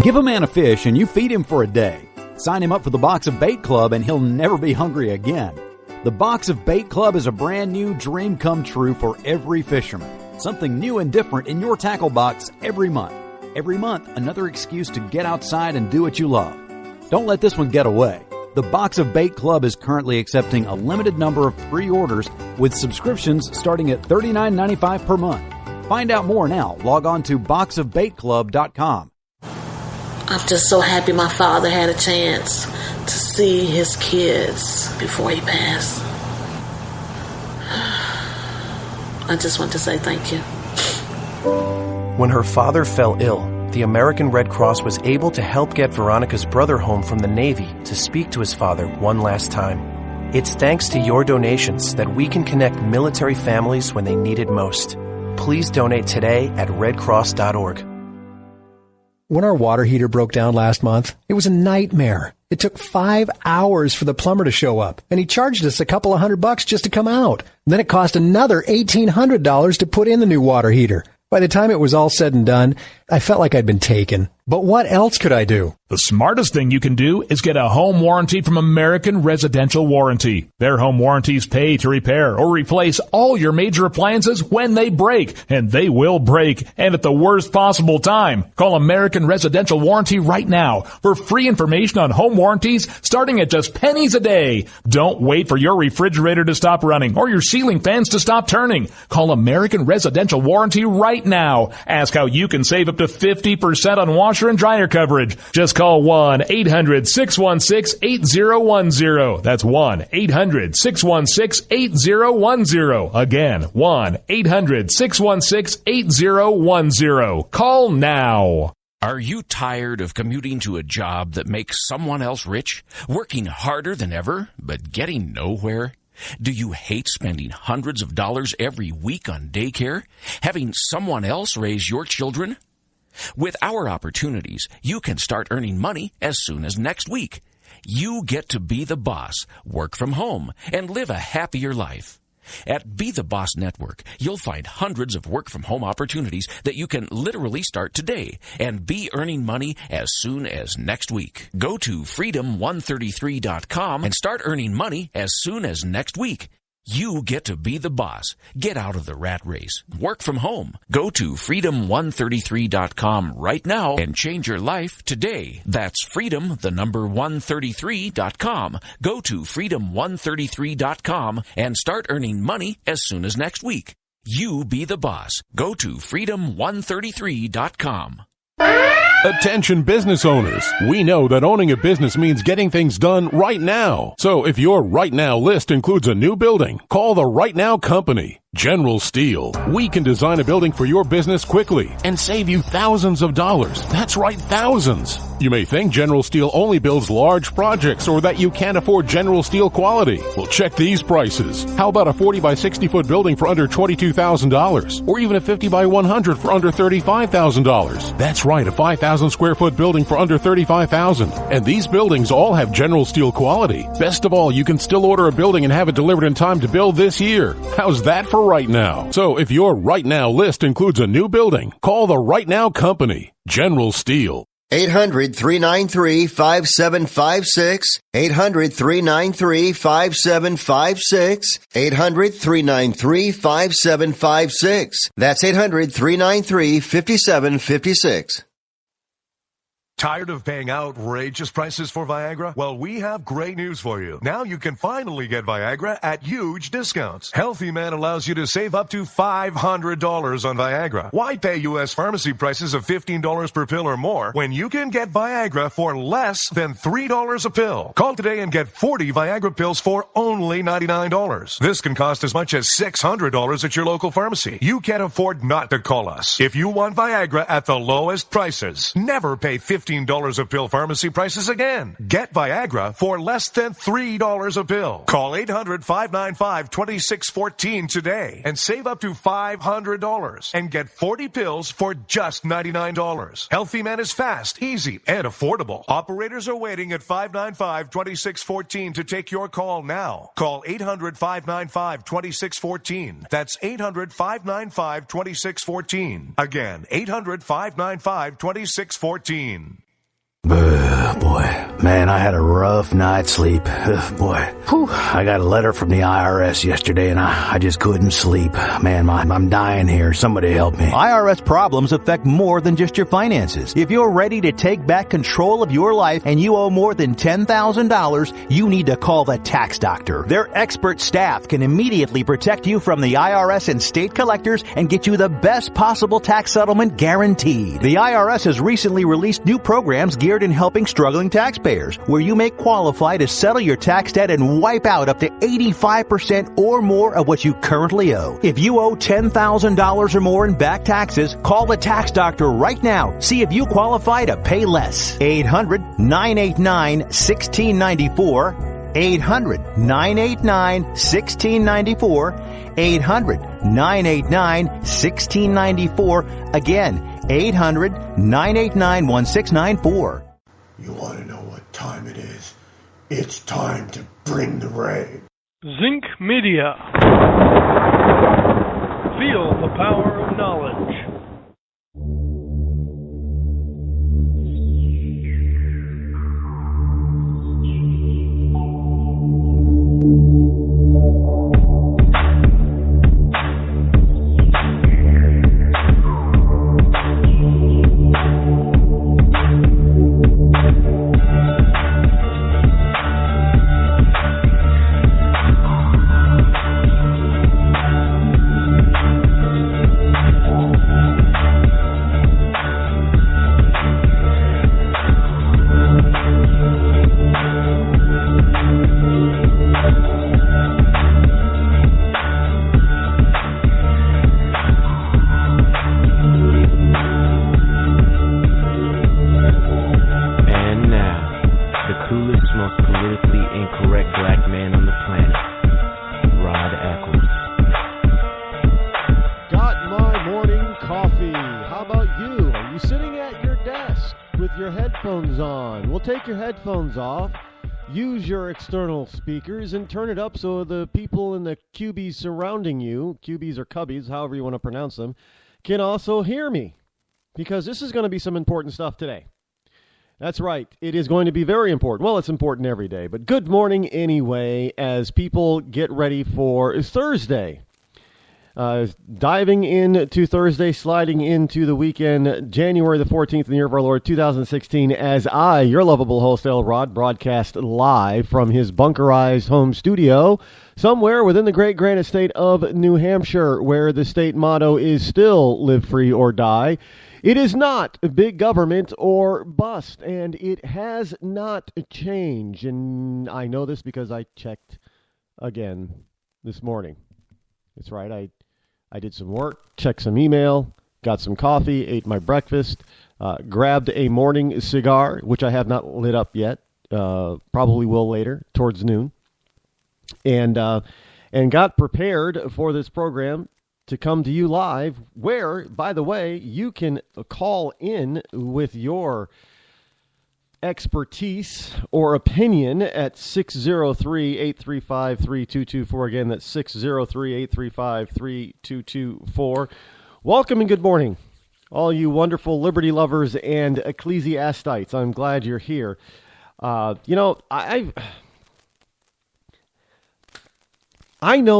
Give a man a fish and you feed him for a day. Sign him up for the Box of Bait Club and he'll never be hungry again. The Box of Bait Club is a brand new dream come true for every fisherman. Something new and different in your tackle box every month. Every month, another excuse to get outside and do what you love. Don't let this one get away. The Box of Bait Club is currently accepting a limited number of pre-orders with subscriptions starting at $39.95 per month. Find out more now. Log on to boxofbaitclub.com. I'm just so happy my father had a chance to see his kids before he passed. I just want to say thank you. When her father fell ill, the American Red Cross was able to help get Veronica's brother home from the Navy to speak to his father one last time. It's thanks to your donations that we can connect military families when they need it most. Please donate today at redcross.org. When our water heater broke down last month, it was a nightmare. It took 5 hours for the plumber to show up, and he charged us a couple of $100 just to come out. And then it cost another $1,800 to put in the new water heater. By the time it was all said and done, I felt like I'd been taken. But what else could I do? The smartest thing you can do is get a home warranty from American Residential Warranty. Their home warranties pay to repair or replace all your major appliances when they break, and they will break, and at the worst possible time. Call American Residential Warranty right now for free information on home warranties starting at just pennies a day. Don't wait for your refrigerator to stop running or your ceiling fans to stop turning. Call American Residential Warranty right now. Ask how you can save up to 50% on washer and dryer coverage. Just call 1-800-616-8010. That's 1-800-616-8010. Again, 1-800-616-8010. Call now. Are you tired of commuting to a job that makes someone else rich? Working harder than ever, but getting nowhere? Do you hate spending hundreds of dollars every week on daycare? Having someone else raise your children? With our opportunities, you can start earning money as soon as next week. You get to be the boss, work from home, and live a happier life. At Be the Boss Network, you'll find hundreds of work-from-home opportunities that you can literally start today and be earning money as soon as next week. Go to freedom133.com and start earning money as soon as next week. You get to be the boss. Get out of the rat race. Work from home. Go to freedom133.com right now and change your life today. That's freedom, the number 133.com. Go to freedom133.com and start earning money as soon as next week. You be the boss. Go to freedom133.com. Attention business owners. We know that owning a business means getting things done right now. So if your right now list includes a new building, call the Right Now Company. General Steel. We can design a building for your business quickly and save you thousands of dollars. That's right, thousands. You may think General Steel only builds large projects or that you can't afford General Steel quality. Well, check these prices. How about a 40 by 60 foot building for under $22,000? Or even a 50 by 100 for under $35,000? That's right, a 5,000 square foot building for under $35,000. And these buildings all have General Steel quality. Best of all, you can still order a building and have it delivered in time to build this year. How's that for right now? So if your right now list includes a new building, call the Right Now Company, General Steel. 800-393-5756. 800-393-5756. 800-393-5756. That's 800-393-5756. Tired of paying outrageous prices for Viagra? Well, we have great news for you. Now you can finally get Viagra at huge discounts. Healthy Man allows you to save up to $500 on Viagra. Why pay U.S. pharmacy prices of $15 per pill or more when you can get Viagra for less than $3 a pill? Call today and get 40 Viagra pills for only $99. This can cost as much as $600 at your local pharmacy. You can't afford not to call us. If you want Viagra at the lowest prices, never pay $15 a pill pharmacy prices again. Get Viagra for less than $3 a pill. Call 800-595-2614 today and save up to $500 and get 40 pills for just $99. Healthy Man is fast, easy, and affordable. Operators are waiting at 595-2614 to take your call now. Call 800-595-2614. That's 800-595-2614. Again, 800-595-2614. Boy, man, I had a rough night's sleep. Boy, I got a letter from the IRS yesterday and I just couldn't sleep. Man, I'm dying here. Somebody help me. IRS problems affect more than just your finances. If you're ready to take back control of your life and you owe more than $10,000, you need to call the tax doctor. Their expert staff can immediately protect you from the IRS and state collectors and get you the best possible tax settlement guaranteed. The IRS has recently released new programs geared in helping struggling taxpayers, where you may qualify to settle your tax debt and wipe out up to 85% or more of what you currently owe. If you owe $10,000 or more in back taxes, call the tax doctor right now. See if you qualify to pay less. 800-989-1694. 800-989-1694. 800-989-1694. Again, 800-989-1694. You want to know what time it is? It's time to bring the rain. Zinc Media. Feel the power of knowledge. Headphones off, use your external speakers and turn it up so the people in the cubies surrounding you, cubies or cubbies, however you want to pronounce them, can also hear me, because this is going to be some important stuff today. That's right, it is going to be very important. Well, it's important every day, but good morning anyway as people get ready for Thursday. Diving into Thursday, sliding into the weekend, January the 14th in the year of our Lord 2016, as I, your lovable host, El Rod, broadcast live from his bunkerized home studio somewhere within the great granite state of New Hampshire, where the state motto is still live free or die. It is not big government or bust, and it has not changed. And I know this because I checked again this morning. That's right, I did some work, checked some email, got some coffee, ate my breakfast, grabbed a morning cigar, which I have not lit up yet, probably will later, towards noon, and got prepared for this program to come to you live, where, by the way, you can call in with your expertise or opinion at 603-835-3224. Again, that's 603-835-3224. Welcome and good morning, all you wonderful liberty lovers and ecclesiastites. I'm glad you're here. I know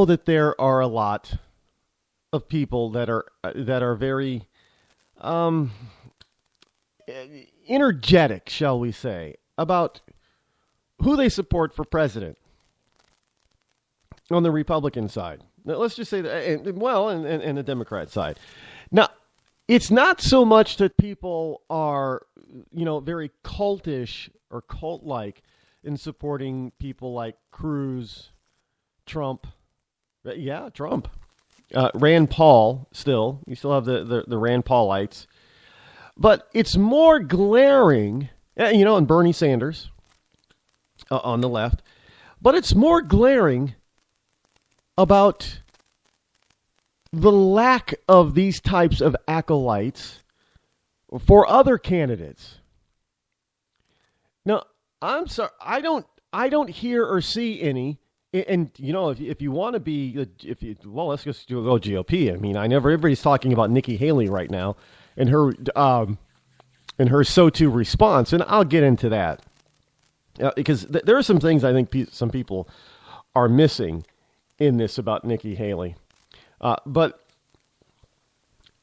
that there are a lot of people that are very energetic, shall we say, about who they support for president on the Republican side. Now, let's just say that, and the Democrat side. Now, it's not so much that people are, very cultish or cult-like in supporting people like Cruz, Trump. Yeah, Trump. Rand Paul, still. You still have the Rand Paulites. But it's more glaring, and Bernie Sanders on the left. But it's more glaring about the lack of these types of acolytes for other candidates. Now, I'm sorry, I don't hear or see any. And if you want to be, let's just go GOP. I mean, everybody's talking about Nikki Haley right now and her and her so-to response, and I'll get into that. Because there are some things I think some people are missing in this about Nikki Haley. But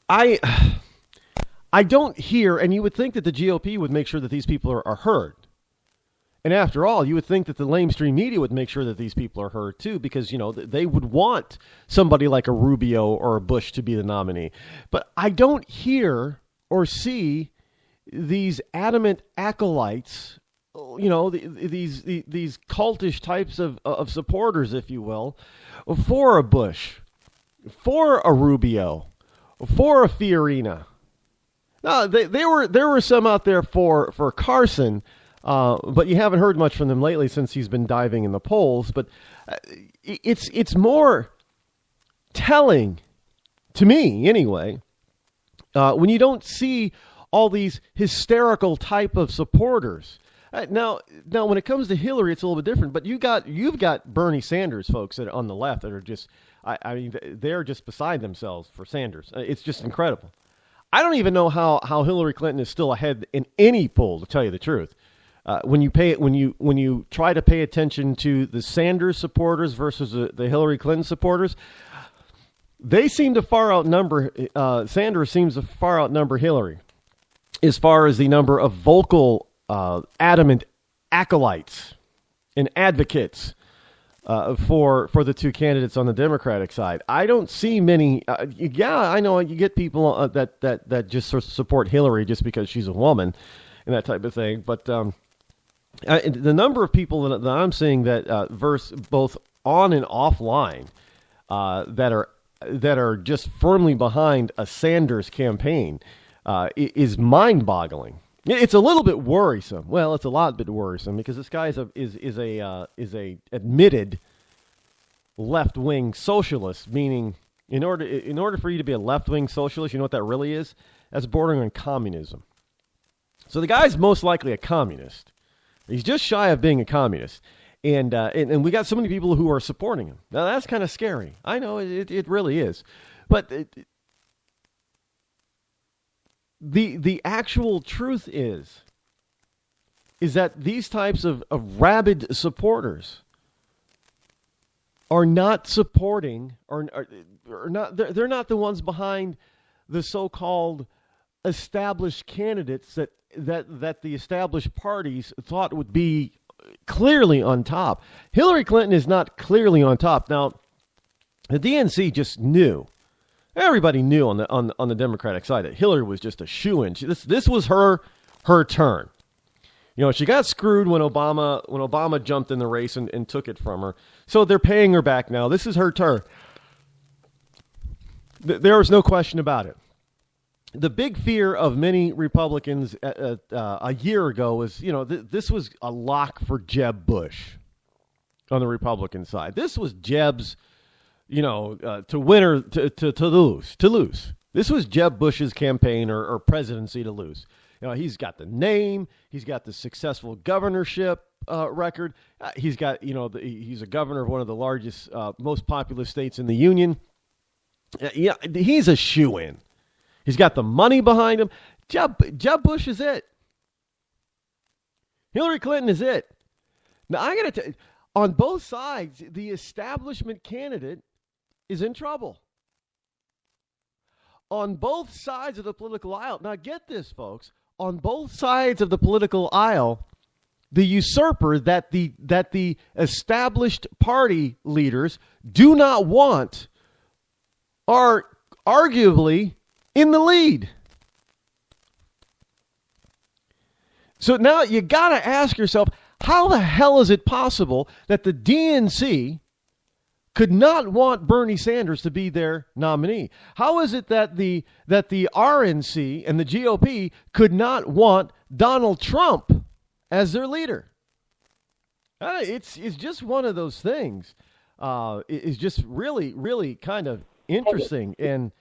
I don't hear, and you would think that the GOP would make sure that these people are heard. And after all, you would think that the lamestream media would make sure that these people are heard too, because, you know, they would want somebody like a Rubio or a Bush to be the nominee. But I don't hear or see these adamant acolytes, you know, these cultish types of supporters, if you will, for a Bush, for a Rubio, for a Fiorina. No, there were some out there for Carson, but you haven't heard much from them lately since he's been diving in the polls. But it's more telling to me, anyway, when you don't see all these hysterical type of supporters. Now, when it comes to Hillary, it's a little bit different. But you've got Bernie Sanders folks that are on the left that are just, I mean, they're just beside themselves for Sanders. It's just incredible. I don't even know how Hillary Clinton is still ahead in any poll, to tell you the truth. When you try to pay attention to the Sanders supporters versus the Hillary Clinton supporters, they seem to far outnumber. Sanders seems to far outnumber Hillary as far as the number of vocal, adamant acolytes and advocates for the two candidates on the Democratic side. I don't see many. I know you get people that just sort of support Hillary just because she's a woman and that type of thing. But the number of people that I'm seeing that verse both on and offline that are just firmly behind a Sanders campaign is mind-boggling. It's a little bit worrisome. Well, it's a lot bit worrisome because this guy is a admitted left-wing socialist. Meaning, in order for you to be a left-wing socialist, you know what that really is? That's bordering on communism. So the guy's most likely a communist. He's just shy of being a communist, and we got so many people who are supporting him. Now that's kind of scary. I know it really is, but. The actual truth is that these types of rabid supporters are not supporting or not. They're not the ones behind the so-called established candidates that the established parties thought would be clearly on top. Hillary Clinton is not clearly on top. Now, the DNC just knew. Everybody knew on the Democratic side that Hillary was just a shoo-in. This was her turn. You know, she got screwed when Obama jumped in the race and took it from her. So they're paying her back now. This is her turn. There was no question about it. The big fear of many Republicans a year ago was, you know, this was a lock for Jeb Bush on the Republican side. This was Jeb's, you know, to win or to lose. This was Jeb Bush's campaign or presidency to lose. You know, he's got the name, he's got the successful governorship record. He's got, you know, he's a governor of one of the largest, most populous states in the union. Yeah, he's a shoo-in. He's got the money behind him. Jeb Bush is it. Hillary Clinton is it. Now I got to on both sides, the establishment candidate is in trouble. On both sides of the political aisle. Now get this, folks. On both sides of the political aisle, the usurper that the established party leaders do not want are arguably in the lead. So now you got to ask yourself, how the hell is it possible that the DNC could not want Bernie Sanders to be their nominee? How is it that the RNC and the GOP could not want Donald Trump as their leader? It's just one of those things. It's just really, really kind of interesting. And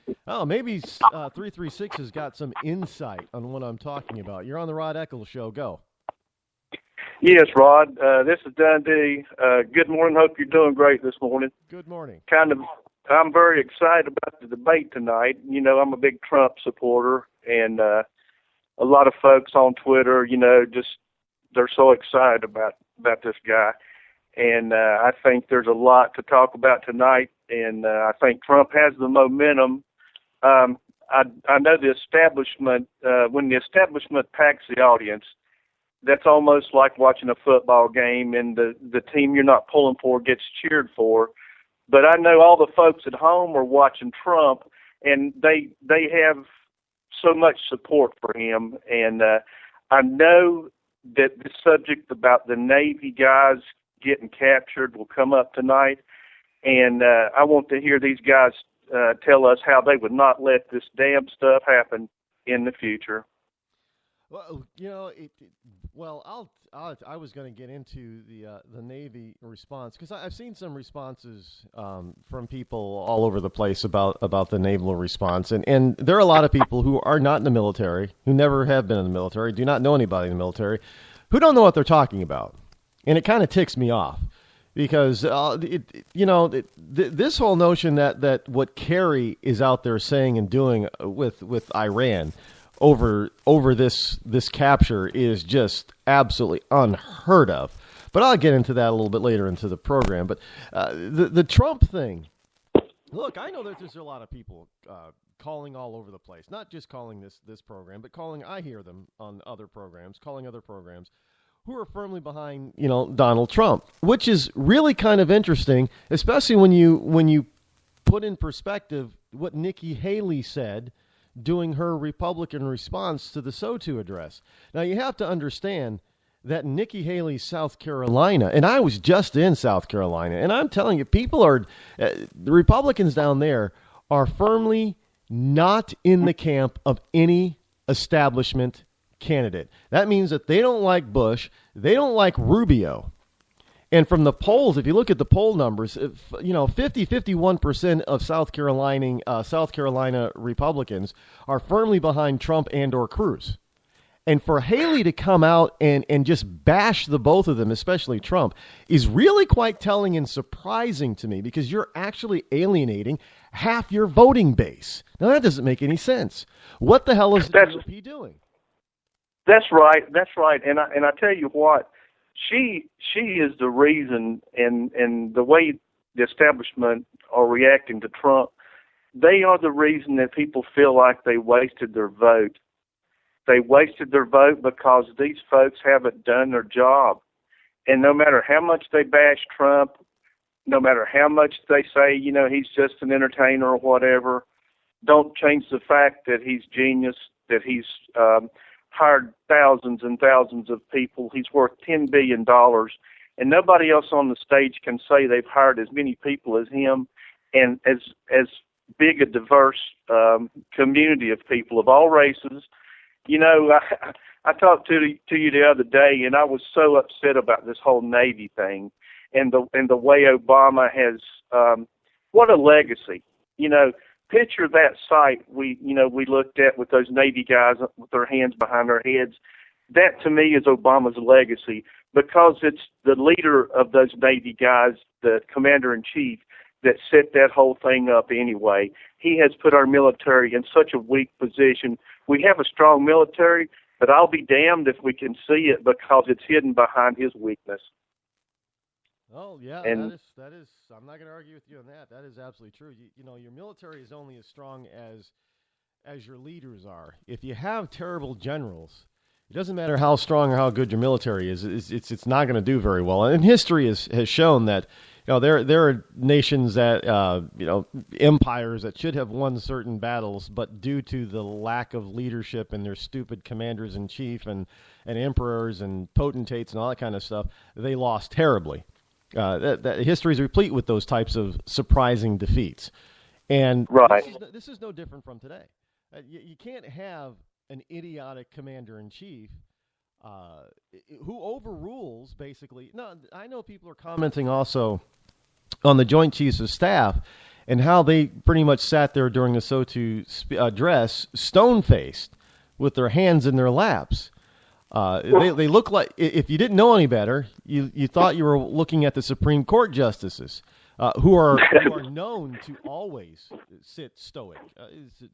maybe 336 has got some insight on what I'm talking about. You're on the Rod Eccles Show. Go. Yes, Rod. This is Dundee. Good morning. Hope you're doing great this morning. Good morning. I'm very excited about the debate tonight. You know, I'm a big Trump supporter, and a lot of folks on Twitter, just they're so excited about this guy. And I think there's a lot to talk about tonight, and I think Trump has the momentum. I know the establishment, when the establishment packs the audience, that's almost like watching a football game, and the team you're not pulling for gets cheered for. But I know all the folks at home are watching Trump, and they have so much support for him. And I know that the subject about the Navy guys getting captured will come up tonight, and I want to hear these guys tell us how they would not let this damn stuff happen in the future. Well, I was going to get into the Navy response, because I've seen some responses from people all over the place about the naval response, and there are a lot of people who are not in the military, who never have been in the military, do not know anybody in the military, who don't know what they're talking about, and it kind of ticks me off. Because this whole notion that what Kerry is out there saying and doing with Iran over this capture is just absolutely unheard of. But I'll get into that a little bit later into the program. But the Trump thing, look, I know that there's a lot of people calling all over the place, not just calling this program, but calling. I hear them on other programs, calling other programs, who are firmly behind, Donald Trump, which is really kind of interesting, especially when you put in perspective what Nikki Haley said doing her Republican response to the SOTU address. Now, you have to understand that Nikki Haley's South Carolina, and I was just in South Carolina, and I'm telling you, the Republicans down there are firmly not in the camp of any establishment candidate. That means that they don't like Bush, they don't like Rubio. And from the polls, if you look at the poll numbers, 51% of South Carolina Republicans are firmly behind Trump and or Cruz. And for Haley to come out and just bash the both of them, especially Trump, is really quite telling and surprising to me, because you're actually alienating half your voting base. Now, that doesn't make any sense. What the hell is the GOP doing? That's right. And I tell you what, she is the reason, and the way the establishment are reacting to Trump, they are the reason that people feel like they wasted their vote. They wasted their vote because these folks haven't done their job. And no matter how much they bash Trump, no matter how much they say, he's just an entertainer or whatever, don't change the fact that he's genius, that he's hired thousands and thousands of people. He's worth $10 billion, and nobody else on the stage can say they've hired as many people as him, and as big a diverse community of people of all races. I talked to you the other day, and I was so upset about this whole Navy thing, and the way Obama has what a legacy. Picture that sight we looked at with those Navy guys with their hands behind their heads. That to me is Obama's legacy, because it's the leader of those Navy guys, the commander-in-chief, that set that whole thing up anyway. He has put our military in such a weak position. We have a strong military, but I'll be damned if we can see it, because it's hidden behind his weakness. Oh, yeah, and that is. I'm not going to argue with you on that. That is absolutely true. Your military is only as strong as your leaders are. If you have terrible generals, it doesn't matter how strong or how good your military is. It's not going to do very well. And history has shown that there are nations that empires that should have won certain battles, but due to the lack of leadership and their stupid commanders in chief and emperors and potentates and all that kind of stuff, they lost terribly. That history is replete with those types of surprising defeats, and right. This is no different from today. You can't have an idiotic commander-in-chief who overrules, basically. No, I know people are commenting also on the Joint Chiefs of Staff and how they pretty much sat there during the SOTU address, stone-faced, with their hands in their laps. They look like, if you didn't know any better, you thought you were looking at the Supreme Court justices, who are known to always sit stoic.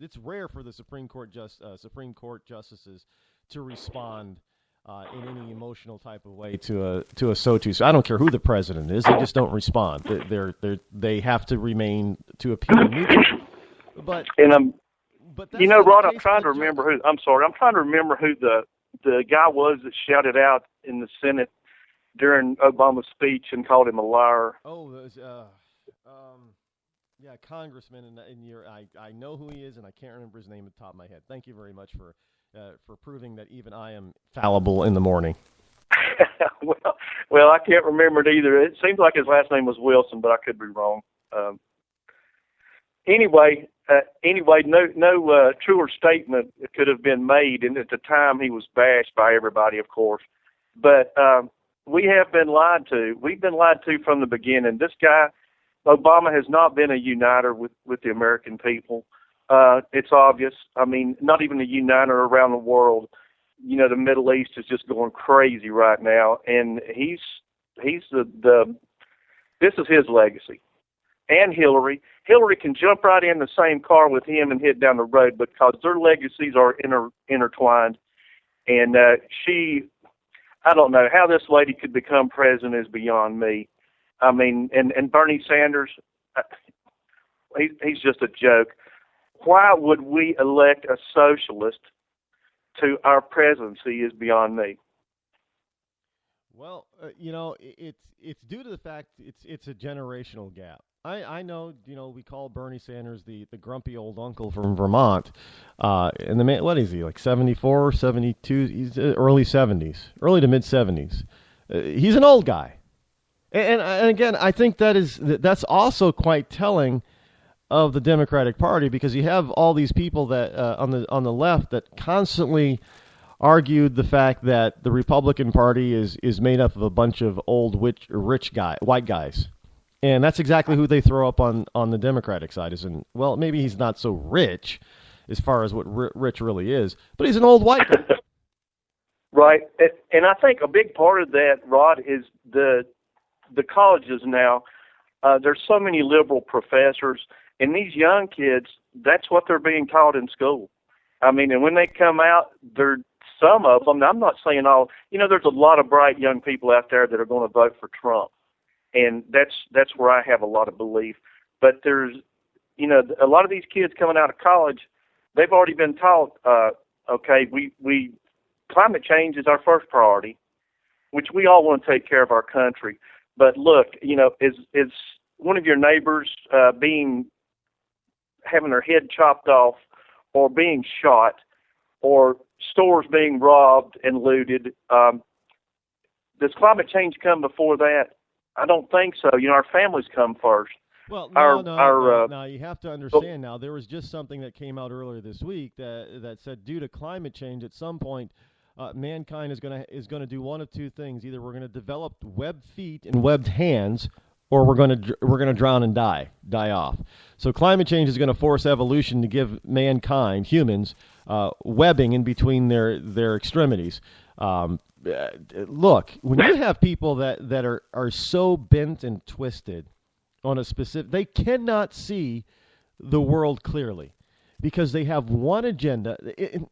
It's rare for the Supreme Court justices to respond in any emotional type of way to a SOTU. So I don't care who the president is; they just don't respond. They have to remain to appeal neutral. But you know, Rod, I'm trying to remember who. I'm sorry, I'm trying to remember who the guy was that shouted out in the Senate during Obama's speech and called him a liar. Oh, it was, Congressman, and I know who he is, and I can't remember his name at the top of my head. Thank you very much for proving that even I am fallible in the morning. well, I can't remember it either. It seems like his last name was Wilson, but I could be wrong. Anyway, no truer statement could have been made, and at the time he was bashed by everybody, of course. But we have been lied to. We've been lied to from the beginning. This guy, Obama, has not been a uniter with the American people. It's obvious. I mean, not even a uniter around the world. You know, the Middle East is just going crazy right now, and he's the this is his legacy. And Hillary can jump right in the same car with him and head down the road because their legacies are intertwined. And I don't know how this lady could become president is beyond me. I mean, and Bernie Sanders, he's just a joke. Why would we elect a socialist to our presidency is beyond me. Well, it's due to the fact it's a generational gap. I know, we call Bernie Sanders the grumpy old uncle from Vermont. And the man, what is he, like 74, 72? He's early 70s, early to mid 70s. He's an old guy. And again, I think that's also quite telling of the Democratic Party, because you have all these people that on the left that constantly argued the fact that the Republican Party is made up of a bunch of old white guys. And that's exactly who they throw up on the Democratic side. Well, maybe he's not so rich as far as what rich really is, but he's an old white guy. Right. And I think a big part of that, Rod, is the colleges now. There's so many liberal professors, and these young kids, that's what they're being taught in school. I mean, and when they come out, some of them, I'm not saying all, there's a lot of bright young people out there that are going to vote for Trump. And that's where I have a lot of belief. But there's, a lot of these kids coming out of college, they've already been taught, we climate change is our first priority, which we all want to take care of our country. But look, is one of your neighbors having their head chopped off, or being shot, or stores being robbed and looted? Does climate change come before that? I don't think so. Our families come first. Well, no, you have to understand now. There was just something that came out earlier this week that said due to climate change, at some point, mankind is going to do one of two things. Either we're going to develop webbed feet and webbed hands, or we're going to drown and die off. So climate change is going to force evolution to give mankind, humans, webbing in between their extremities. Look, when you have people that are so bent and twisted on a specific, they cannot see the world clearly because they have one agenda.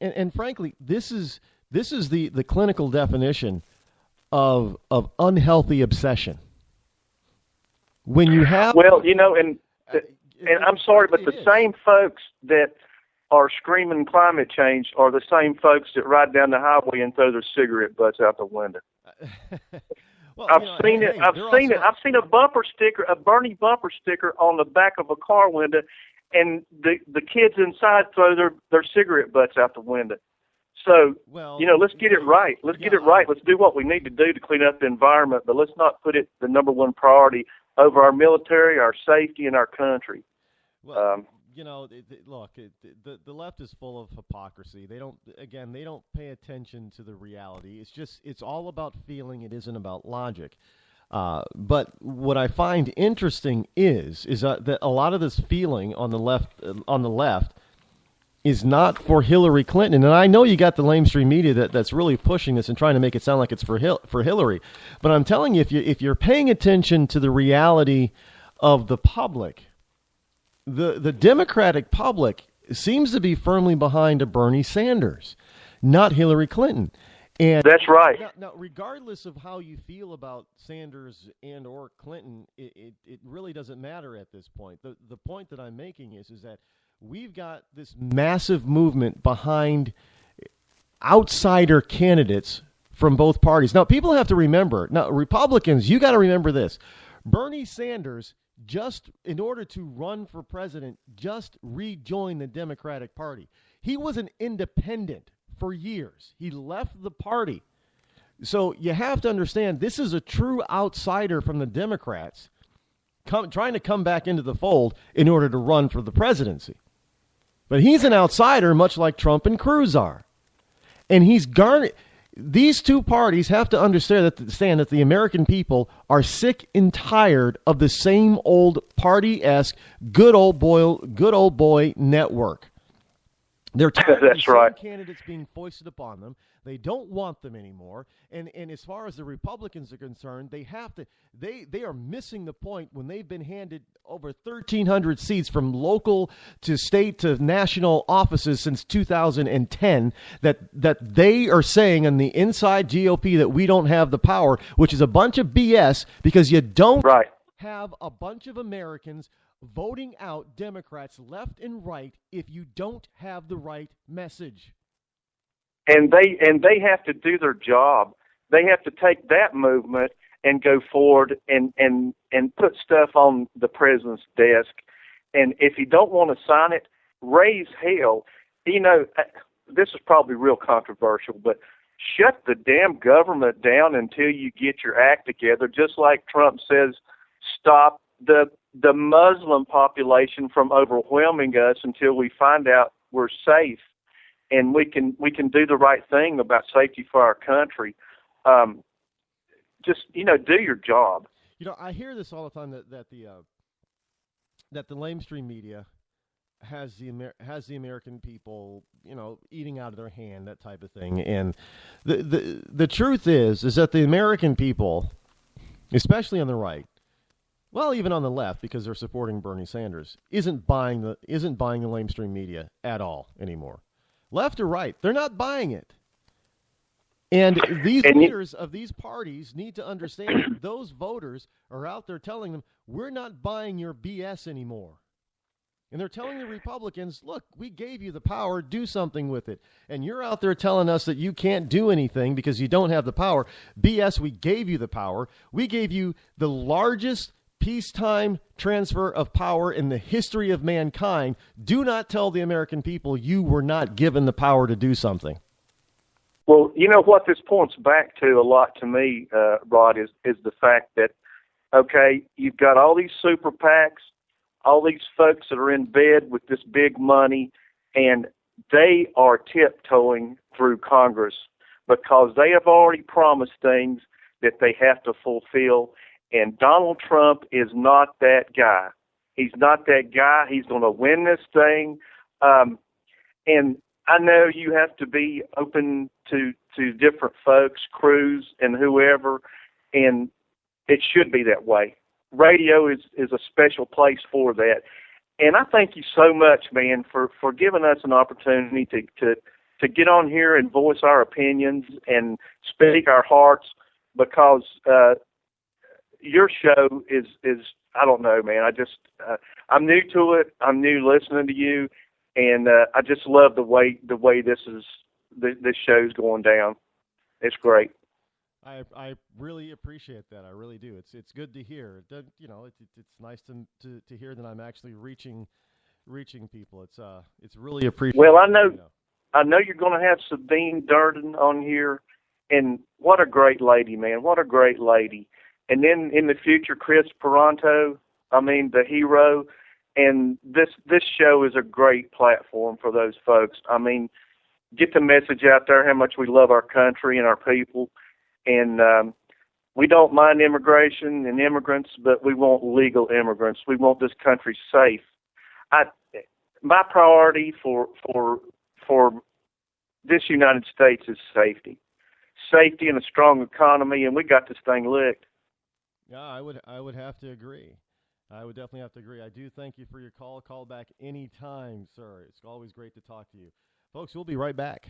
And frankly, this is the clinical definition of unhealthy obsession. When you have and I'm sorry, but the same folks that are screaming climate change are the same folks that ride down the highway and throw their cigarette butts out the window. Well, I've seen it. I've seen a bumper sticker, a Bernie bumper sticker on the back of a car window, and the kids inside throw their cigarette butts out the window. So, let's get it right. Let's get it right. Let's do what we need to do to clean up the environment, but let's not put it the number one priority over our military, our safety, and our country. Well, look, the left is full of hypocrisy. They don't pay attention to the reality. It's all about feeling. It isn't about logic. But what I find interesting is that a lot of this feeling on the left is not for Hillary Clinton. And I know you got the lamestream media that's really pushing this and trying to make it sound like it's for Hillary. But I'm telling you, if you're paying attention to the reality of the public, the Democratic public seems to be firmly behind a Bernie Sanders. not Hillary Clinton. And that's right. Now, regardless of how you feel about Sanders and or Clinton, it really doesn't matter at this point. The point that I'm making is that we've got this massive movement behind outsider candidates from both parties. Now, people have to remember, now, Republicans, you got to remember this. Bernie Sanders, just in order to run for president, just rejoined the Democratic Party. He was an independent for years. He left the party. So you have to understand, this is a true outsider from the Democrats trying to come back into the fold in order to run for the presidency. But he's an outsider, much like Trump and Cruz are. And he's garnered. These two parties have to understand that the American people are sick and tired of the same old party-esque good old boy network. They're tired of the same candidates being foisted upon them. They don't want them anymore. And as far as the Republicans are concerned, they are missing the point when they've been handed over 1,300 seats from local to state to national offices since 2010, that they are saying on the inside GOP that we don't have the power, which is a bunch of BS, because you don't have a bunch of Americans voting out Democrats left and right if you don't have the right message. And they have to do their job. They have to take that movement and go forward and put stuff on the president's desk. And if you don't want to sign it, raise hell. You know, this is probably real controversial, but shut the damn government down until you get your act together. Just like Trump says, stop the Muslim population from overwhelming us until we find out we're safe and we can do the right thing about safety for our country. Just, you know, do your job. You know, I hear this all the time that the lamestream media has the American people, you know, eating out of their hand, that type of thing. And the truth is that the American people, especially on the right, well, even on the left, because they're supporting Bernie Sanders, isn't buying the lamestream media at all anymore. Left or right, they're not buying it. And these leaders of these parties need to understand that those voters are out there telling them, we're not buying your BS anymore. And they're telling the Republicans, look, we gave you the power, do something with it. And you're out there telling us that you can't do anything because you don't have the power. BS, we gave you the power. We gave you the largest peacetime transfer of power in the history of mankind. Do not tell the American people you were not given the power to do something. Well, you know what this points back to a lot to me, Rod, is the fact that, okay, you've got all these super PACs, all these folks that are in bed with this big money, and they are tiptoeing through Congress because they have already promised things that they have to fulfill. And Donald Trump is not that guy. He's not that guy. He's going to win this thing. And I know you have to be open to different folks, Cruz and whoever, and it should be that way. Radio is a special place for that. And I thank you so much, man, for giving us an opportunity to get on here and voice our opinions and speak our hearts, because your show is I don't know, man. I'm new to it. I'm new listening to you, and I just love the way this show's going down. It's great. I really appreciate that. I really do. It's good to hear. It's nice to hear that I'm actually reaching people. It's really appreciated. Well, I know you're going to have Sabine Durden on here, and what a great lady, man. What a great lady. And then in the future, Chris Peranto, the hero. And this show is a great platform for those folks. Get the message out there how much we love our country and our people. And we don't mind immigration and immigrants, but we want legal immigrants. We want this country safe. My priority for this United States is safety. Safety and a strong economy, and we got this thing licked. Yeah, I would have to agree. I would definitely have to agree. I do thank you for your call. Call back anytime, sir. It's always great to talk to you. Folks, we'll be right back.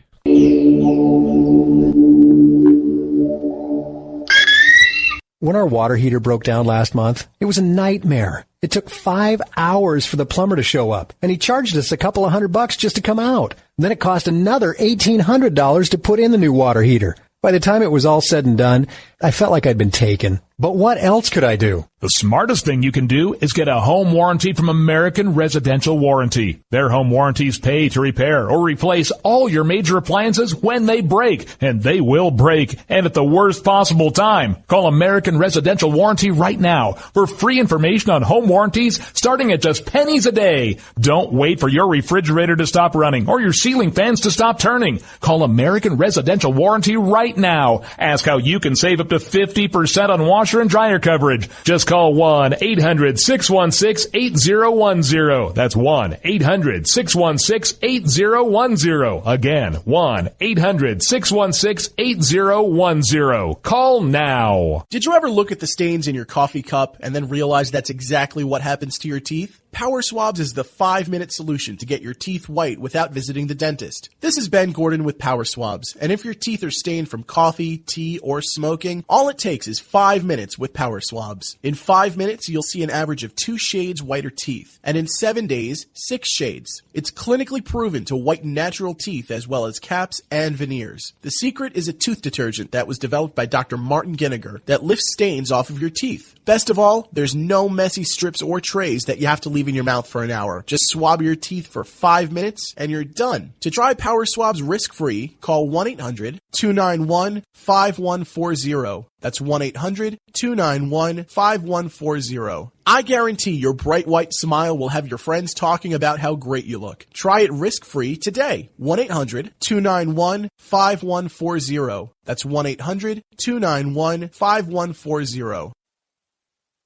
When our water heater broke down last month, it was a nightmare. It took 5 hours for the plumber to show up, and he charged us a couple of $100 just to come out. And then it cost another $1,800 to put in the new water heater. By the time it was all said and done, I felt like I'd been taken. But what else could I do? The smartest thing you can do is get a home warranty from American Residential Warranty. Their home warranties pay to repair or replace all your major appliances when they break, and they will break, and at the worst possible time. Call American Residential Warranty right now for free information on home warranties starting at just pennies a day. Don't wait for your refrigerator to stop running or your ceiling fans to stop turning. Call American Residential Warranty right now. Ask how you can save up to 50% on washer and dryer coverage. Just call 1-800-616-8010. That's 1-800-616-8010. Again, 1-800-616-8010. Call now. Did you ever look at the stains in your coffee cup and then realize that's exactly what happens to your teeth? Power Swabs is the 5-minute solution to get your teeth white without visiting the dentist. This is Ben Gordon with Power Swabs, and if your teeth are stained from coffee, tea, or smoking, all it takes is 5 minutes with Power Swabs. In 5 minutes, you'll see an average of 2 shades whiter teeth, and in 7 days, 6 shades. It's clinically proven to whiten natural teeth as well as caps and veneers. The secret is a tooth detergent that was developed by Dr. Martin Ginniger that lifts stains off of your teeth. Best of all, there's no messy strips or trays that you have to leave in your mouth for an hour. Just swab your teeth for 5 minutes and you're done. To try Power Swabs risk-free, call 1-800-291-5140. That's 1-800-291-5140. I guarantee your bright white smile will have your friends talking about how great you look. Try it risk-free today. 1-800-291-5140. That's 1-800-291-5140.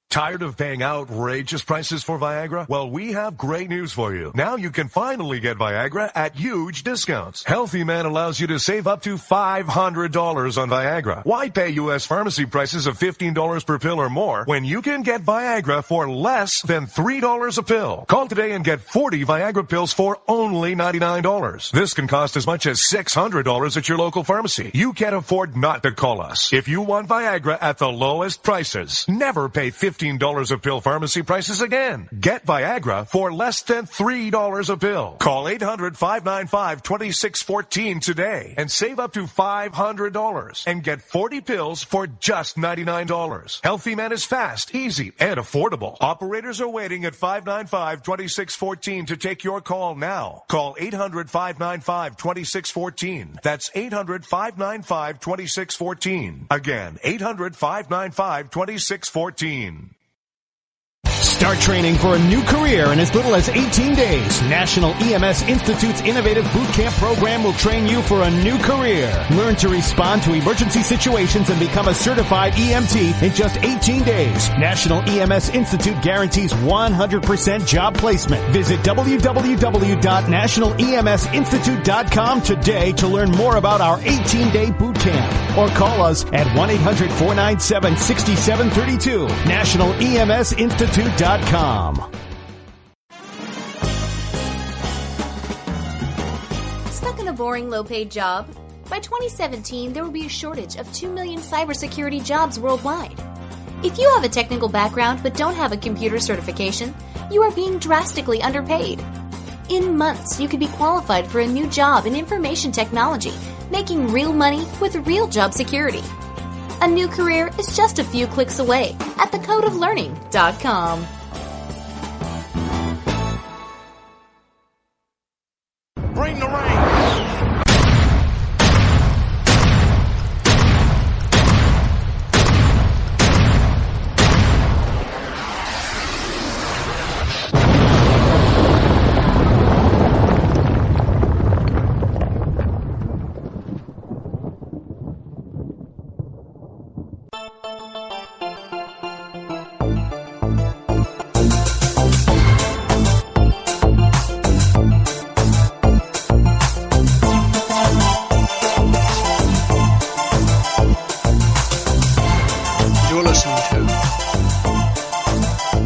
Tired of paying outrageous prices for Viagra? Well, we have great news for you. Now you can finally get Viagra at huge discounts. Healthy Man allows you to save up to $500 on Viagra. Why pay U.S. pharmacy prices of $15 per pill or more when you can get Viagra for less than $3 a pill? Call today and get 40 Viagra pills for only $99. This can cost as much as $600 at your local pharmacy. You can't afford not to call us. If you want Viagra at the lowest prices, never pay $15 a pill pharmacy prices again. Get Viagra for less than $3 a pill. Call 800-595-2614 today and save up to $500 and get 40 pills for just $99. Healthy Man is fast, easy, and affordable. Operators are waiting at 595-2614 to take your call now. Call 800-595-2614. That's 800-595-2614. Again, 800-595-2614. Start training for a new career in as little as 18 days. National EMS Institute's innovative boot camp program will train you for a new career. Learn to respond to emergency situations and become a certified EMT in just 18 days. National EMS Institute guarantees 100% job placement. Visit www.nationaleMSinstitute.com today to learn more about our 18-day boot camp. Or call us at 1-800-497-6732. NationalEMSinstitute.com. Stuck in a boring, low-paid job? By 2017, there will be a shortage of 2 million cybersecurity jobs worldwide. If you have a technical background but don't have a computer certification, you are being drastically underpaid. In months, you could be qualified for a new job in information technology, making real money with real job security. A new career is just a few clicks away at thecodeoflearning.com. Bring the rain.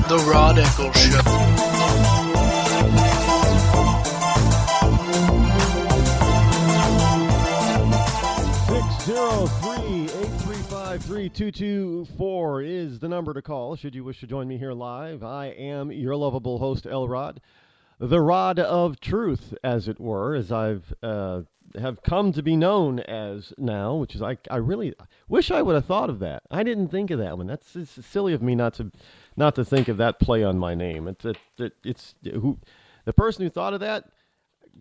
The Rod Eccles Show. 603-835-3224 is the number to call should you wish to join me here live. I am your lovable host, L. Rod, the Rod of Truth, as it were, as I've have come to be known as now, which is I really wish I would have thought of that. I didn't think of that one. It's silly of me not to think of that play on my name. It's who the person who thought of that.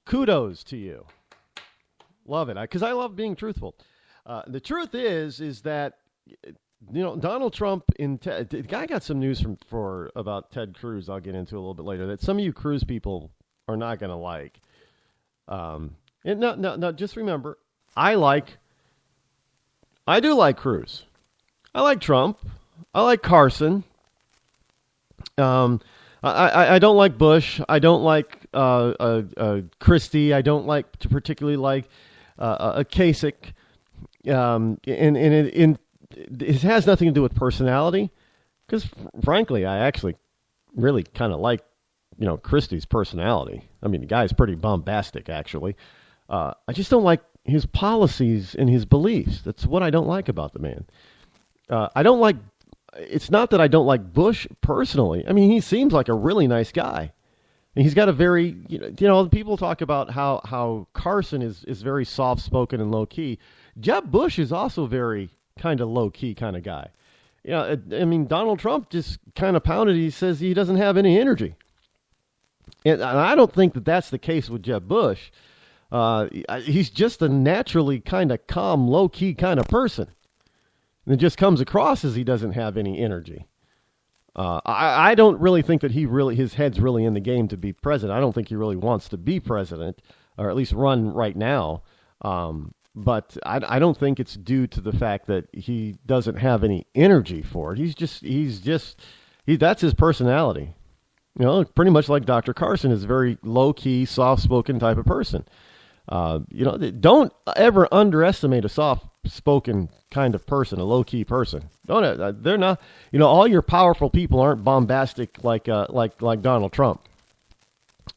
Kudos to you. Love it, because I love being truthful. The truth is that Donald Trump the guy got some news about Ted Cruz. I'll get into a little bit later that some of you Cruz people are not going to like. And no, just remember, I do like Cruz. I like Trump. I like Carson. I don't like Bush. I don't like Christie. I don't particularly like Kasich. And it has nothing to do with personality, because frankly, I actually really kind of like Christie's personality. I mean, the guy's pretty bombastic, actually. I just don't like his policies and his beliefs. That's what I don't like about the man. It's not that I don't like Bush personally. I mean, he seems like a really nice guy. And he's got a very, people talk about how Carson is very soft-spoken and low-key. Jeb Bush is also very kind of low-key kind of guy. I mean, Donald Trump just kind of pounded. He says he doesn't have any energy. And I don't think that that's the case with Jeb Bush. He's just a naturally kind of calm, low-key kind of person. And it just comes across as he doesn't have any energy. I don't really think that his head's really in the game to be president. I don't think he really wants to be president, or at least run right now. But I don't think it's due to the fact that he doesn't have any energy for it. That's his personality. Pretty much like Dr. Carson is a very low-key, soft-spoken type of person. Don't ever underestimate a soft-spoken kind of person, a low-key person. They're not. All your powerful people aren't bombastic like Donald Trump.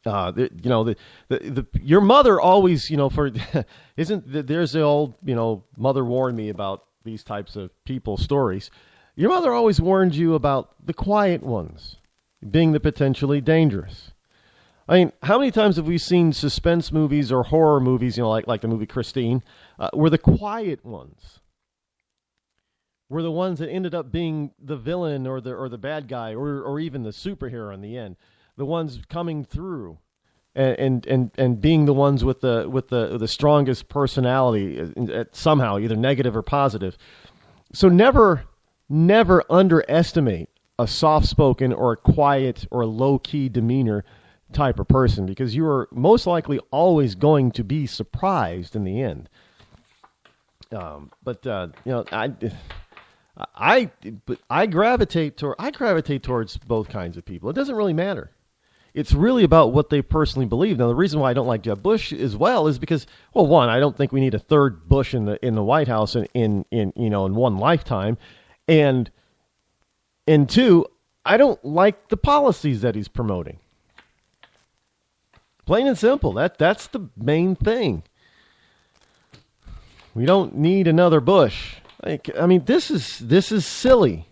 Your mother always, there's the old, mother warned me about these types of people stories. Your mother always warned you about the quiet ones being the potentially dangerous. I mean, how many times have we seen suspense movies or horror movies, like the movie Christine, where the quiet ones were the ones that ended up being the villain or the bad guy or even the superhero in the end, the ones coming through and being the ones with the strongest personality somehow, either negative or positive. So never underestimate a soft-spoken or a quiet or low-key demeanor type of person, because you are most likely always going to be surprised in the end. I gravitate towards both kinds of people. It doesn't really matter. It's really about what they personally believe. Now, the reason why I don't like Jeb Bush as well is because, well, one, I don't think we need a third Bush in the White House in one lifetime, and two, I don't like the policies that he's promoting. Plain and simple. That's the main thing. We don't need another Bush. I mean, this is silly.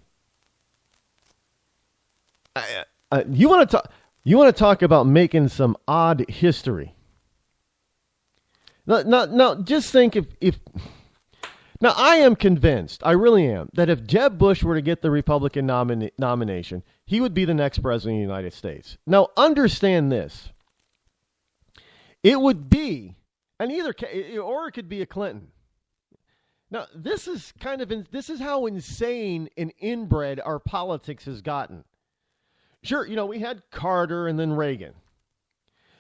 You want to talk about making some odd history? No. Just think if. Now, I am convinced, I really am, that if Jeb Bush were to get the Republican nomination, he would be the next president of the United States. Now, understand this. It would be, and or it could be a Clinton. Now, this is how insane and inbred our politics has gotten. Sure, we had Carter and then Reagan.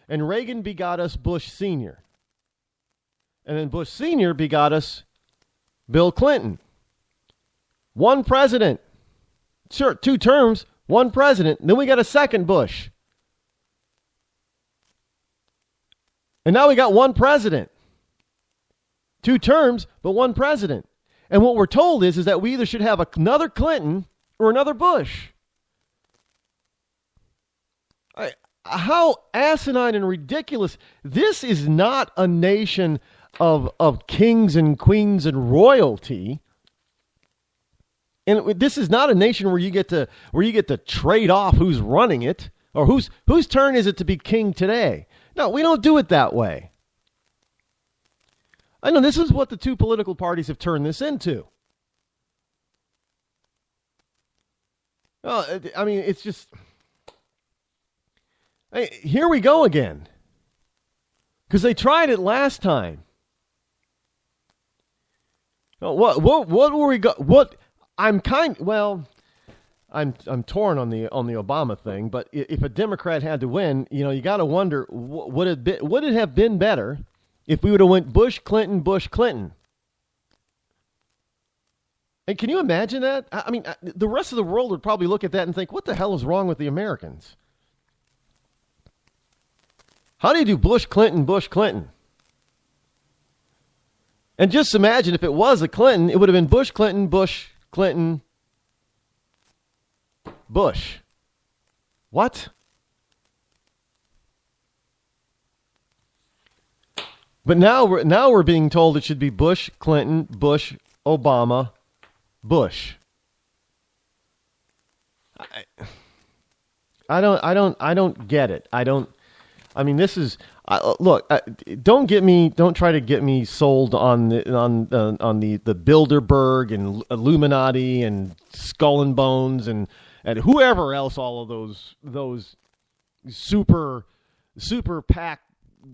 And Reagan begot us Bush Sr. And then Bush Sr. begot us Bill Clinton. One president. Sure, 2 terms, one president. Then we got a second Bush. And now we got one president. 2 terms, but one president. And what we're told is that we either should have another Clinton or another Bush. How asinine and ridiculous. This is not a nation of kings and queens and royalty. And this is not a nation where you get to trade off who's running it or whose turn is it to be king today. No, we don't do it that way. I know this is what the two political parties have turned this into. Well, I mean, it's just here we go again. Because they tried it last time. What were we go? What I'm torn on the Obama thing. But if a Democrat had to win, you got to wonder would it have been better if we would have went Bush, Clinton, Bush, Clinton. And can you imagine that? I mean, the rest of the world would probably look at that and think, what the hell is wrong with the Americans? How do you do Bush, Clinton, Bush, Clinton? And just imagine if it was a Clinton, it would have been Bush, Clinton, Bush, Clinton, Bush. What? But now we're being told it should be Bush, Clinton, Bush, Obama, Bush. I don't get it. I mean, this is look. Don't try to get me sold on the Bilderberg and Illuminati and Skull and Bones and whoever else. All of those super PAC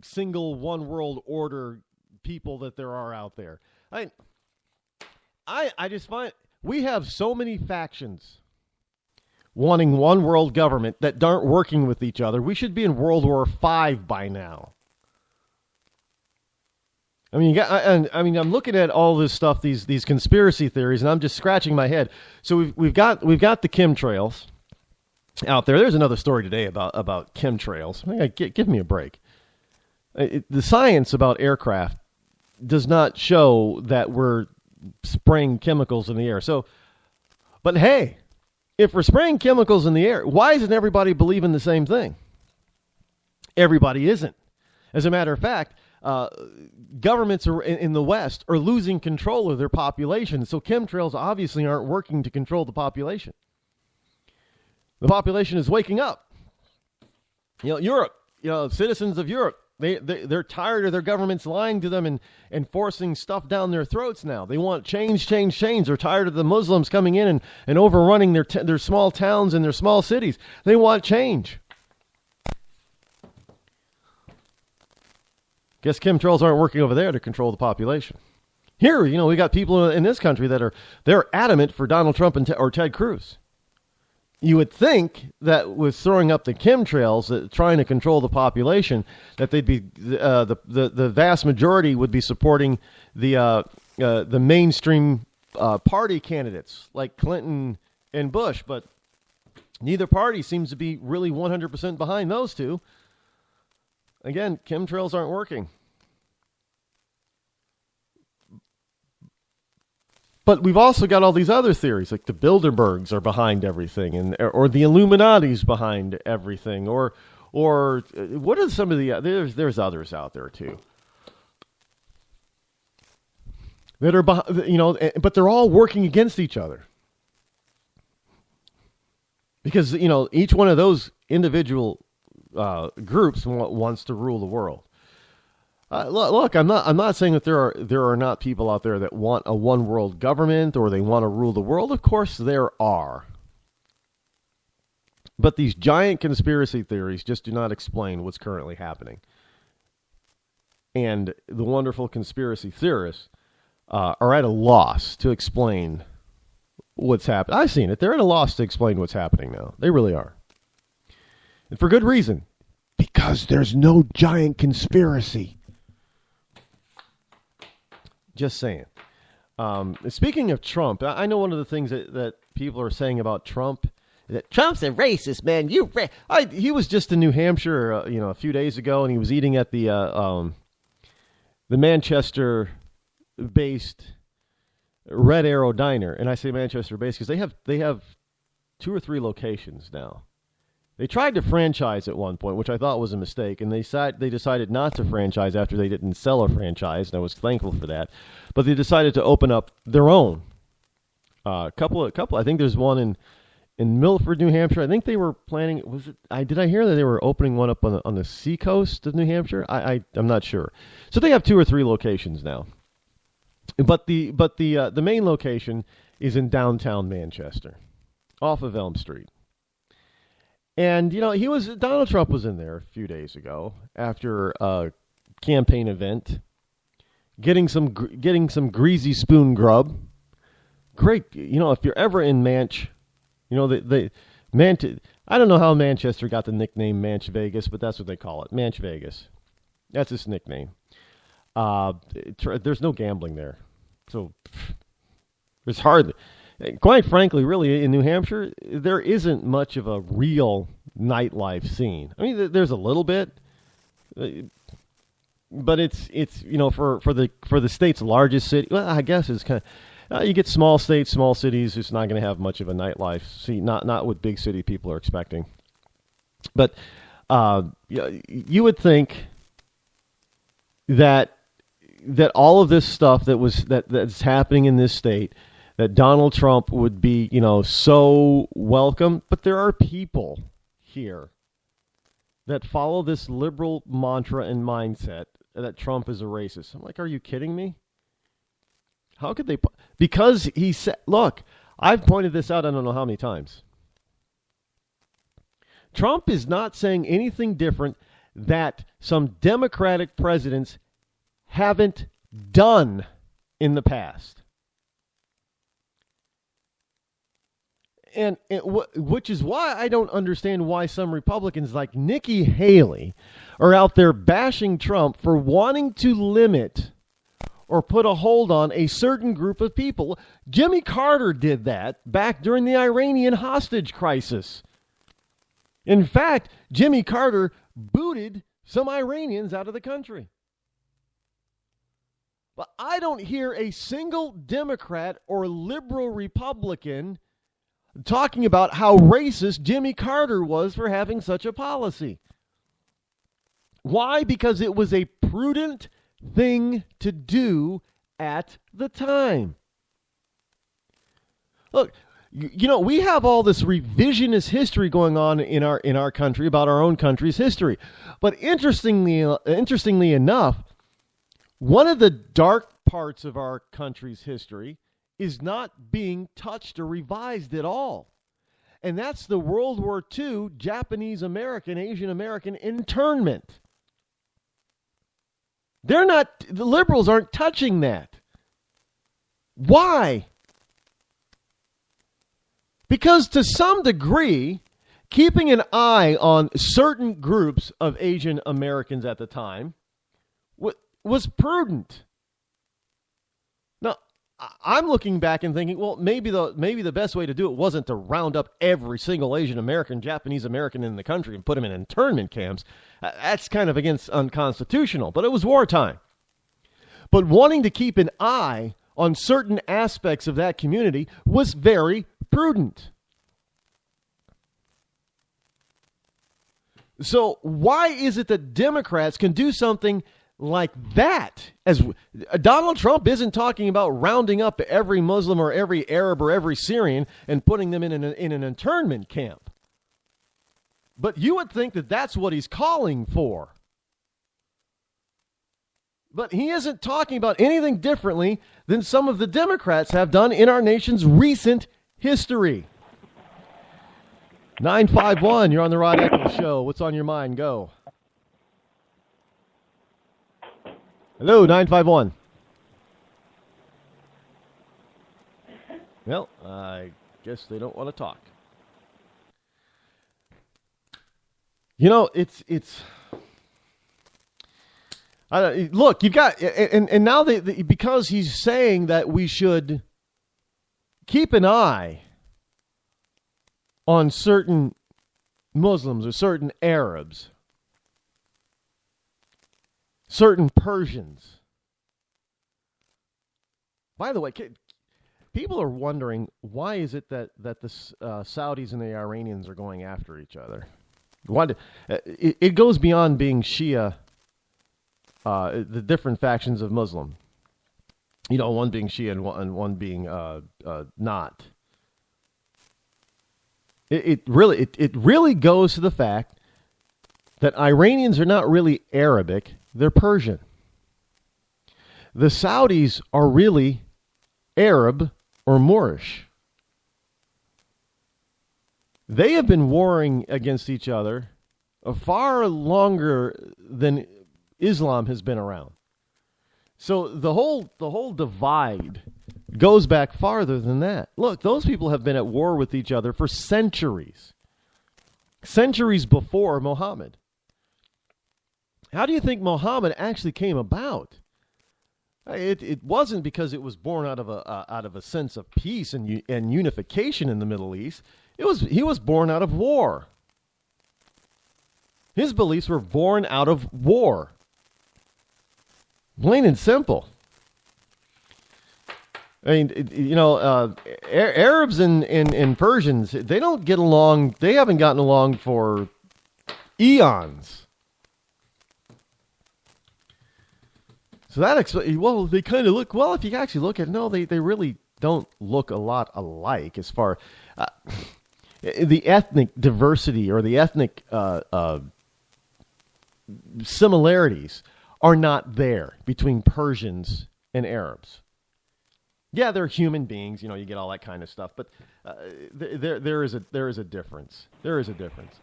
single one world order people that there are out there. I just find we have so many factions wanting one world government that aren't working with each other. We should be in World War V by now. I mean, I'm looking at all this stuff, these conspiracy theories, and I'm just scratching my head. So we've got the chemtrails out there. There's another story today about chemtrails. Give me a break. The science about aircraft does not show that we're spraying chemicals in the air. So, but hey, if we're spraying chemicals in the air, why isn't everybody believing the same thing? Everybody isn't. As a matter of fact, governments in the West are losing control of their population. So chemtrails obviously aren't working to control the population. The population is waking up. Europe, citizens of Europe, they're tired of their governments lying to them and forcing stuff down their throats now. They want change. They're tired of the Muslims coming in and overrunning their small towns and their small cities. They want change. Guess chemtrails aren't working over there to control the population. Here, we got people in this country they're adamant for Donald Trump or Ted Cruz. You would think that with throwing up the chemtrails, trying to control the population, that they'd be the vast majority would be supporting the mainstream party candidates like Clinton and Bush, but neither party seems to be really 100% behind those two. Again, chemtrails aren't working. But we've also got all these other theories, like the Bilderbergs are behind everything, or the Illuminati's behind everything, or what are some of the there's others out there too that are but they're all working against each other because each one of those individual groups wants to rule the world. Look, I'm not saying that there are not people out there that want a one world government or they want to rule the world. Of course there are. But these giant conspiracy theories just do not explain what's currently happening. And the wonderful conspiracy theorists are at a loss to explain what's happening. I've seen it. They're at a loss to explain what's happening now. They really are. And for good reason. Because there's no giant conspiracy. Just saying. Speaking of Trump, I know one of the things that people are saying about Trump is that Trump's a racist, man. He was just in New Hampshire, a few days ago, and he was eating at the Manchester-based Red Arrow Diner, and I say Manchester-based because they have 2 or 3 locations now, They tried to franchise at one point, which I thought was a mistake, and they decided not to franchise after they didn't sell a franchise, and I was thankful for that. But they decided to open up their own. Couple. I think there's one in Milford, New Hampshire. I think they were planning. Did I hear that they were opening one up on the seacoast of New Hampshire? I'm not sure. So they have 2 or 3 locations now. But the main location is in downtown Manchester, off of Elm Street. And Donald Trump was in there a few days ago after a campaign event, getting some greasy spoon grub. Great, if you're ever in Manch, I don't know how Manchester got the nickname Manch Vegas, but that's what they call it, Manch Vegas. That's its nickname. There's no gambling there, so there's hardly. Quite frankly, really, in New Hampshire, there isn't much of a real nightlife scene. I mean, there's a little bit, but it's for the state's largest city. Well, I guess it's kind of. You get small states, small cities. It's not going to have much of a nightlife. See, not what big city people are expecting. But you would think that all of this stuff that's happening in this state, that Donald Trump would be, so welcome. But there are people here that follow this liberal mantra and mindset that Trump is a racist. I'm like, are you kidding me? How could they? Because he said, look, I've pointed this out I don't know how many times. Trump is not saying anything different that some Democratic presidents haven't done in the past. And which is why I don't understand why some Republicans like Nikki Haley are out there bashing Trump for wanting to limit or put a hold on a certain group of people. Jimmy Carter did that back during the Iranian hostage crisis. In fact, Jimmy Carter booted some Iranians out of the country. But I don't hear a single Democrat or liberal Republican talking about how racist Jimmy Carter was for having such a policy. Why? Because it was a prudent thing to do at the time. Look, we have all this revisionist history going on in our country about our own country's history. But interestingly enough, one of the dark parts of our country's history is not being touched or revised at all. And that's the World War II Japanese American, Asian American internment. The liberals aren't touching that. Why? Because to some degree, keeping an eye on certain groups of Asian Americans at the time was prudent. Now, I'm looking back and thinking, well, maybe the best way to do it wasn't to round up every single Asian American, Japanese American in the country and put them in internment camps. That's kind of unconstitutional, but it was wartime. But wanting to keep an eye on certain aspects of that community was very prudent. So why is it that Democrats can do something like that? As Donald Trump isn't talking about rounding up every Muslim or every Arab or every Syrian and putting them in an internment camp. But you would think that that's what he's calling for. But he isn't talking about anything differently than some of the Democrats have done in our nation's recent history. 951, you're on the Rod Eccles Show. What's on your mind? Go. Hello, 951. Well, I guess they don't want to talk. It's look, you've got, and now because he's saying that we should keep an eye on certain Muslims or certain Arabs, certain Persians. By the way, people are wondering, why is it that the Saudis and the Iranians are going after each other? It goes beyond being Shia, the different factions of Muslim. One being Shia and one being not. It really goes to the fact that Iranians are not really Arabic, they're Persian. The Saudis are really Arab or Moorish. They have been warring against each other far longer than Islam has been around. So the whole divide goes back farther than that. Look, those people have been at war with each other for centuries. Centuries before Muhammad. How do you think Muhammad actually came about? It wasn't because it was born out of a sense of peace and unification in the Middle East. He was born out of war. His beliefs were born out of war. Plain and simple. I mean, Arabs and Persians, they don't get along. They haven't gotten along for eons. So they kind of look, if you actually look at it, no, they really don't look a lot alike as far the ethnic diversity or the ethnic similarities are not there between Persians and Arabs. Yeah, they're human beings, you get all that kind of stuff, but there is a difference. There is a difference.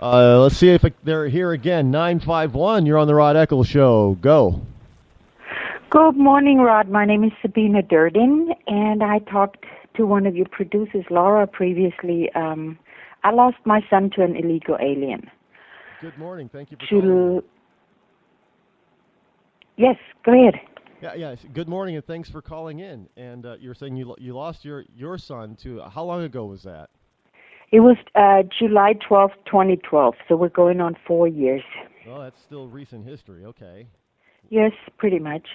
Let's see if they're here again. 951, you're on the Rod Eccles Show. Go. Good morning, Rod. My name is Sabina Durden, and I talked to one of your producers, Laura, previously. I lost my son to an illegal alien. Good morning. Thank you for calling. Yes, go ahead. Yeah. Good morning, and thanks for calling in. And you're saying you lost your son to, how long ago was that? It was July 12th, 2012, so we're going on 4 years. Oh, that's still recent history. Okay. Yes, pretty much.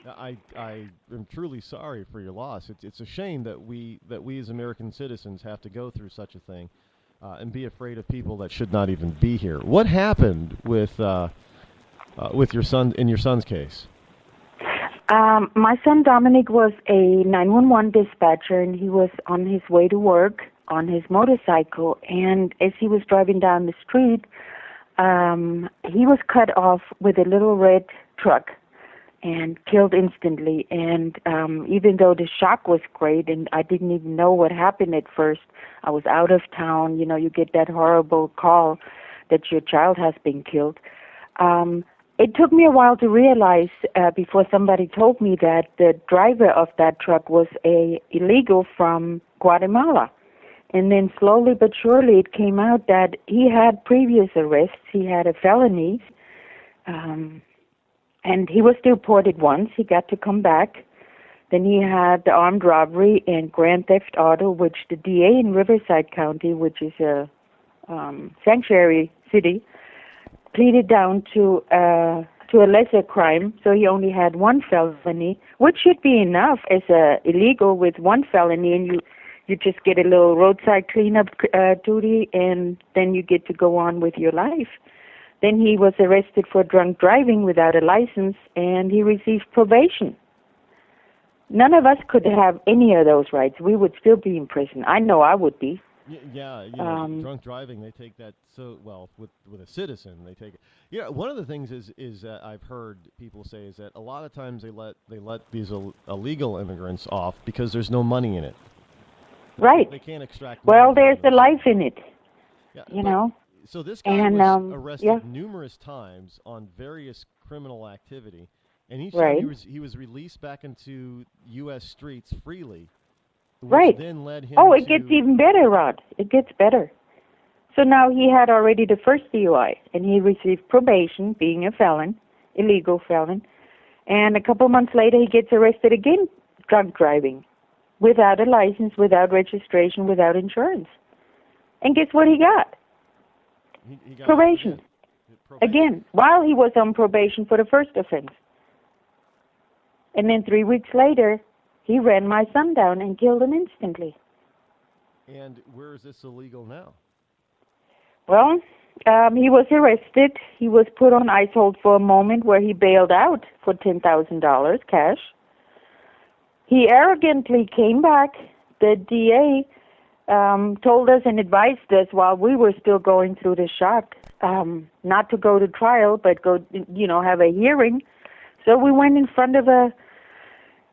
I am truly sorry for your loss. It's a shame that we as American citizens have to go through such a thing and be afraid of people that should not even be here. What happened with your son in your son's case? My son Dominic was a 911 dispatcher, and he was on his way to work on his motorcycle. And as he was driving down the street, he was cut off with a little red truck and killed instantly. And even though the shock was great and I didn't even know what happened at first, I was out of town. You get that horrible call that your child has been killed. It took me a while to realize before somebody told me that the driver of that truck was illegal from Guatemala. And then slowly but surely it came out that he had previous arrests. He had a felony. And he was deported once. He got to come back. Then he had the armed robbery and grand theft auto, which the DA in Riverside County, which is a sanctuary city, pleaded down to a lesser crime. So he only had one felony, which should be enough as illegal with one felony, and you just get a little roadside cleanup duty, and then you get to go on with your life. Then he was arrested for drunk driving without a license, and he received probation. None of us could have any of those rights. We would still be in prison. I know I would be. Yeah, drunk driving, they take that with a citizen, they take it. Yeah, one of the things is that I've heard people say is that a lot of times they let these illegal immigrants off because there's no money in it. Right. They can't extract. Well, there's the life in it. Yeah, you know. So this guy was arrested numerous times on various criminal activity, and each time he was released back into U.S. streets freely. Which then led him it gets even better, Rod. It gets better. So now he had already the first DUI, and he received probation, being a felon, illegal felon, and a couple months later he gets arrested again, drunk driving, without a license, without registration, without insurance. And guess what he got? He got probation. Again, while he was on probation for the first offense. And then 3 weeks later, he ran my son down and killed him instantly. And where is this illegal now? Well, he was arrested. He was put on ice hold for a moment where he bailed out for $10,000 cash. He arrogantly came back. The DA told us and advised us while we were still going through the shock not to go to trial, but go, have a hearing. So we went in front of a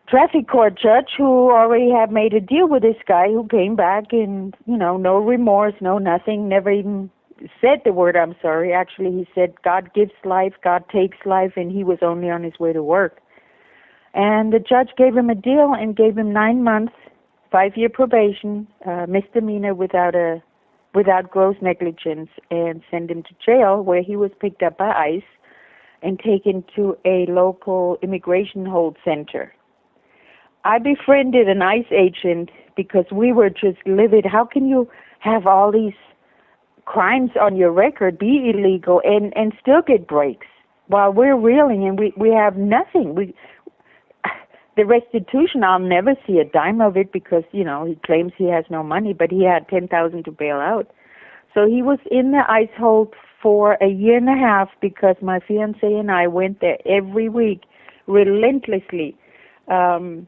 traffic court judge who already had made a deal with this guy who came back and, no remorse, no nothing, never even said the word I'm sorry. Actually, he said God gives life, God takes life, and he was only on his way to work. And the judge gave him a deal and gave him 9 months, 5-year probation, misdemeanor without gross negligence, and sent him to jail where he was picked up by ICE and taken to a local immigration hold center. I befriended an ICE agent because we were just livid. How can you have all these crimes on your record, be illegal, and still get breaks while we're reeling and we have nothing? The restitution, I'll never see a dime of it because, he claims he has no money, but he had $10,000 to bail out. So he was in the ICE hold for a year and a half because my fiancé and I went there every week relentlessly, talking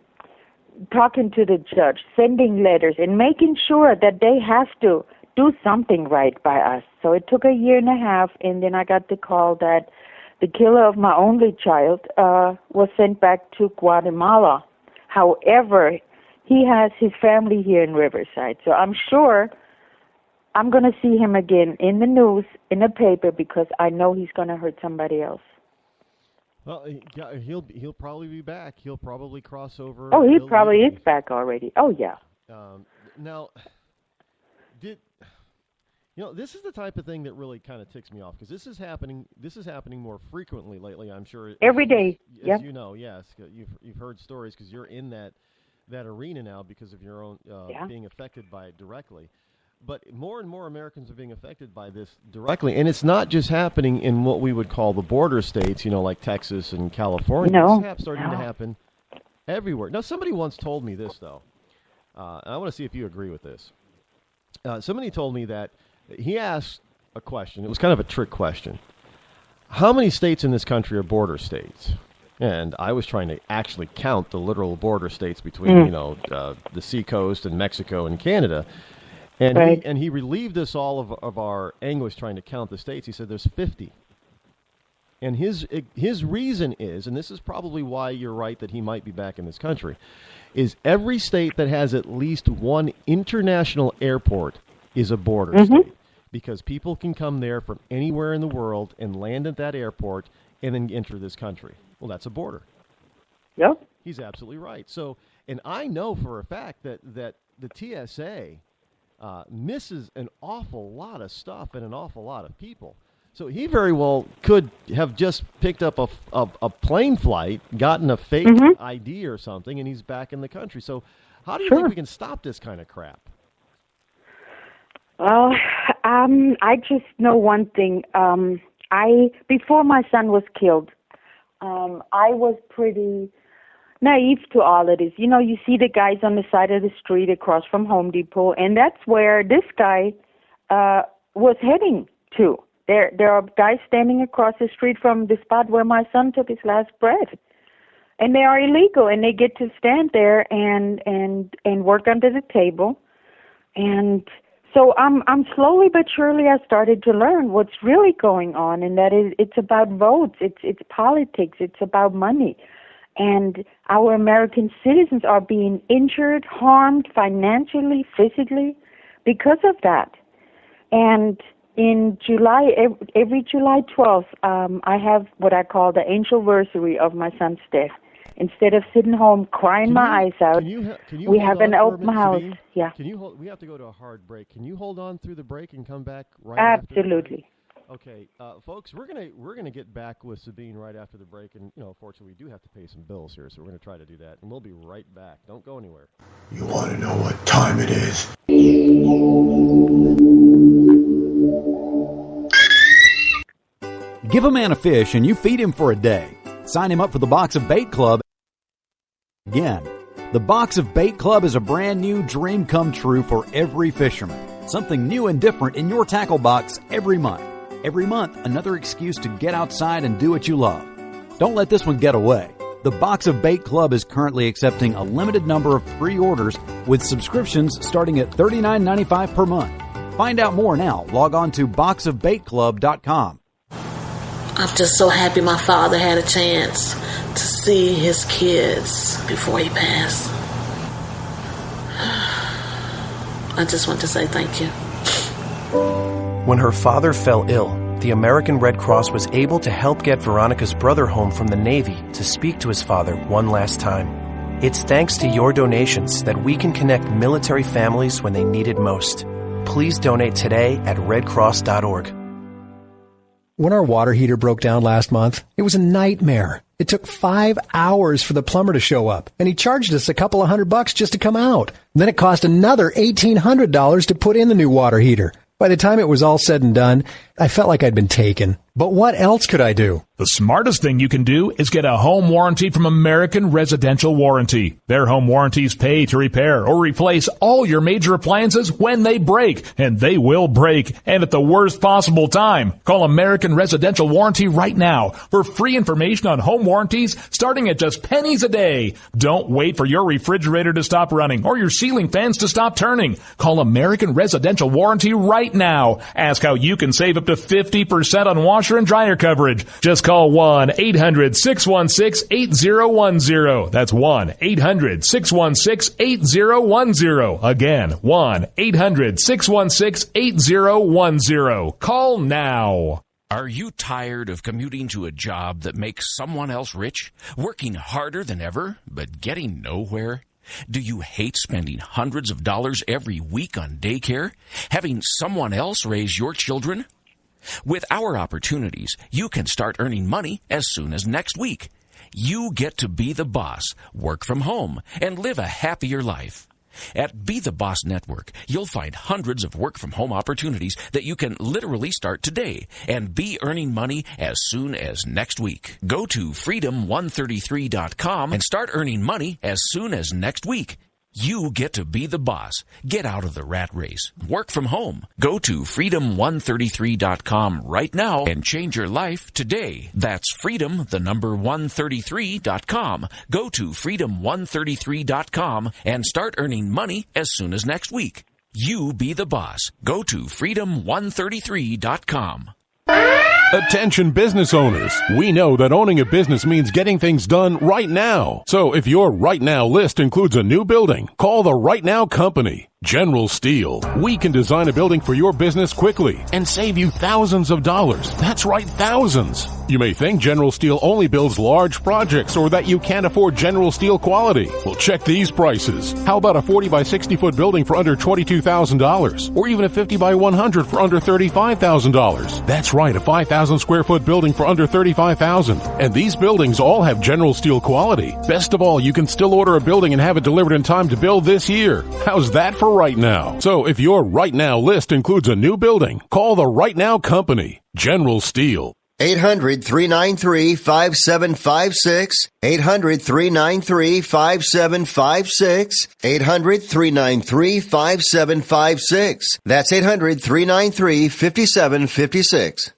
to the judge, sending letters, and making sure that they have to do something right by us. So it took a year and a half, and then I got the call that the killer of my only child was sent back to Guatemala. However, he has his family here in Riverside, so I'm sure I'm going to see him again in the news, in the paper, because I know he's going to hurt somebody else. Well, he'll probably be back. He'll probably cross over. Oh, he probably is back already. Oh, yeah. Now, this is the type of thing that really kind of ticks me off because this is happening more frequently lately. I'm sure every day. As you know, yes, you've heard stories because you're in that arena now because of your own being affected by it directly. But more and more Americans are being affected by this directly, and it's not just happening in what we would call the border states, like Texas and California. No, it's starting to happen everywhere. Now, somebody once told me this though, and I want to see if you agree with this. Somebody told me that. He asked a question. It was kind of a trick question. How many states in this country are border states? And I was trying to actually count the literal border states between, the seacoast and Mexico and Canada. And right. he relieved us all of our anguish trying to count the states. He said there's 50. And his reason is, and this is probably why you're right that he might be back in this country, is every state that has at least one international airport is a border state. Because people can come there from anywhere in the world and land at that airport and then enter this country. Well, that's a border. Yep. He's absolutely right. So, and I know for a fact that the TSA misses an awful lot of stuff and an awful lot of people. So he very well could have just picked up a plane flight, gotten a fake ID or something, and he's back in the country. So how do you think we can stop this kind of crap? Well, I just know one thing. Before my son was killed, I was pretty naive to all of this. You see the guys on the side of the street across from Home Depot, and that's where this guy was heading to. There are guys standing across the street from the spot where my son took his last breath. And they are illegal, and they get to stand there and work under the table. And so I'm slowly but surely I started to learn what's really going on, and that is it's about votes, it's politics, it's about money. And our American citizens are being injured, harmed financially, physically because of that. And in July, every July 12th, I have what I call the angelversary of my son's death. Instead of sitting home crying my eyes out, we have an open house. Yeah. We have to go to a hard break. Can you hold on through the break and come back right Absolutely. After? Okay, folks, we're gonna get back with Sabine right after the break, and unfortunately, we do have to pay some bills here, so we're gonna try to do that, and we'll be right back. Don't go anywhere. You want to know what time it is? Give a man a fish and you feed him for a day. Sign him up for the Box of Bait Club. Again, the Box of Bait Club is a brand new dream come true for every fisherman. Something new and different in your tackle box every month. Every month, another excuse to get outside and do what you love. Don't let this one get away. The Box of Bait Club is currently accepting a limited number of pre-orders with subscriptions starting at $39.95 per month. Find out more now. Log on to boxofbaitclub.com. I'm just so happy my father had a chance to see his kids before he passed. I just want to say thank you. When her father fell ill, the American Red Cross was able to help get Veronica's brother home from the Navy to speak to his father one last time. It's thanks to your donations that we can connect military families when they need it most. Please donate today at redcross.org. When our water heater broke down last month, it was a nightmare. It took 5 hours for the plumber to show up, and he charged us a couple of $100 just to come out. And then it cost another $1,800 to put in the new water heater. By the time it was all said and done, I felt like I'd been taken. But what else could I do? The smartest thing you can do is get a home warranty from American Residential Warranty. Their home warranties pay to repair or replace all your major appliances when they break, and they will break, and at the worst possible time. Call American Residential Warranty right now for free information on home warranties starting at just pennies a day. Don't wait for your refrigerator to stop running or your ceiling fans to stop turning. Call American Residential Warranty right now. Ask how you can save up to 50% on washer and dryer coverage. Just call 1-800-616-8010. That's 1-800-616-8010. Again, 1-800-616-8010. Call now. Are you tired of commuting to a job that makes someone else rich? Working harder than ever, but getting nowhere? Do you hate spending hundreds of dollars every week on daycare? Having someone else raise your children? With our opportunities, you can start earning money as soon as next week. You get to be the boss, work from home, and live a happier life. At Be the Boss Network, you'll find hundreds of work-from-home opportunities that you can literally start today and be earning money as soon as next week. Go to freedom133.com and start earning money as soon as next week. You get to be the boss. Get out of the rat race. Work from home. Go to freedom133.com right now and change your life today. That's freedom133.com. Go to freedom133.com and start earning money as soon as next week. You be the boss. Go to freedom133.com. Attention business owners. We know that owning a business means getting things done right now. So if your right now list includes a new building, call the Right Now Company. General Steel. We can design a building for your business quickly and save you thousands of dollars. That's right, thousands. You may think General Steel only builds large projects or that you can't afford General Steel quality. Well, check these prices. How about a 40 by 60 foot building for under $22,000? Or even a 50 by 100 for under $35,000? That's right, a 5,000 square foot building for under $35,000. And these buildings all have General Steel quality. Best of all, you can still order a building and have it delivered in time to build this year. How's that for right now? So if your right now list includes a new building, call the Right Now Company. General Steel. 800-393-5756. 800-393-5756. 800-393-5756. That's 800-393-5756.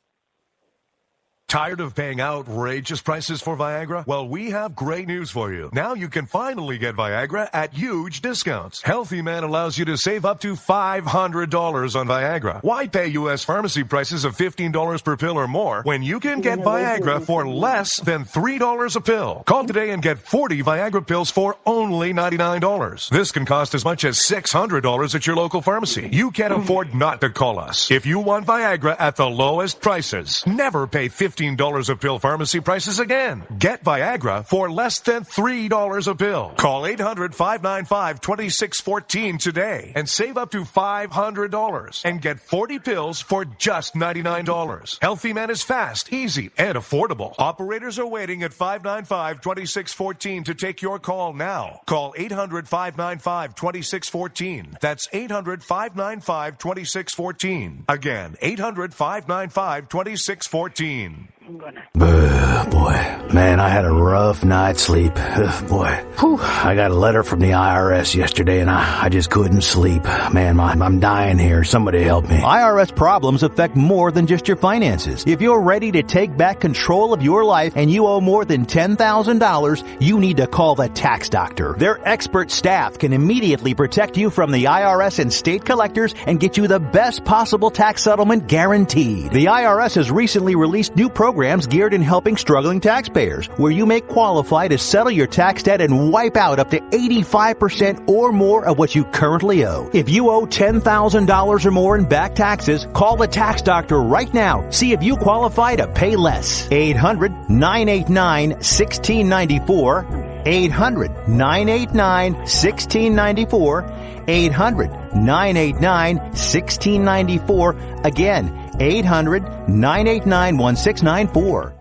Tired of paying outrageous prices for Viagra? Well, we have great news for you. Now you can finally get Viagra at huge discounts. Healthy Man allows you to save up to $500 on Viagra. Why pay U.S. pharmacy prices of $15 per pill or more when you can get Viagra for less than $3 a pill? Call today and get 40 Viagra pills for only $99. This can cost as much as $600 at your local pharmacy. You can't afford not to call us. If you want Viagra at the lowest prices, never pay $15 a pill pharmacy prices again. Get Viagra for less than $3 a pill. Call 800-595-2614 today and save up to $500 and get 40 pills for just $99. Healthy Man is fast, easy, and affordable. Operators are waiting at 595-2614 to take your call now. Call 800-595-2614. That's 800-595-2614. Again, 800-595-2614. Boy, man, I had a rough night's sleep. Boy, I got a letter from the IRS yesterday, and I just couldn't sleep. Man, I'm dying here. Somebody help me. IRS problems affect more than just your finances. If you're ready to take back control of your life and you owe more than $10,000, you need to call the Tax Doctor. Their expert staff can immediately protect you from the IRS and state collectors and get you the best possible tax settlement guaranteed. The IRS has recently released new programs geared in helping struggling taxpayers, where you may qualify to settle your tax debt and wipe out up to 85% or more of what you currently owe. If you owe $10,000 or more in back taxes, call the Tax Doctor right now. See if you qualify to pay less. 800-989-1694. 800-989-1694. 800-989-1694. Again, 800-989-1694.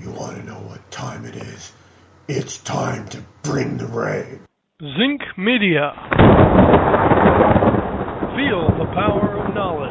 You want to know what time it is? It's time to bring the rain. Zinc Media. Feel the power of knowledge.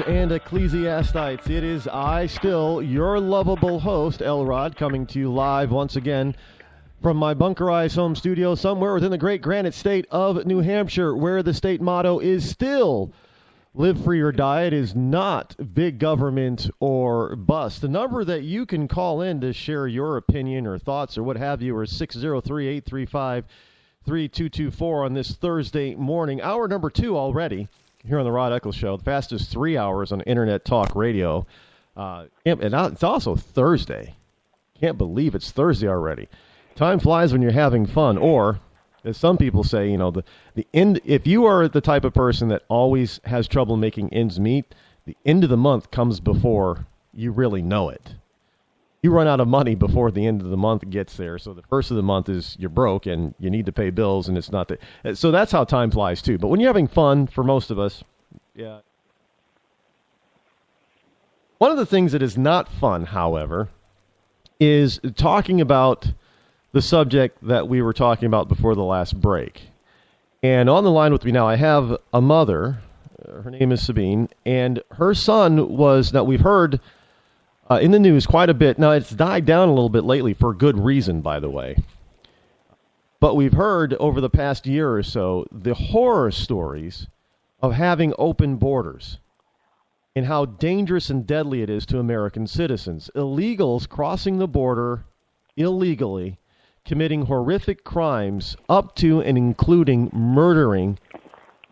And Ecclesiastites. It is I still, your lovable host, Rod, coming to you live once again from my bunkerized home studio somewhere within the great granite state of New Hampshire, where the state motto is still live free or die. It is not big government or bust. The number that you can call in to share your opinion or thoughts or what have you is 603-835-3224 on this Thursday morning. Hour number 2 already here on the Rod Eccles Show, the fastest 3 hours on Internet Talk Radio. And it's also Thursday. Can't believe it's Thursday already. Time flies when you're having fun, or, as some people say, you know, the end. If you are the type of person that always has trouble making ends meet, the end of the month comes before you really know it. You run out of money before the end of the month gets there. So the first of the month is you're broke and you need to pay bills, and it's not that. So that's how time flies too. But when you're having fun, for most of us, yeah. One of the things that is not fun, however, is talking about the subject that we were talking about before the last break. And on the line with me now, I have a mother. Her name is Sabine, and her son was. Now we've heard. In the news quite a bit. Now, it's died down a little bit lately for good reason, by the way. But we've heard over the past year or so the horror stories of having open borders and how dangerous and deadly it is to American citizens. Illegals crossing the border illegally, committing horrific crimes up to and including murdering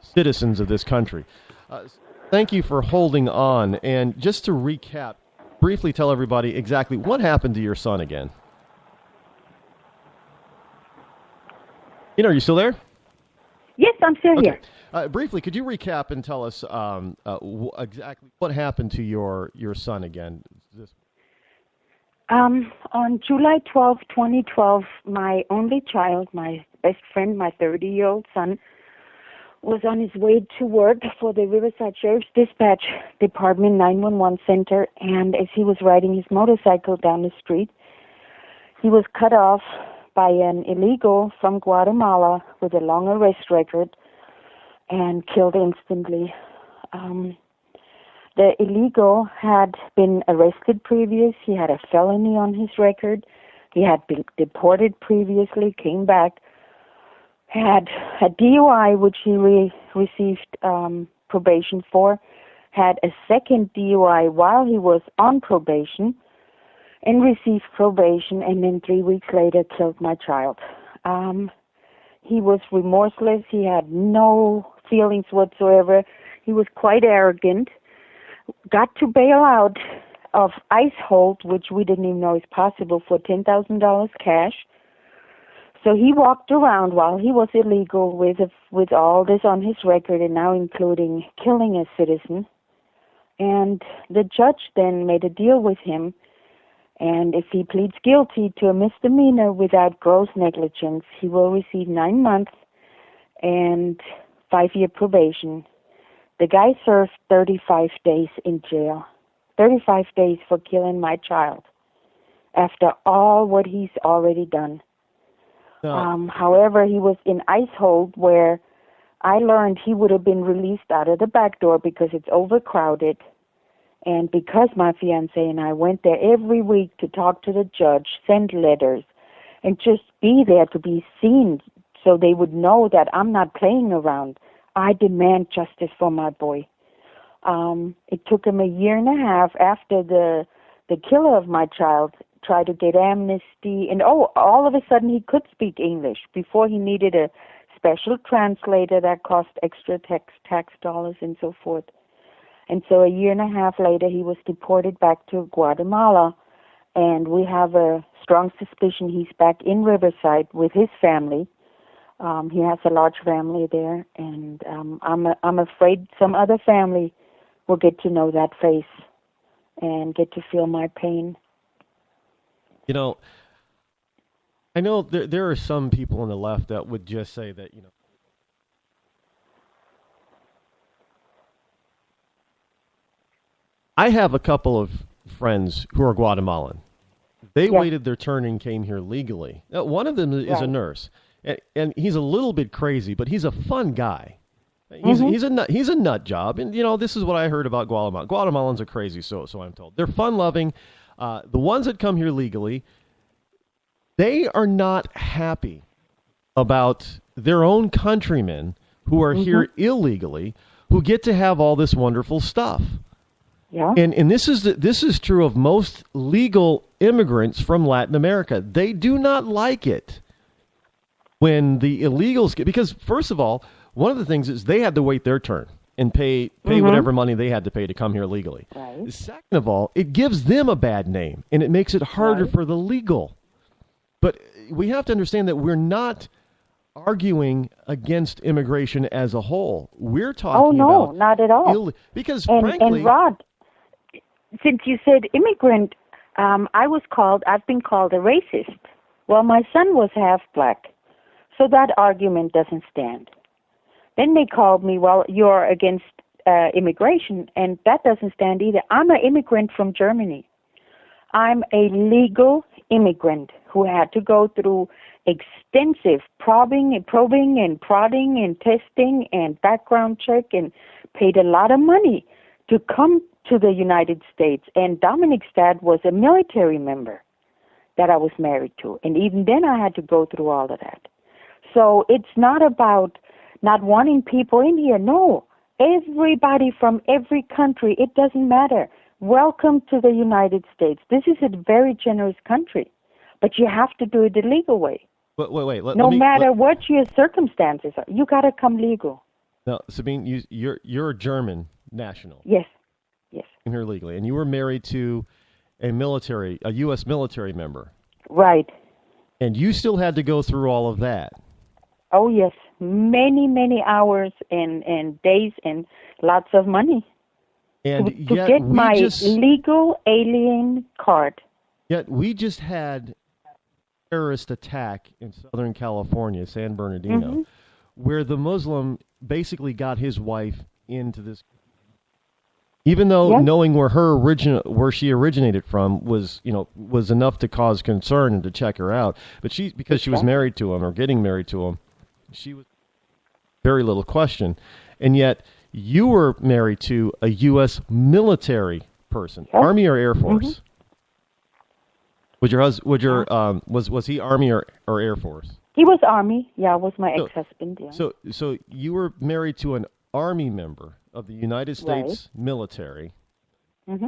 citizens of this country. Thank you for holding on. And just to recap, briefly tell everybody exactly what happened to your son again. Are you still there? Yes, I'm still here. Briefly, could you recap and tell us exactly what happened to your son again? On July 12, 2012, my only child, my best friend, my 30-year-old son, was on his way to work for the Riverside Sheriff's Dispatch Department 911 Center, and as he was riding his motorcycle down the street, he was cut off by an illegal from Guatemala with a long arrest record and killed instantly. The illegal had been arrested previous. He had a felony on his record. He had been deported previously, came back, had a DUI, which he received probation for, had a second DUI while he was on probation and received probation, and then 3 weeks later killed my child. He was remorseless. He had no feelings whatsoever. He was quite arrogant. Got to bail out of ICE hold, which we didn't even know is possible, for $10,000 cash. So he walked around while he was illegal with all this on his record, and now including killing a citizen. And the judge then made a deal with him, and if he pleads guilty to a misdemeanor without gross negligence, he will receive 9 months and 5-year probation. The guy served 35 days in jail. 35 days for killing my child after all what he's already done. However, he was in ICE hold, where I learned he would have been released out of the back door because it's overcrowded. And because my fiance and I went there every week to talk to the judge, send letters, and just be there to be seen so they would know that I'm not playing around. I demand justice for my boy. It took him 1.5 years after the killer of my child tried to get amnesty. And all of a sudden he could speak English. Before, he needed a special translator that cost extra tax dollars and so forth. And so 1.5 years later, he was deported back to Guatemala, and we have a strong suspicion he's back in Riverside with his family. He has a large family there, and I'm afraid some other family will get to know that face and get to feel my pain. You know, I know there are some people on the left that would just say that, you know, I have a couple of friends who are Guatemalan. They waited their turn and came here legally. Now, one of them is a nurse, and he's a little bit crazy, but he's a fun guy. He's a nut job, and you know, this is what I heard about Guatemala. Guatemalans are crazy, so I'm told. They're fun-loving. The ones that come here legally, they are not happy about their own countrymen who are here illegally, who get to have all this wonderful stuff. Yeah. And this is true of most legal immigrants from Latin America. They do not like it when the illegals get, because first of all, one of the things is they had to wait their turn and pay whatever money they had to pay to come here legally. Right. Second of all, it gives them a bad name, and it makes it harder for the legal. But we have to understand that we're not arguing against immigration as a whole. We're talking about not at all. Because frankly, and Rod, since you said immigrant, I've been called a racist. Well, my son was half black, so that argument doesn't stand. Then they called me, well, you're against immigration, and that doesn't stand either. I'm an immigrant from Germany. I'm a legal immigrant who had to go through extensive probing and prodding and testing and background check, and paid a lot of money to come to the United States. And Dominic's dad was a military member that I was married to. And even then I had to go through all of that. So it's not about not wanting people in here. No, everybody from every country, it doesn't matter. Welcome to the United States. This is a very generous country, but you have to do it the legal way. Wait. No matter what your circumstances are, you got to come legal. Now, Sabine, you're a German national. Yes. Came here legally, and you were married to a U.S. military member. Right. And you still had to go through all of that. Oh, yes. Many hours and days and lots of money. And to get my legal alien card. Yet we just had a terrorist attack in Southern California, San Bernardino, where the Muslim basically got his wife into this. Even though knowing where she originated from was enough to cause concern and to check her out, but because she was married to him or getting married to him, she was very little question. And yet you were married to a U.S. military person, Army or Air Force. Was your husband? Was he Army or Air Force? He was Army. Yeah, was my ex-husband. Yeah. So you were married to Army member of the United States military,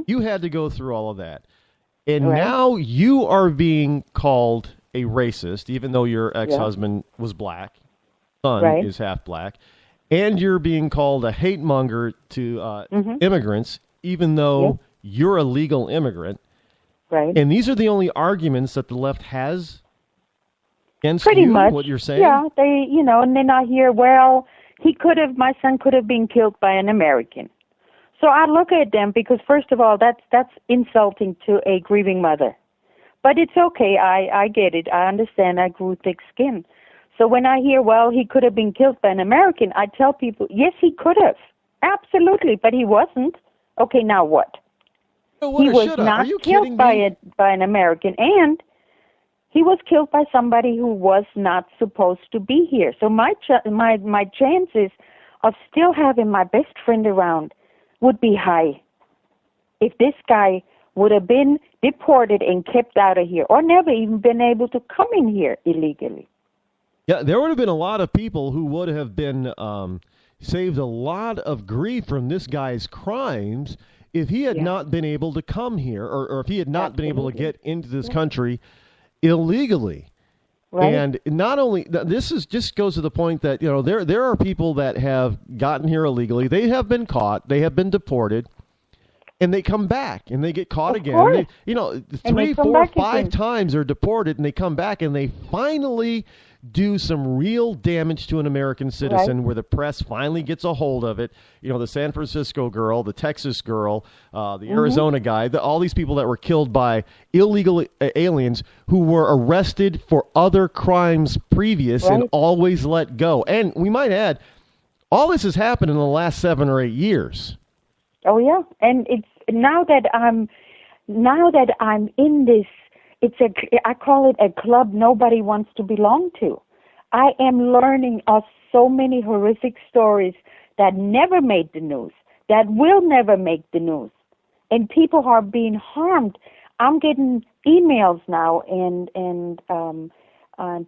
you had to go through all of that. And now you are being called a racist, even though your ex-husband was black, son is half black, and you're being called a hate monger to immigrants, even though you're a legal immigrant. Right. And these are the only arguments that the left has against Pretty you, much. what you're saying? Yeah, and then I hear, well, my son could have been killed by an American. So I look at them because, first of all, that's insulting to a grieving mother. But it's okay. I get it. I understand. I grew thick skin. So when I hear, well, he could have been killed by an American, I tell people, yes, he could have. Absolutely. But he wasn't. Okay, now what? He was not killed by an American, and he was killed by somebody who was not supposed to be here. So my chances of still having my best friend around would be high if this guy would have been deported and kept out of here, or never even been able to come in here illegally. Yeah, there would have been a lot of people who would have been saved a lot of grief from this guy's crimes if he had not been able to come here, or if he had not been able to get into this country illegally. Right. And not only this just goes to the point that there are people that have gotten here illegally. They have been caught. They have been deported, and they come back and they get caught again. They, 3, 4, 5 times they're deported, and they come back and they finally do some real damage to an American citizen, where the press finally gets a hold of it. The San Francisco girl, the Texas girl, the Arizona guy, all these people that were killed by illegal aliens who were arrested for other crimes previous and always let go. And we might add, all this has happened in the last 7 or 8 years. Oh yeah, and it's now that I'm in this. I call it a club nobody wants to belong to. I am learning of so many horrific stories that never made the news, that will never make the news. And people are being harmed. I'm getting emails now and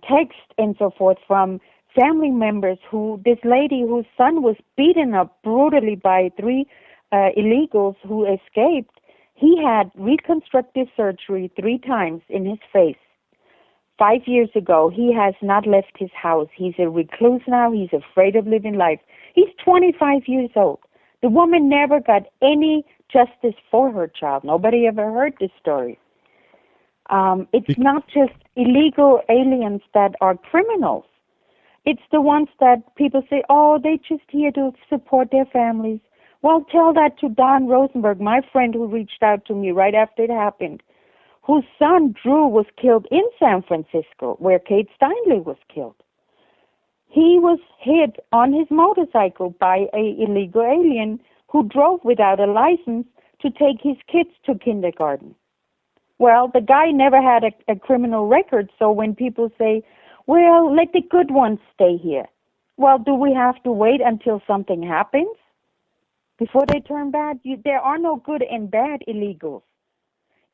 text and so forth from family members this lady whose son was beaten up brutally by 3 illegals who escaped. He had reconstructive surgery 3 times in his face. 5 years ago, he has not left his house. He's a recluse now. He's afraid of living life. He's 25 years old. The woman never got any justice for her child. Nobody ever heard this story. It's not just illegal aliens that are criminals. It's the ones that people say, oh, they're just here to support their families. Well, tell that to Don Rosenberg, my friend who reached out to me right after it happened, whose son, Drew, was killed in San Francisco, where Kate Steinle was killed. He was hit on his motorcycle by an illegal alien who drove without a license to take his kids to kindergarten. Well, the guy never had a criminal record, so when people say, well, let the good ones stay here. Well, do we have to wait until something happens before they turn bad? There are no good and bad illegals.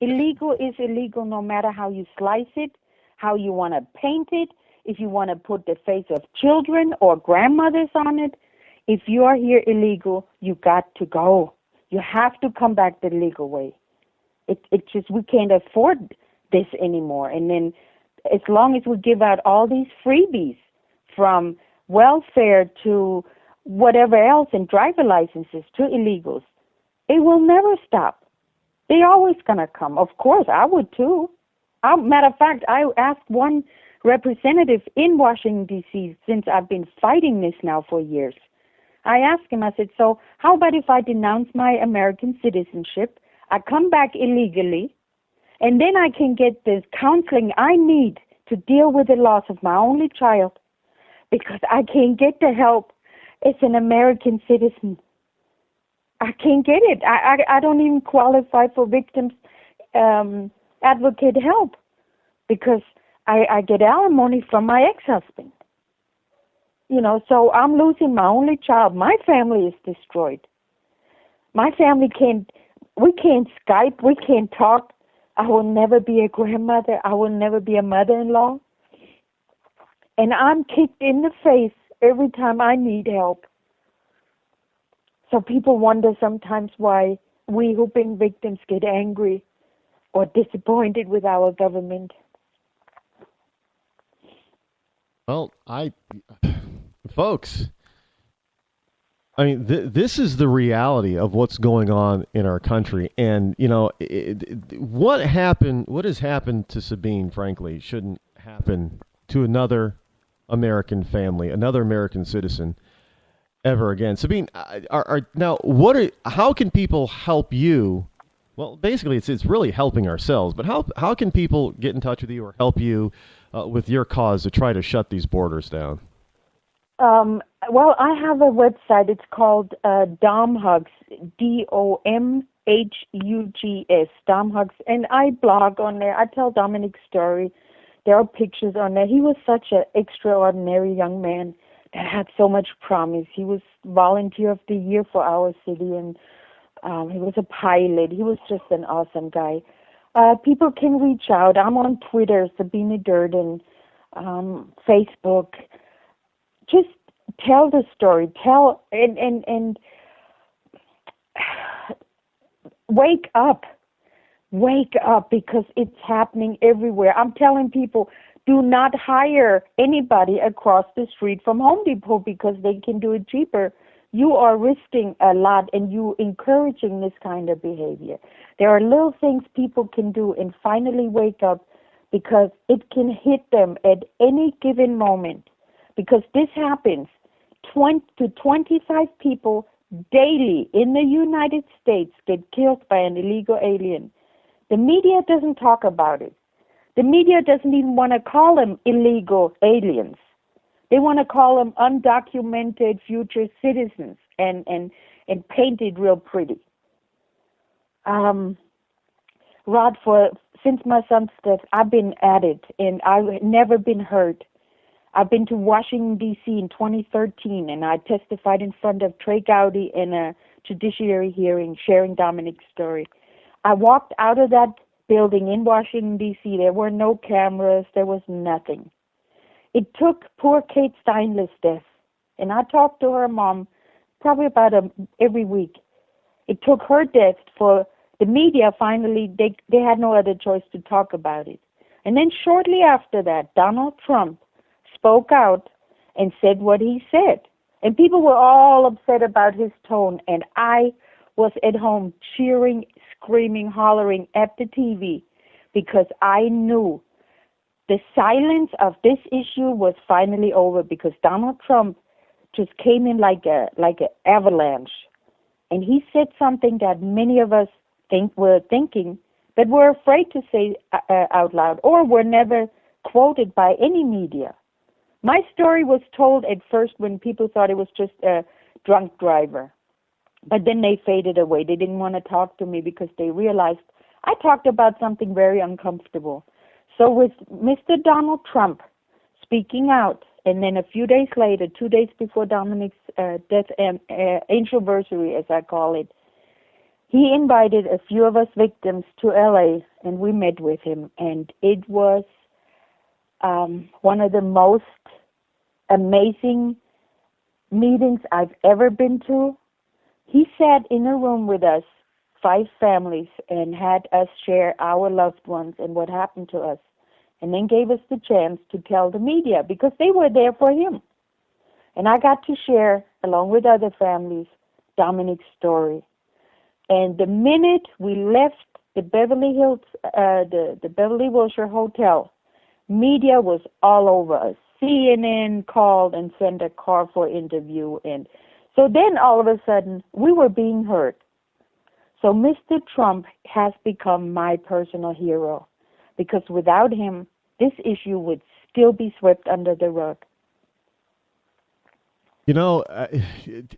Illegal is illegal no matter how you slice it, how you want to paint it, if you want to put the face of children or grandmothers on it. If you are here illegal, you got to go. You have to come back the legal way. It just, we can't afford this anymore. And then as long as we give out all these freebies, from welfare to whatever else, and driver licenses to illegals, it will never stop. They're always going to come. Of course, I would too. Matter of fact, I asked one representative in Washington, D.C., since I've been fighting this now for years. I asked him, I said, so how about if I denounce my American citizenship, I come back illegally, and then I can get the counseling I need to deal with the loss of my only child, because I can't get the help as an American citizen. I can't get it. I don't even qualify for victims advocate help, because I get alimony from my ex-husband. So I'm losing my only child. My family is destroyed. My family we can't Skype, we can't talk. I will never be a grandmother. I will never be a mother-in-law. And I'm kicked in the face every time I need help. So people wonder sometimes why we who've been victims get angry or disappointed with our government. Well, folks, I mean, this is the reality of what's going on in our country. And, you know, what has happened to Sabine, frankly, shouldn't happen to another American family, another American citizen ever again. Sabine, how can people help you? Well, basically, it's really helping ourselves. But how can people get in touch with you or help you with your cause to try to shut these borders down? Well, I have a website. It's called DomHugs, DOMHUGS, DomHugs, and I blog on there. I tell Dominic's story. There are pictures on there. He was such an extraordinary young man that had so much promise. He was volunteer of the year for our city, and he was a pilot. He was just an awesome guy. People can reach out. I'm on Twitter, Sabine Durden, Facebook. Just tell the story. Tell and wake up. Wake up, because it's happening everywhere. I'm telling people, do not hire anybody across the street from Home Depot because they can do it cheaper. You are risking a lot, and you encouraging this kind of behavior. There are little things people can do and finally wake up, because it can hit them at any given moment. Because this happens, 20 to 25 people daily in the United States get killed by an illegal alien. The media doesn't talk about it. The media doesn't even want to call them illegal aliens. They want to call them undocumented future citizens and paint it real pretty. Rod, since my son's death, I've been at it, and I've never been hurt. I've been to Washington, D.C. in 2013, and I testified in front of Trey Gowdy in a judiciary hearing, sharing Dominic's story. I walked out of that building in Washington, D.C. There were no cameras. There was nothing. It took poor Kate Steinle's death, and I talked to her mom probably about every week. It took her death for the media finally, they had no other choice to talk about it. And then shortly after that, Donald Trump spoke out and said what he said. And people were all upset about his tone, and I was at home cheering, screaming, hollering at the TV because I knew the silence of this issue was finally over, because Donald Trump just came in like an avalanche. And he said something that many of us were thinking, but were afraid to say out loud, or were never quoted by any media. My story was told at first when people thought it was just a drunk driver. But then they faded away. They didn't want to talk to me because they realized I talked about something very uncomfortable. So with Mr. Donald Trump speaking out, and then a few days later, 2 days before Dominic's death anniversary, as I call it, he invited a few of us victims to L.A., and we met with him. And it was one of the most amazing meetings I've ever been to. He sat in a room with us, 5 families, and had us share our loved ones and what happened to us, and then gave us the chance to tell the media because they were there for him. And I got to share, along with other families, Dominic's story. And the minute we left the Beverly Hills, the Beverly Wilshire Hotel, media was all over us. CNN called and sent a car for interview, and so then all of a sudden we were being heard. So Mr. Trump has become my personal hero, because without him, this issue would still be swept under the rug. You know,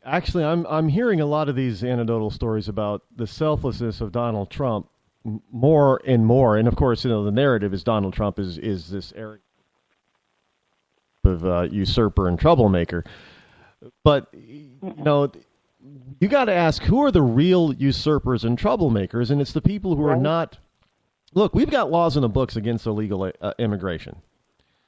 actually, I'm hearing a lot of these anecdotal stories about the selflessness of Donald Trump more and more, and of course, you know, the narrative is Donald Trump is this arrogant of usurper and troublemaker. But you know, you got to ask, who are the real usurpers and troublemakers? And it's the people who are not. Look, we've got laws in the books against illegal immigration.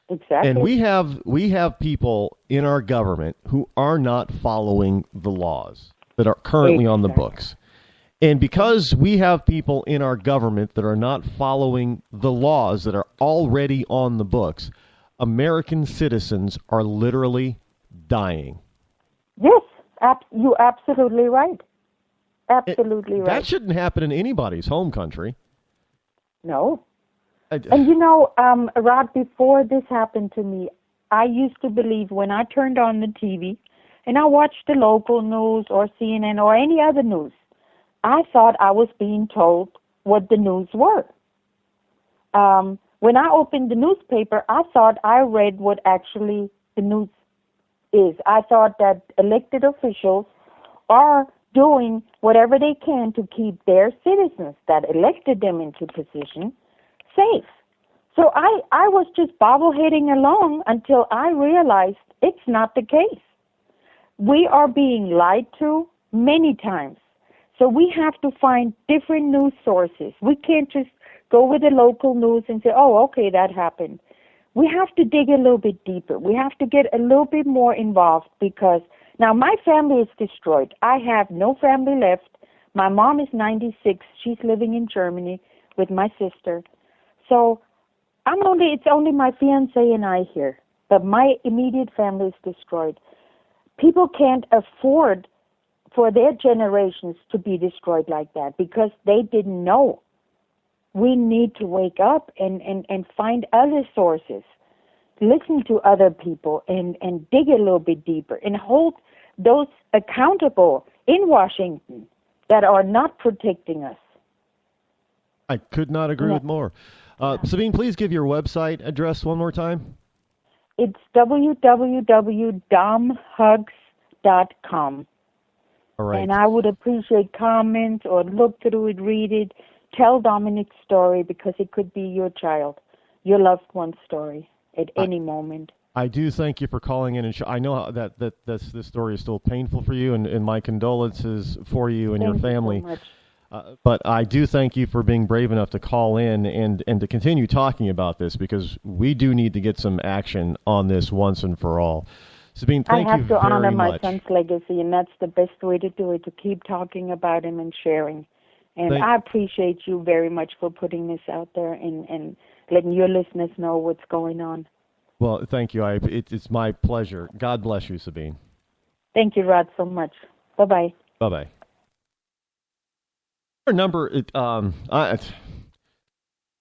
Exactly. And we have people in our government who are not following the laws. that are currently on the books. And because we have people in our government that are not following the laws that are already on the books, American citizens are literally dying. Yes, you're absolutely right. Absolutely right. That shouldn't happen in anybody's home country. No. And you know, Rod, before this happened to me, I used to believe when I turned on the TV and I watched the local news or CNN or any other news, I thought I was being told what the news were. When I opened the newspaper, I thought I read what actually the news is. I thought that elected officials are doing whatever they can to keep their citizens that elected them into position safe. So I was just bobbleheading along until I realized it's not the case. We are being lied to many times. So we have to find different news sources. We can't just go with the local news and say, oh, okay, that happened. We have to dig a little bit deeper. We have to get a little bit more involved because now my family is destroyed. I have no family left. My mom is 96. She's living in Germany with my sister. So it's only my fiance and I here. But my immediate family is destroyed. People can't afford for their generations to be destroyed like that because they didn't know. We need to wake up and find other sources, listen to other people and dig a little bit deeper and hold those accountable in Washington that are not protecting us. I could not agree with more. Sabine, please give your website address one more time. It's www.domhugs.com. All right. And I would appreciate comments or look through it, read it, tell Dominic's story because it could be your child, your loved one's story at any moment. I do thank you for calling in, and I know that this story is still painful for you, and my condolences for you and your family. Thank you so much. But I do thank you for being brave enough to call in and to continue talking about this because we do need to get some action on this once and for all. Sabine, thank you very much. I have to honor my son's legacy, and that's the best way to do it, to keep talking about him and sharing. And I appreciate you very much for putting this out there and letting your listeners know what's going on. Well, thank you. It's my pleasure. God bless you, Sabine. Thank you, Rod, so much. Bye-bye. Bye-bye. Our number,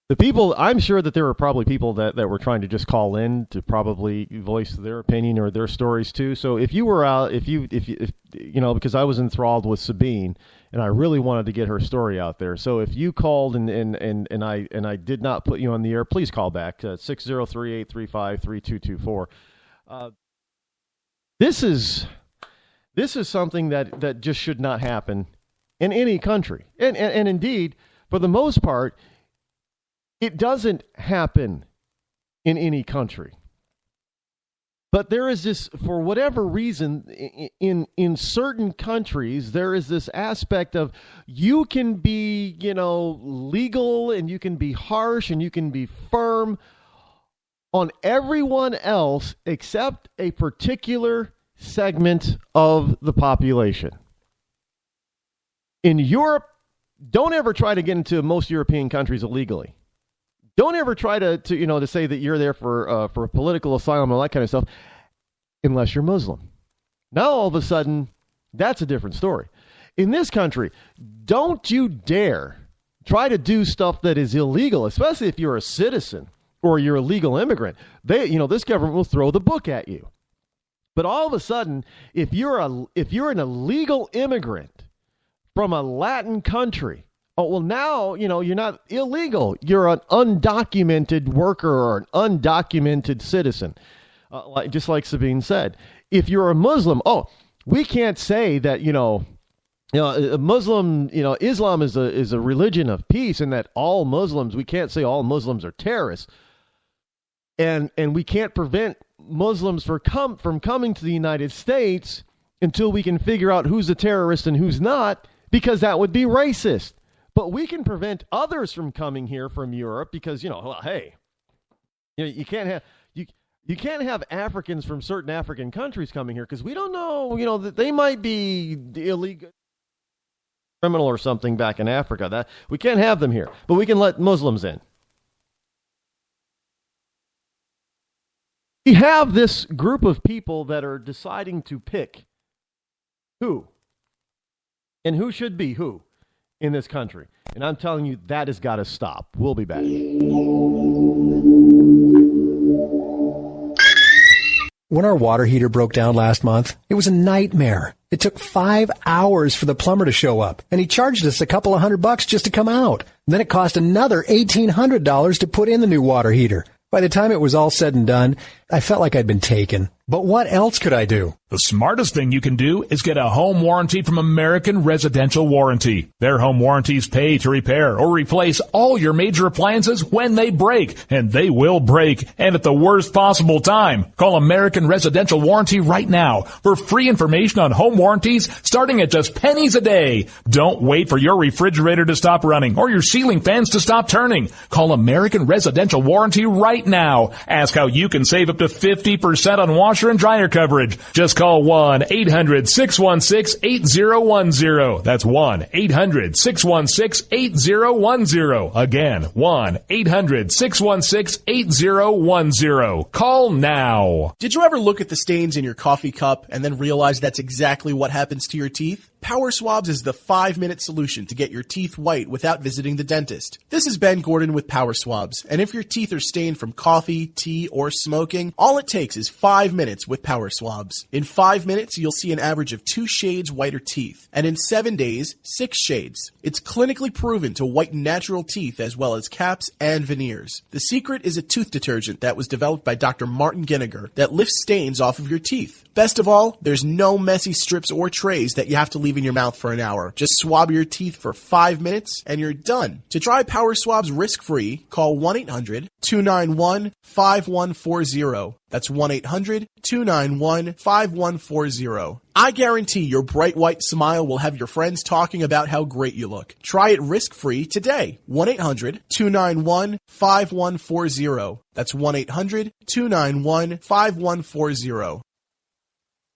the people, I'm sure that there were probably people that were trying to just call in to probably voice their opinion or their stories too. So if you were out, if you because I was enthralled with Sabine and I really wanted to get her story out there. So if you called and I did not put you on the air, please call back 603-835-3224. This is something that just should not happen in any country. And indeed, for the most part, it doesn't happen in any country. But there is this, for whatever reason, in certain countries, there is this aspect of you can be, legal and you can be harsh and you can be firm on everyone else except a particular segment of the population. In Europe, don't ever try to get into most European countries illegally. Don't ever try to say that you're there for political asylum and all that kind of stuff, unless you're Muslim. Now all of a sudden, that's a different story. In this country, don't you dare try to do stuff that is illegal, especially if you're a citizen or you're a legal immigrant. This government will throw the book at you. But all of a sudden, if you're an illegal immigrant from a Latin country, oh, well, now, you're not illegal. You're an undocumented worker or an undocumented citizen, just like Sabine said. If you're a Muslim, we can't say that, a Muslim, Islam is a religion of peace and that all Muslims, we can't say all Muslims are terrorists. And we can't prevent Muslims from coming to the United States until we can figure out who's a terrorist and who's not, because that would be racist. But we can prevent others from coming here from Europe because, hey, you can't have You can't have Africans from certain African countries coming here because we don't know, that they might be illegal criminal or something back in Africa. That we can't have them here, but we can let Muslims in. We have this group of people that are deciding to pick who and who should be who in this country. And I'm telling you, that has got to stop. We'll be back. When our water heater broke down last month, it was a nightmare. It took 5 hours for the plumber to show up, and he charged us a couple of $100 just to come out. And then it cost another $1,800 to put in the new water heater. By the time it was all said and done, I felt like I'd been taken. But what else could I do? The smartest thing you can do is get a home warranty from American Residential Warranty. Their home warranties pay to repair or replace all your major appliances when they break, and they will break, and at the worst possible time. Call American Residential Warranty right now for free information on home warranties starting at just pennies a day. Don't wait for your refrigerator to stop running or your ceiling fans to stop turning. Call American Residential Warranty right now. Ask how you can save up to 50% on washer and dryer coverage. Just call 1-800-616-8010. That's 1-800-616-8010. Again, 1-800-616-8010. Call now. Did you ever look at the stains in your coffee cup and then realize that's exactly what happens to your teeth? Power Swabs is the 5-minute solution to get your teeth white without visiting the dentist. This is Ben Gordon with Power Swabs, and if your teeth are stained from coffee, tea, or smoking, all it takes is 5 minutes with Power Swabs. In 5 minutes, you'll see an average of 2 shades whiter teeth, and in 7 days, 6 shades. It's clinically proven to whiten natural teeth as well as caps and veneers. The secret is a tooth detergent that was developed by Dr. Martin Ginniger that lifts stains off of your teeth. Best of all, there's no messy strips or trays that you have to leave in your mouth for an hour. Just swab your teeth for 5 minutes and you're done. To try Power Swabs risk-free, call 1-800-291-5140. That's 1-800-291-5140. I guarantee your bright white smile will have your friends talking about how great you look. Try it risk-free today. 1-800-291-5140. That's 1-800-291-5140.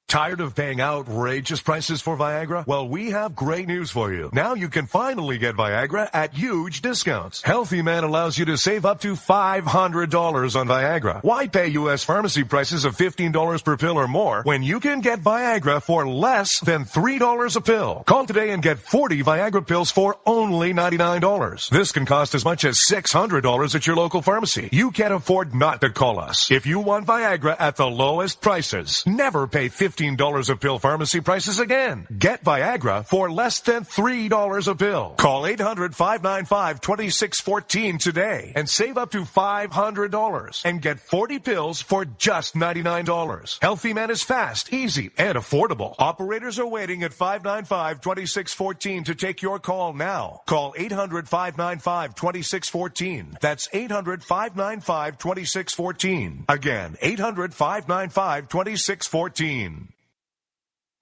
Tired of paying outrageous prices for Viagra? Well, we have great news for you. Now you can finally get Viagra at huge discounts. Healthy Man allows you to save up to $500 on Viagra. Why pay U.S. pharmacy prices of $15 per pill or more when you can get Viagra for less than $3 a pill? Call today and get 40 Viagra pills for only $99. This can cost as much as $600 at your local pharmacy. You can't afford not to call us. If you want Viagra at the lowest prices, never pay $15 a pill pharmacy prices again. Get Viagra for less than $3 a pill. Call 800-595-2614 today and save up to $500 and get 40 pills for just $99. Healthy Man is fast, easy, and affordable. Operators are waiting at 595-2614 to take your call now. Call 800-595-2614. That's 800-595-2614. Again, 800-595-2614.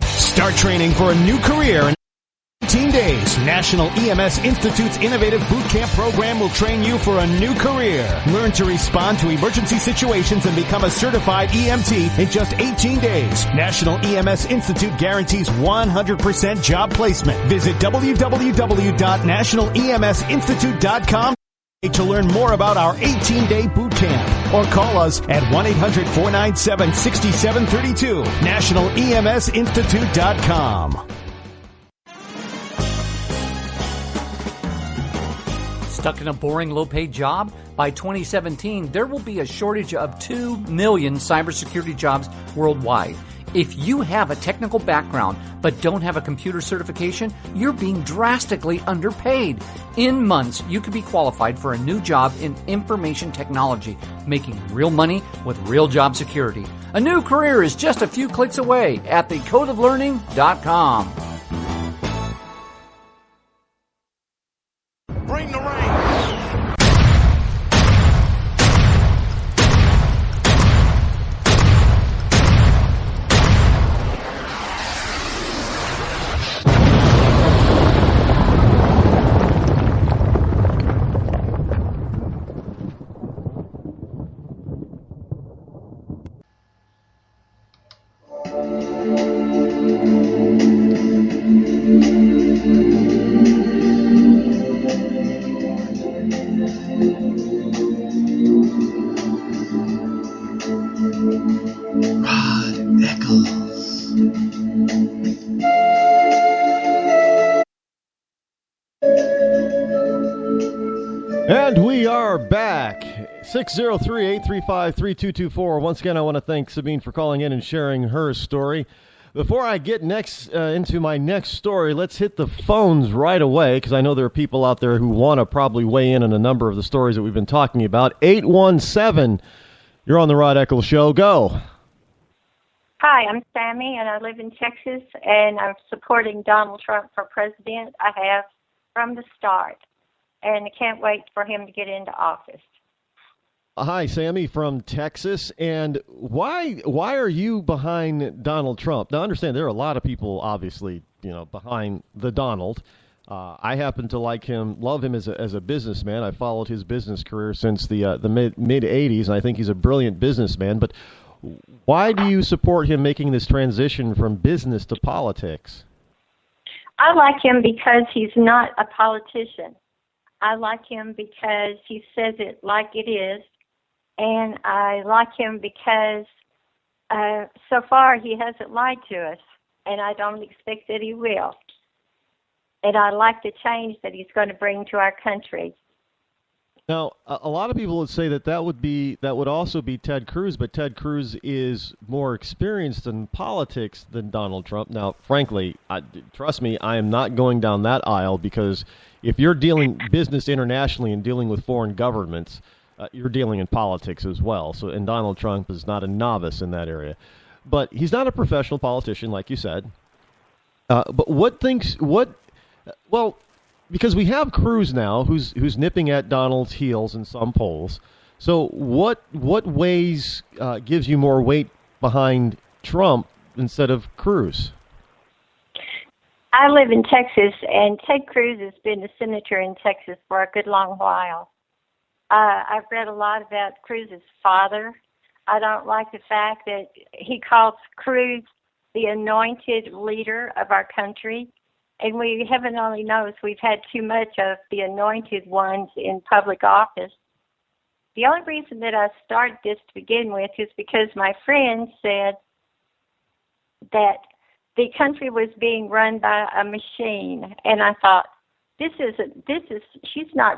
Start training for a new career in 18 days. National EMS Institute's innovative boot camp program will train you for a new career. Learn to respond to emergency situations and become a certified EMT in just 18 days. National EMS Institute guarantees 100% job placement. Visit www.nationaleMSinstitute.com to learn more about our 18-day boot camp, or call us at 1-800-497-6732. NationalEMSinstitute.com. Stuck in a boring, low-paid job? By 2017, there will be a shortage of 2 million cybersecurity jobs worldwide. If you have a technical background but don't have a computer certification, you're being drastically underpaid. In months, you could be qualified for a new job in information technology, making real money with real job security. A new career is just a few clicks away at thecodeoflearning.com. Bring the rain. And we are back. 603-835-3224. Once again, I want to thank Sabine for calling in and sharing her story. Before I get into my next story, let's hit the phones right away, because I know there are people out there who want to probably weigh in on a number of the stories that we've been talking about. 817, you're on the Rod Eccles Show. Go. Hi, I'm Sammy, and I live in Texas, and I'm supporting Donald Trump for president. I have from the start, and I can't wait for him to get into office. Hi, Sammy from Texas. And why are you behind Donald Trump? Now, understand there are a lot of people, obviously, behind the Donald. I happen to like him, love him as a businessman. I followed his business career since the mid '80s, and I think he's a brilliant businessman. But why do you support him making this transition from business to politics? I like him because he's not a politician. I like him because he says it like it is. And I like him because so far he hasn't lied to us, and I don't expect that he will. And I like the change that he's going to bring to our country. Now, a lot of people would say that would also be Ted Cruz, but Ted Cruz is more experienced in politics than Donald Trump. Now, frankly, trust me, I am not going down that aisle, because if you're dealing business internationally and dealing with foreign governments, you're dealing in politics as well. So, and Donald Trump is not a novice in that area, but he's not a professional politician, like you said. But because we have Cruz now, who's nipping at Donald's heels in some polls. So, what ways gives you more weight behind Trump instead of Cruz? I live in Texas, and Ted Cruz has been a senator in Texas for a good long while. I've read a lot about Cruz's father. I don't like the fact that he calls Cruz the anointed leader of our country. And heaven only knows we've had too much of the anointed ones in public office. The only reason that I started this to begin with is because my friend said that the country was being run by a machine. And I thought, she's not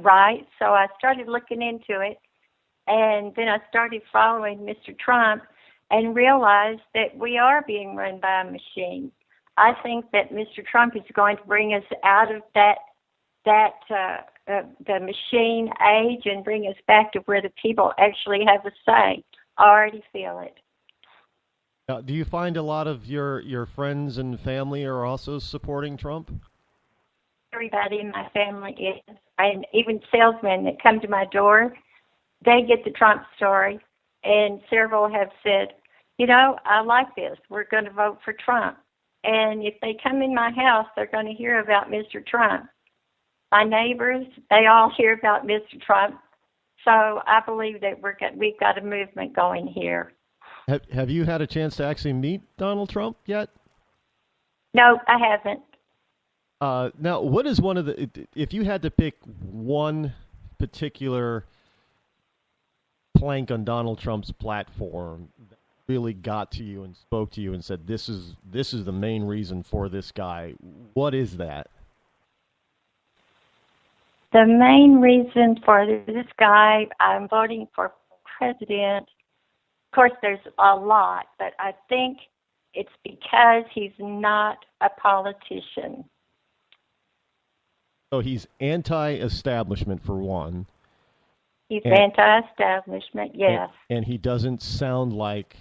right. So I started looking into it, and then I started following Mr. Trump and realized that we are being run by a machine. I think that Mr. Trump is going to bring us out of the machine age and bring us back to where the people actually have a say. I already feel it. Now, do you find a lot of your friends and family are also supporting Trump? Everybody in my family is, and even salesmen that come to my door, they get the Trump story, and several have said, I like this. We're going to vote for Trump. And if they come in my house, they're going to hear about Mr. Trump. My neighbors, they all hear about Mr. Trump. So I believe that we've got a movement going here. Have you had a chance to actually meet Donald Trump yet? No, I haven't. Now, what is if you had to pick one particular plank on Donald Trump's platform that really got to you and spoke to you and said, this is the main reason for this guy, what is that? The main reason for this guy, I'm voting for president. Of course, there's a lot, but I think it's because he's not a politician. So he's anti-establishment, for one. He's anti-establishment, yes. And he doesn't sound like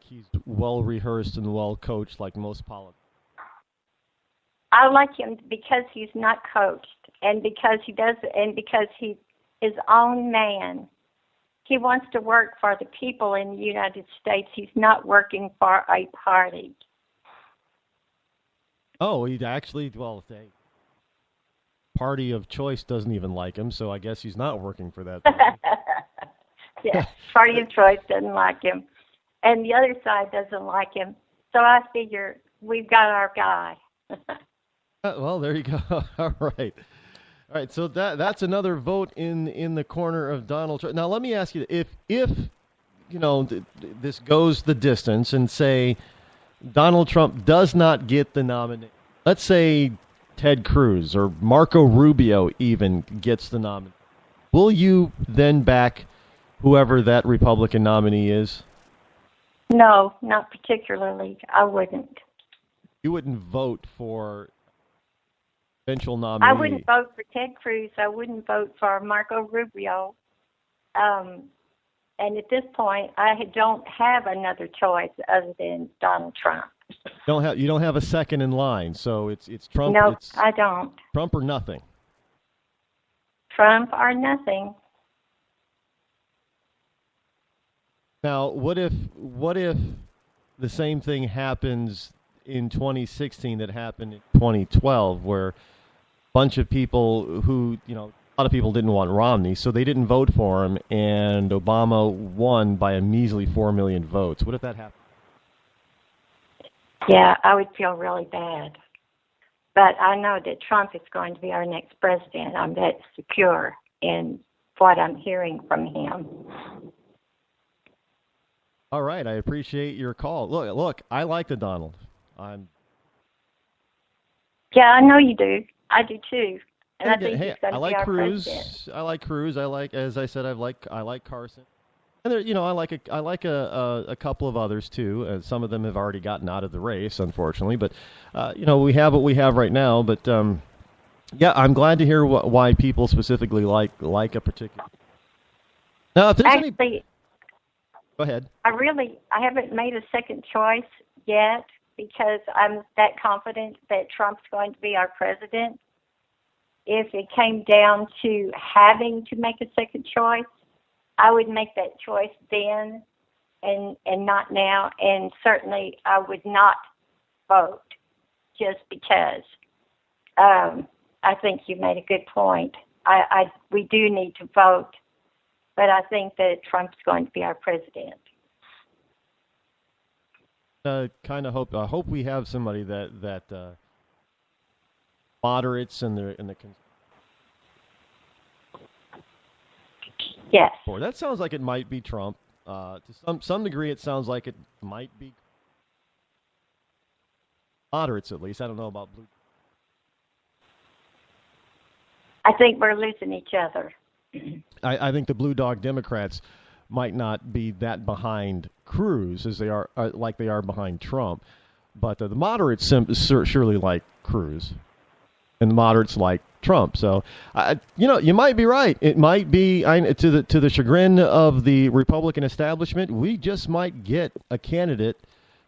he's well-rehearsed and well-coached like most politicians. I like him because he's not coached, and because he's his own man. He wants to work for the people in the United States. He's not working for a party. Oh, he'd actually, party of choice doesn't even like him, so I guess he's not working for that party. Yeah, party of choice doesn't like him, and the other side doesn't like him. So I figure we've got our guy. Well, there you go. All right. So that's another vote in the corner of Donald Trump. Now, let me ask you, if this goes the distance and say Donald Trump does not get the nomination. Let's say Ted Cruz or Marco Rubio even gets the nomination. Will you then back whoever that Republican nominee is? No, not particularly. I wouldn't. You wouldn't vote for eventual nominee? I wouldn't vote for Ted Cruz. I wouldn't vote for Marco Rubio. And at this point, I don't have another choice other than Donald Trump. You don't have a second in line, so it's Trump. No, I don't. Trump or nothing. Trump or nothing. Now, what if the same thing happens in 2016 that happened in 2012, where a bunch of people who, a lot of people didn't want Romney, so they didn't vote for him, and Obama won by a measly 4 million votes? What if that happened? Yeah, I would feel really bad. But I know that Trump is going to be our next president. I'm that secure in what I'm hearing from him. All right, I appreciate your call. Look, I like the Donald. Yeah, I know you do. I do too. And I think he's going I to like be our Cruz. president. I like Cruz. I like, as I said, I like Carson. And there, I like a couple of others too. Some of them have already gotten out of the race, unfortunately. But we have what we have right now. But yeah, I'm glad to hear why people specifically like a particular. Now, if there's Actually, go ahead. I haven't made a second choice yet because I'm that confident that Trump's going to be our president. If it came down to having to make a second choice, I would make that choice then and not now. And certainly I would not vote just because. I think you made a good point. We do need to vote, but I think that Trump's going to be our president. Kind of hope we have somebody that moderates in the. Yes. That sounds like it might be Trump. To some degree, it sounds like it might be moderates, at least. I don't know about blue. I think we're losing each other. I think the Blue Dog Democrats might not be that behind Cruz as they are like they are behind Trump, but the moderates surely like Cruz, and the moderates like Trump. So, you might be right. It might be to the chagrin of the Republican establishment. We just might get a candidate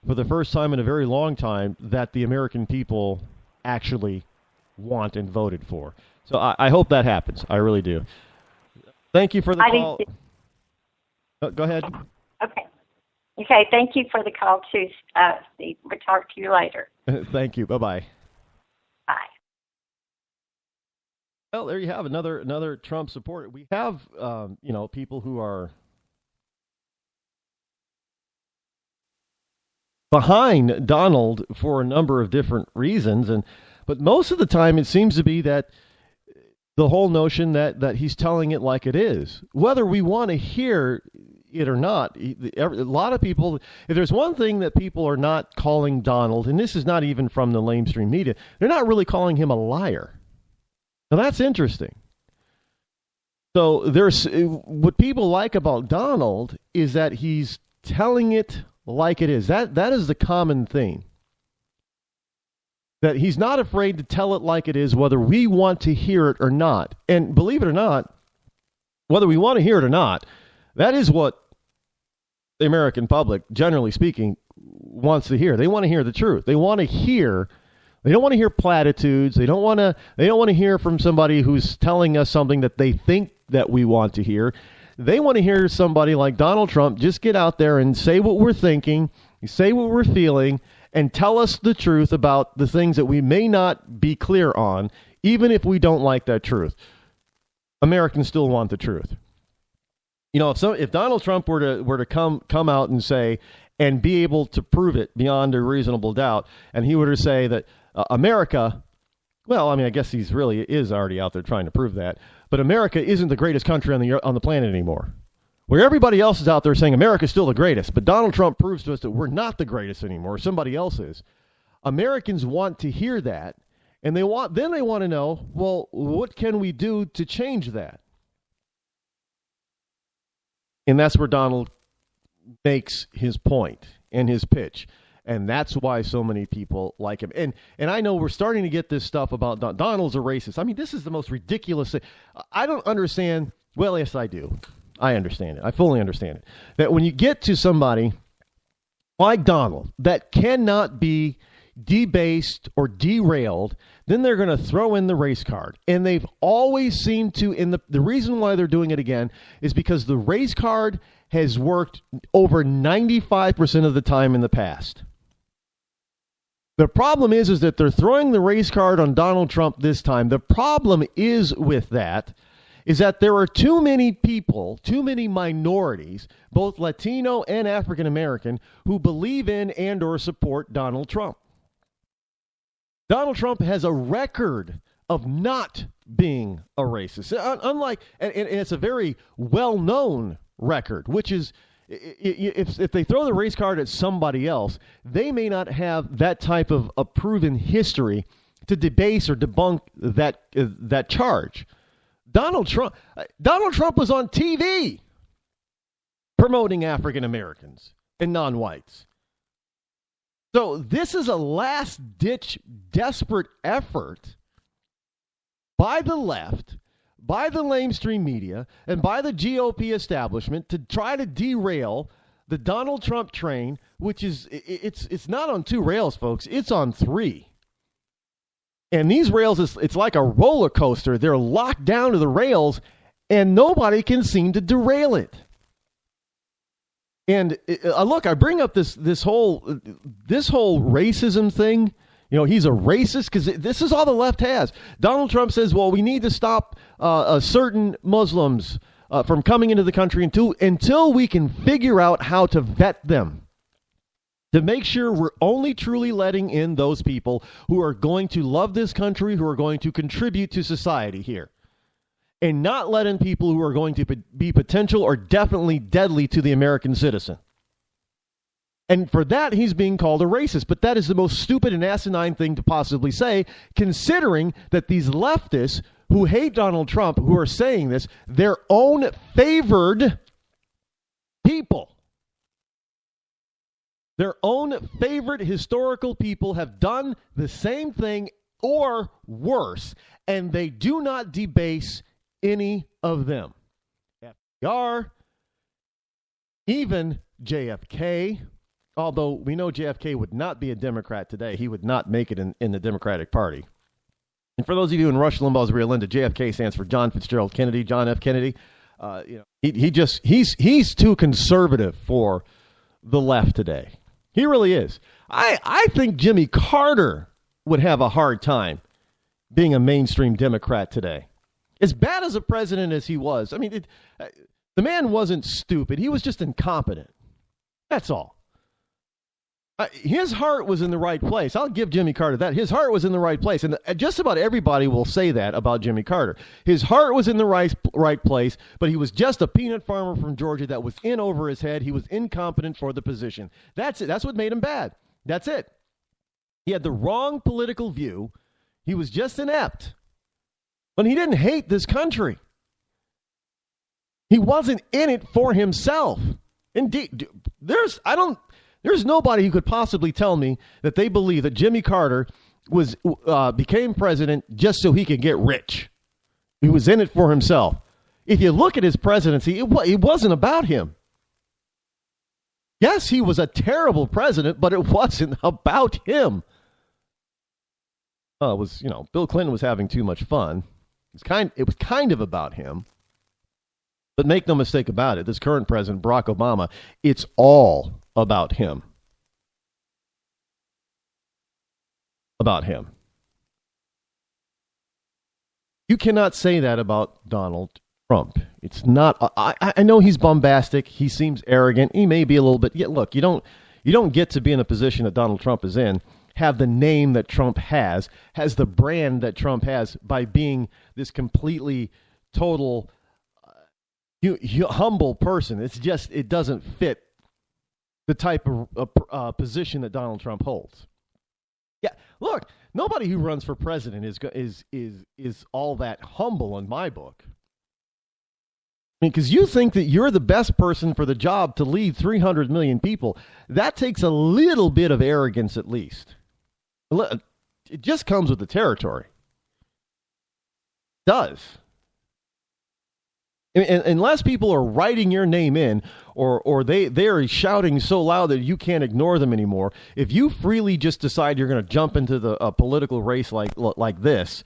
for the first time in a very long time that the American people actually want and voted for. So I hope that happens. I really do. Thank you for the call. Go ahead. Okay. Thank you for the call too, Steve. We'll talk to you later. Thank you. Bye-bye. Bye. Well, there you have another Trump supporter. We have, people who are behind Donald for a number of different reasons, but most of the time it seems to be that the whole notion that he's telling it like it is, whether we want to hear it or not. A lot of people, if there's one thing that people are not calling Donald, and this is not even from the mainstream media, they're not really calling him a liar. Now that's interesting. So there's what people like about Donald is that he's telling it like it is. That is the common theme. That he's not afraid to tell it like it is, whether we want to hear it or not. And believe it or not, whether we want to hear it or not, that is what the American public, generally speaking, wants to hear. They want to hear the truth. They want to hear. They don't want to hear platitudes. They don't want to hear from somebody who's telling us something that they think that we want to hear. They want to hear somebody like Donald Trump just get out there and say what we're thinking, say what we're feeling, and tell us the truth about the things that we may not be clear on, even if we don't like that truth. Americans still want the truth. If Donald Trump were to come out and say and be able to prove it beyond a reasonable doubt, and he were to say that America, well, I mean, I guess he's really is already out there trying to prove that, but America isn't the greatest country on the planet anymore. where everybody else is out there saying America's still the greatest, but Donald Trump proves to us that we're not the greatest anymore. Somebody else is. Americans want to hear that, and they want to know, well, what can we do to change that? And that's where Donald makes his point and his pitch. And that's why so many people like him. And I know we're starting to get this stuff about Donald's a racist. I mean, this is the most ridiculous thing. I don't understand. Well, yes, I do. I understand it. I fully understand it. That when you get to somebody like Donald that cannot be debased or derailed, then they're going to throw in the race card. And they've always seemed to, and the reason why they're doing it again is because the race card has worked over 95% of the time in the past. The problem is that they're throwing the race card on Donald Trump this time. The problem is with that is that there are too many people, too many minorities, both Latino and African American, who believe in and or support Donald Trump. Donald Trump has a record of not being a racist. Unlike, and it's a very well-known record, which is, if they throw the race card at somebody else, they may not have that type of a proven history to debase or debunk that charge. Donald Trump was on TV promoting African Americans and non-whites. So this is a last-ditch, desperate effort by the left, by the lamestream media, and by the GOP establishment to try to derail the Donald Trump train, which is, it's not on 2 rails, folks. It's on 3. And these rails, it's like a roller coaster. They're locked down to the rails, and nobody can seem to derail it. And look, I bring up this whole racism thing. You know, he's a racist because this is all the left has. Donald Trump says, well, we need to stop certain Muslims from coming into the country until we can figure out how to vet them, to make sure we're only truly letting in those people who are going to love this country, who are going to contribute to society here, and not letting people who are going to be potential or definitely deadly to the American citizen. And for that, he's being called a racist. But that is the most stupid and asinine thing to possibly say, considering that these leftists who hate Donald Trump, who are saying this, their own favored people, their own favorite historical people have done the same thing or worse, and they do not debase any of them. FDR, even JFK, although we know JFK would not be a Democrat today. He would not make it in the Democratic Party. And for those of you in Rush Limbaugh's rear end, JFK stands for John Fitzgerald Kennedy, John F. Kennedy. He's too conservative for the left today. He really is. I think Jimmy Carter would have a hard time being a mainstream Democrat today. As bad as a president as he was, I mean, the man wasn't stupid. He was just incompetent. That's all. His heart was in the right place. I'll give Jimmy Carter that. His heart was in the right place. And just about everybody will say that about Jimmy Carter. His heart was in the right place, but he was just a peanut farmer from Georgia that was in over his head. He was incompetent for the position. That's it. That's what made him bad. That's it. He had the wrong political view. He was just inept. But he didn't hate this country. He wasn't in it for himself. Indeed, there's nobody who could possibly tell me that they believe that Jimmy Carter became president just so he could get rich. He was in it for himself. If you look at his presidency, it wasn't about him. Yes, he was a terrible president, but it wasn't about him. Bill Clinton was having too much fun. It was kind of about him. But make no mistake about it, this current president, Barack Obama, it's all about him. About him. You cannot say that about Donald Trump. It's not. I know he's bombastic. He seems arrogant. He may be a little bit. Yeah, look, you don't get to be in a position that Donald Trump is in, have the name that Trump has the brand that Trump has by being this completely total humble person. It's just, it doesn't fit the type of position that Donald Trump holds. Yeah, look, nobody who runs for president is all that humble in my book. I mean, because you think that you're the best person for the job to lead 300 million people. That takes a little bit of arrogance, at least. It just comes with the territory. It does. And unless people are writing your name in, or they are shouting so loud that you can't ignore them anymore, if you freely just decide you're going to jump into the political race like this,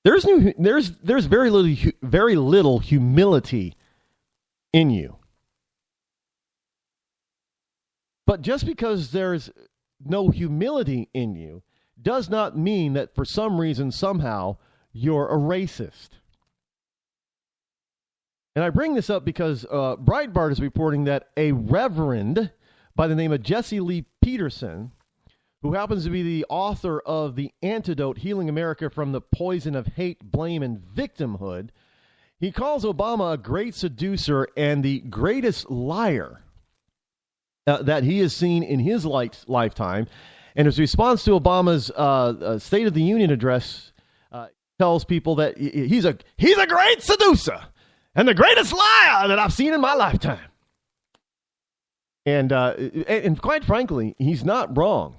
there's very little humility in you. But just because there's no humility in you does not mean that for some reason somehow you're a racist. And I bring this up because Breitbart is reporting that a reverend by the name of Jesse Lee Peterson, who happens to be the author of The Antidote, Healing America from the Poison of Hate, Blame, and Victimhood, he calls Obama a great seducer and the greatest liar that he has seen in his lifetime. And his response to Obama's State of the Union address tells people that he's a great seducer and the greatest liar that I've seen in my lifetime. And quite frankly, he's not wrong.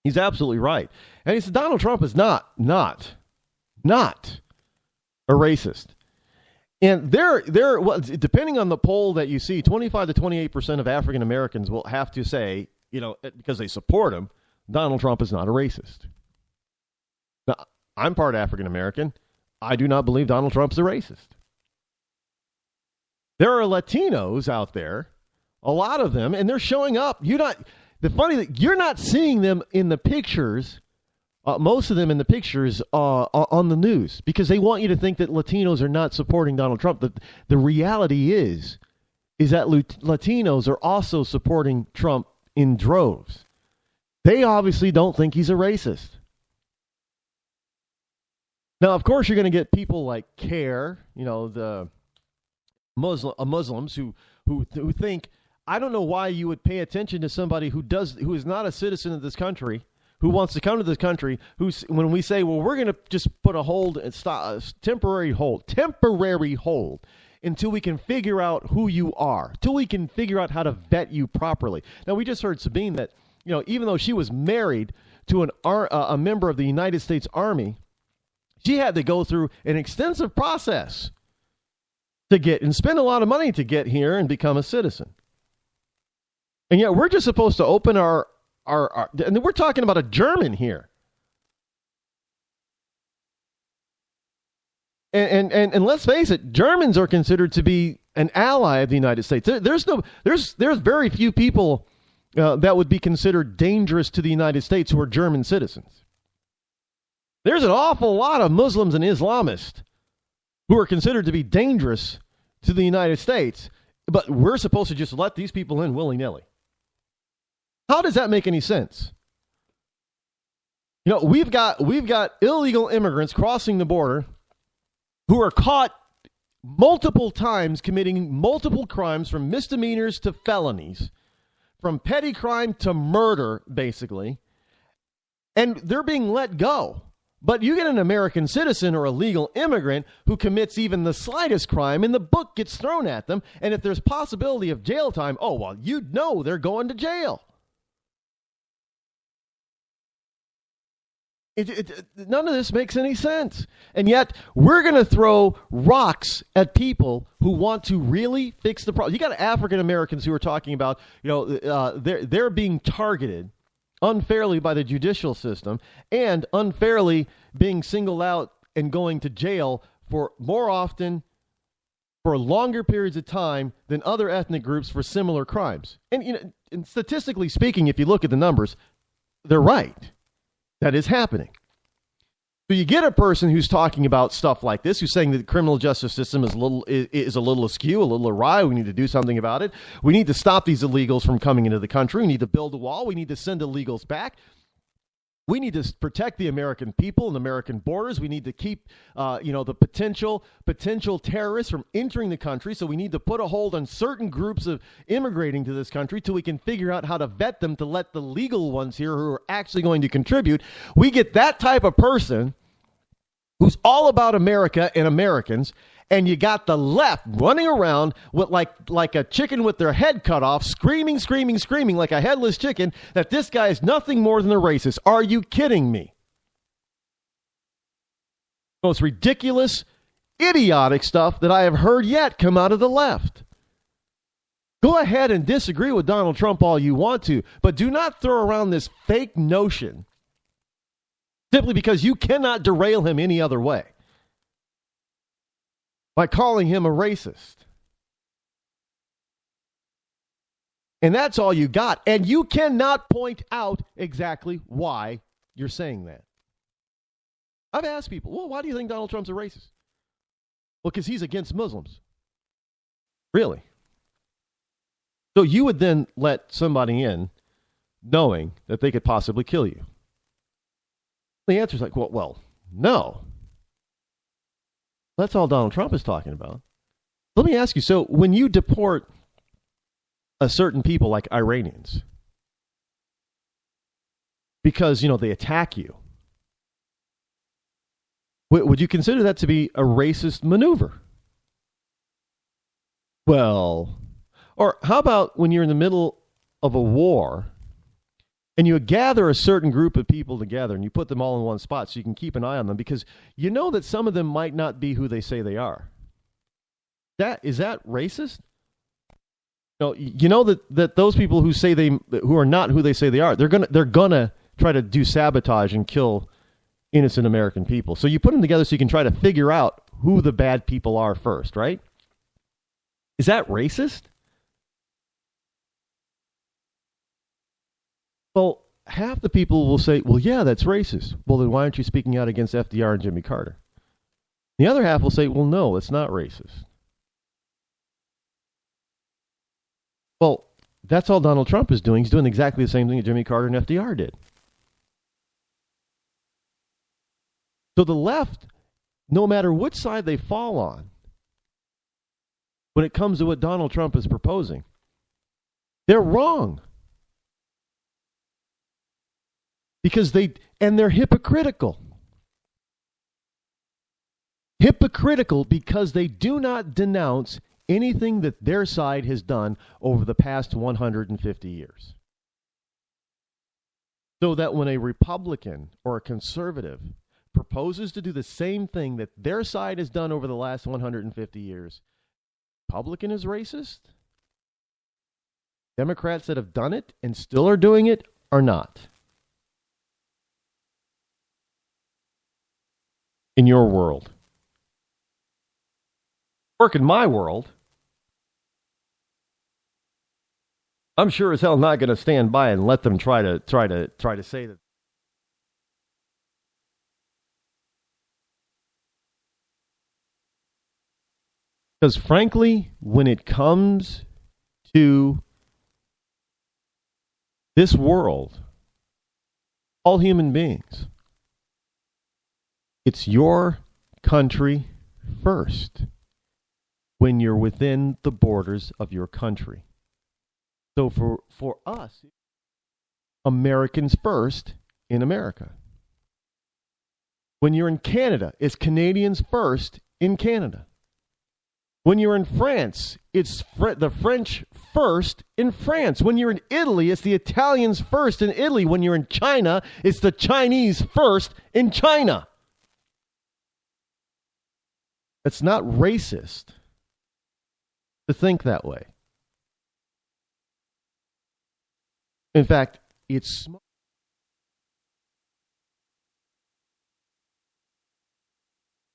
He's absolutely right. And he said Donald Trump is not a racist. And well, depending on the poll that you see, 25 to 28% of African Americans will have to say, because they support him, Donald Trump is not a racist. Now, I'm part African American. I do not believe Donald Trump's a racist. There are Latinos out there, a lot of them, and they're showing up. You're not seeing them in the pictures, most of them in the pictures on the news, because they want you to think that Latinos are not supporting Donald Trump. The reality is that Latinos are also supporting Trump in droves. They obviously don't think he's a racist. Now, of course, you're going to get people like CARE, the Muslims who think, I don't know why you would pay attention to somebody who is not a citizen of this country, who wants to come to this country, when we say, well, we're going to just put a hold and stop, temporary hold until we can figure out who you are, till we can figure out how to vet you properly. Now, we just heard Sabine that, even though she was married to a member of the United States Army, she had to go through an extensive process to get and spend a lot of money to get here and become a citizen. And yet we're just supposed to open our and we're talking about a German here. And let's face it, Germans are considered to be an ally of the United States. There's very few people that would be considered dangerous to the United States who are German citizens. There's an awful lot of Muslims and Islamists who are considered to be dangerous to the United States, but we're supposed to just let these people in willy-nilly. How does that make any sense? We've got illegal immigrants crossing the border who are caught multiple times committing multiple crimes, from misdemeanors to felonies, from petty crime to murder, basically, and they're being let go. But you get an American citizen or a legal immigrant who commits even the slightest crime, and the book gets thrown at them, and if there's possibility of jail time, they're going to jail. None of this makes any sense. And yet, we're going to throw rocks at people who want to really fix the problem. You got African Americans who are talking about, they're being targeted unfairly by the judicial system and unfairly being singled out and going to jail for more often, for longer periods of time than other ethnic groups for similar crimes. And, and statistically speaking, if you look at the numbers, they're right. That is happening. So you get a person who's talking about stuff like this, who's saying that the criminal justice system is a little askew, a little awry. We need to do something about it. We need to stop these illegals from coming into the country. We need to build a wall. We need to send illegals back. We need to protect the American people and American borders. We need to keep, the potential terrorists from entering the country. So we need to put a hold on certain groups of immigrating to this country till we can figure out how to vet them to let the legal ones here who are actually going to contribute. We get that type of person who's all about America and Americans, and you got the left running around with like a chicken with their head cut off, screaming like a headless chicken that this guy is nothing more than a racist. Are you kidding me? Most ridiculous, idiotic stuff that I have heard yet come out of the left. Go ahead and disagree with Donald Trump all you want to, but do not throw around this fake notion simply because you cannot derail him any other way by calling him a racist. And that's all you got. And you cannot point out exactly why you're saying that. I've asked people, well, why do you think Donald Trump's a racist? Well, because he's against Muslims. Really? So you would then let somebody in knowing that they could possibly kill you? The answer is like, well, no. That's all Donald Trump is talking about. Let me ask you, so when you deport a certain people like Iranians because, they attack you, would you consider that to be a racist maneuver? Well, or how about when you're in the middle of a war and you gather a certain group of people together and you put them all in one spot so you can keep an eye on them because you know that some of them might not be who they say they are. Is that racist? No, you know that those people who are not who they say they are, they're gonna try to do sabotage and kill innocent American people. So you put them together so you can try to figure out who the bad people are first, right? Is that racist? Well, half the people will say, well, yeah, that's racist. Well, then why aren't you speaking out against FDR and Jimmy Carter? The other half will say, well, no, it's not racist. Well, that's all Donald Trump is doing. He's doing exactly the same thing that Jimmy Carter and FDR did. So the left, no matter which side they fall on, when it comes to what Donald Trump is proposing, they're wrong. Because they're hypocritical. Hypocritical because they do not denounce anything that their side has done over the past 150 years. So that when a Republican or a conservative proposes to do the same thing that their side has done over the last 150 years, Republican is racist? Democrats that have done it and still are doing it are not. In your world. Work in my world. I'm sure as hell not going to stand by and let them try to say that. Because frankly, when it comes to this world, all human beings, it's your country first when you're within the borders of your country. So for us, Americans first in America. When you're in Canada, it's Canadians first in Canada. When you're in France, it's the French first in France. When you're in Italy, it's the Italians first in Italy. When you're in China, it's the Chinese first in China. It's not racist to think that way. In fact, it's smart.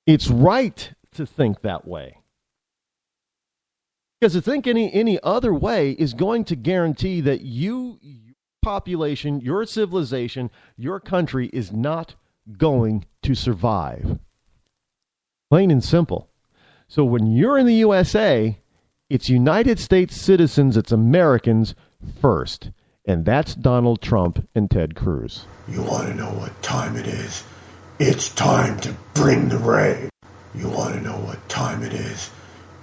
It's right to think that way. Because to think any other way is going to guarantee that your population, your civilization, your country is not going to survive. Plain and simple. So when you're in the USA, it's United States citizens, it's Americans first. And that's Donald Trump and Ted Cruz. You want to know what time it is? It's time to bring the raid. You want to know what time it is?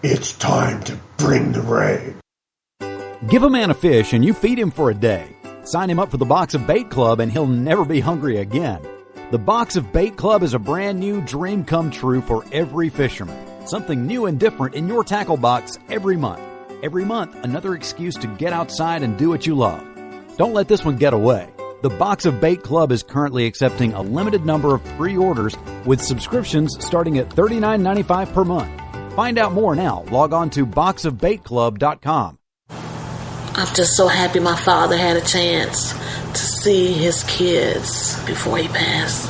It's time to bring the raid. Give a man a fish and you feed him for a day. Sign him up for the Box of Bait Club and he'll never be hungry again. The Box of Bait Club is a brand new dream come true for every fisherman. Something new and different in your tackle box every month. Every month, another excuse to get outside and do what you love. Don't let this one get away. The Box of Bait Club is currently accepting a limited number of pre-orders with subscriptions starting at $39.95 per month. Find out more now. Log on to boxofbaitclub.com. I'm just so happy my father had a chance to see his kids before he passed.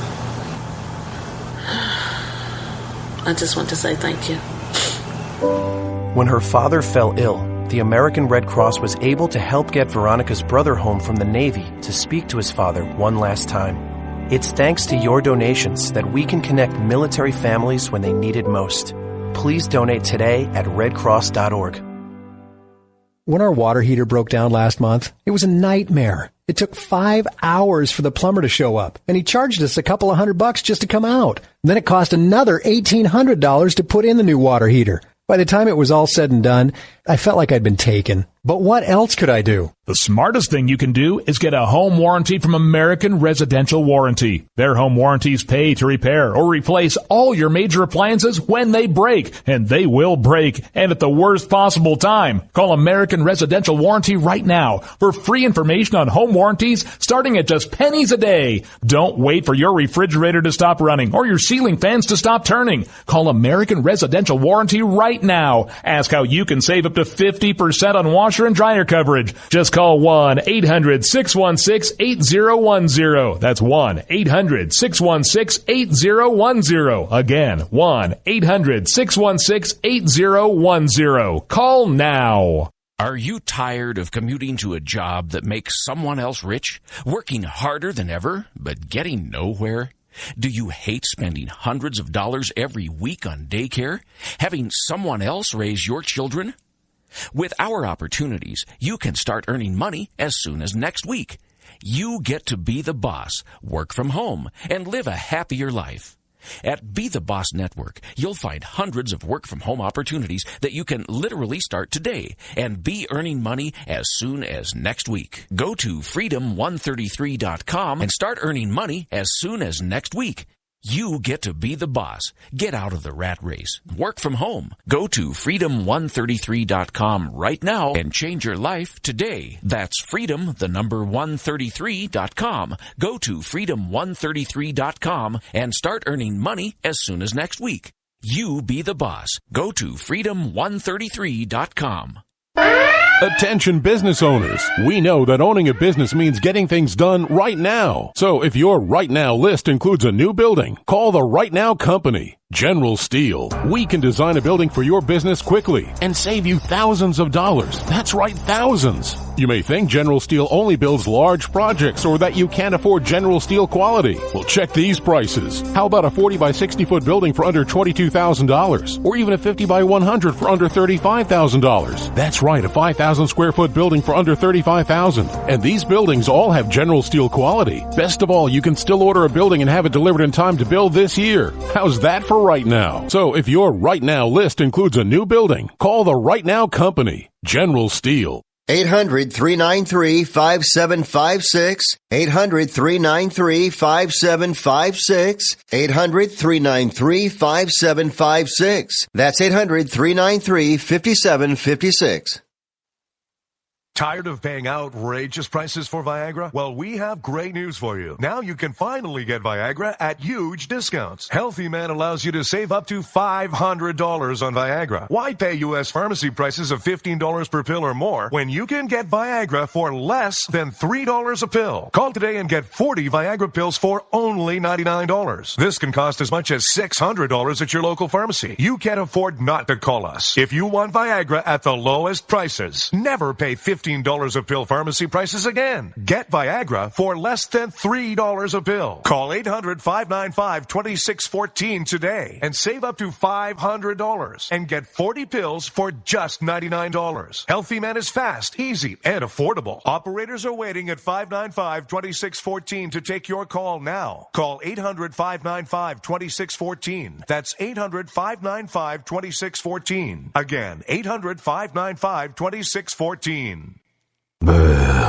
I just want to say thank you. When her father fell ill, the American Red Cross was able to help get Veronica's brother home from the Navy to speak to his father one last time. It's thanks to your donations that we can connect military families when they need it most. Please donate today at redcross.org. When our water heater broke down last month, it was a nightmare. It took 5 hours for the plumber to show up, and he charged us a couple of $100 just to come out. And then it cost another $1,800 to put in the new water heater. By the time it was all said and done, I felt like I'd been taken. But what else could I do? The smartest thing you can do is get a home warranty from American Residential Warranty. Their home warranties pay to repair or replace all your major appliances when they break, and they will break, and at the worst possible time. Call American Residential Warranty right now for free information on home warranties starting at just pennies a day. Don't wait for your refrigerator to stop running or your ceiling fans to stop turning. Call American Residential Warranty right now. Ask how you can save up to 50% on washer and dryer coverage. Just call 1-800-616-8010. That's 1-800-616-8010. Again, 1-800-616-8010. Call now. Are you tired of commuting to a job that makes someone else rich? Working harder than ever, but getting nowhere? Do you hate spending hundreds of dollars every week on daycare? Having someone else raise your children? With our opportunities, you can start earning money as soon as next week. You get to be the boss, work from home, and live a happier life. At Be the Boss Network, you'll find hundreds of work-from-home opportunities that you can literally start today and be earning money as soon as next week. Go to freedom133.com and start earning money as soon as next week. You get to be the boss. Get out of the rat race. Work from home. Go to freedom133.com right now and change your life today. That's freedom, the number 133.com. Go to freedom133.com and start earning money as soon as next week. You be the boss. Go to freedom133.com. Attention business owners. We know that owning a business means getting things done right now. So if your right now list includes a new building, call the Right Now Company. General Steel. We can design a building for your business quickly and save you thousands of dollars. That's right, thousands. You may think General Steel only builds large projects or that you can't afford General Steel quality. Well, check these prices. How about a 40 by 60 foot building for under $22,000? Or even a 50 by 100 for under $35,000? That's right, a 5,000 square foot building for under $35,000. And these buildings all have General Steel quality. Best of all, you can still order a building and have it delivered in time to build this year. How's that for right now? So if your right now list includes a new building, call the Right Now Company, General Steel. 800-393-5756. 800-393-5756. 800-393-5756. That's 800-393-5756. Tired of paying outrageous prices for Viagra? Well, we have great news for you. Now you can finally get Viagra at huge discounts. Healthy Man allows you to save up to $500 on Viagra. Why pay U.S. pharmacy prices of $15 per pill or more when you can get Viagra for less than $3 a pill? Call today and get 40 Viagra pills for only $99. This can cost as much as $600 at your local pharmacy. You can't afford not to call us. If you want Viagra at the lowest prices, never pay $15 $15 a pill pharmacy prices again. Get Viagra for less than $3 a pill. Call 800-595-2614 today and save up to $500 and get 40 pills for just $99. Healthy Man is fast, easy, and affordable. Operators are waiting at 595-2614 to take your call now. Call 800-595-2614. That's 800-595-2614. Again, 800-595-2614.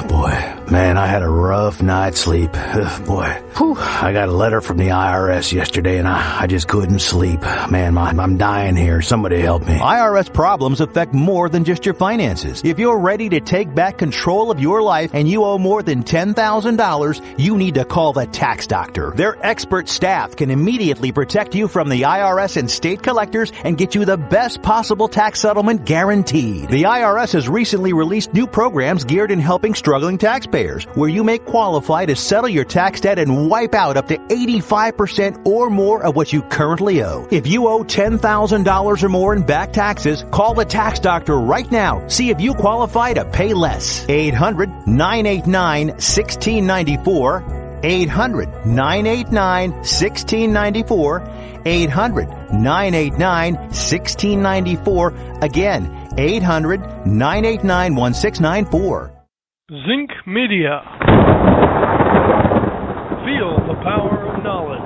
Boy, man, I had a rough night's sleep. Boy, I got a letter from the IRS yesterday and I just couldn't sleep. Man, I'm dying here. Somebody help me. IRS problems affect more than just your finances. If you're ready to take back control of your life and you owe more than $10,000, you need to call the tax doctor. Their expert staff can immediately protect you from the IRS and state collectors and get you the best possible tax settlement guaranteed. The IRS has recently released new programs geared in helping struggling taxpayers, where you may qualify to settle your tax debt and wipe out up to 85% or more of what you currently owe. If you owe $10,000 or more in back taxes, call the tax doctor right now. See if you qualify to pay less. 800-989-1694. 800-989-1694. 800-989-1694. Again, 800-989-1694. Zinc Media. Feel the power of knowledge.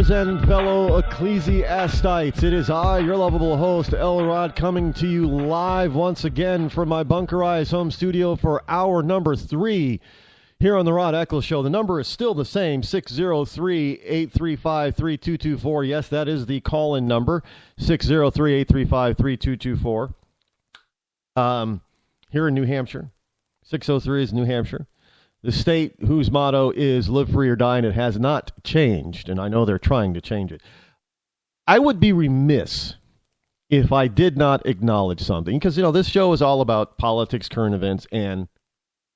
And fellow Ecclesiastites, it is I, your lovable host, Rod, coming to you live once again from my bunkerized home studio for hour number 3 here on the Rod Eccles Show. The number is still the same, 603-835-3224. Yes, that is the call-in number, 603-835-3224. Here in New Hampshire, 603 is New Hampshire. The state whose motto is live free or die, and it has not changed, and I know they're trying to change it. I would be remiss if I did not acknowledge something, because, this show is all about politics, current events, and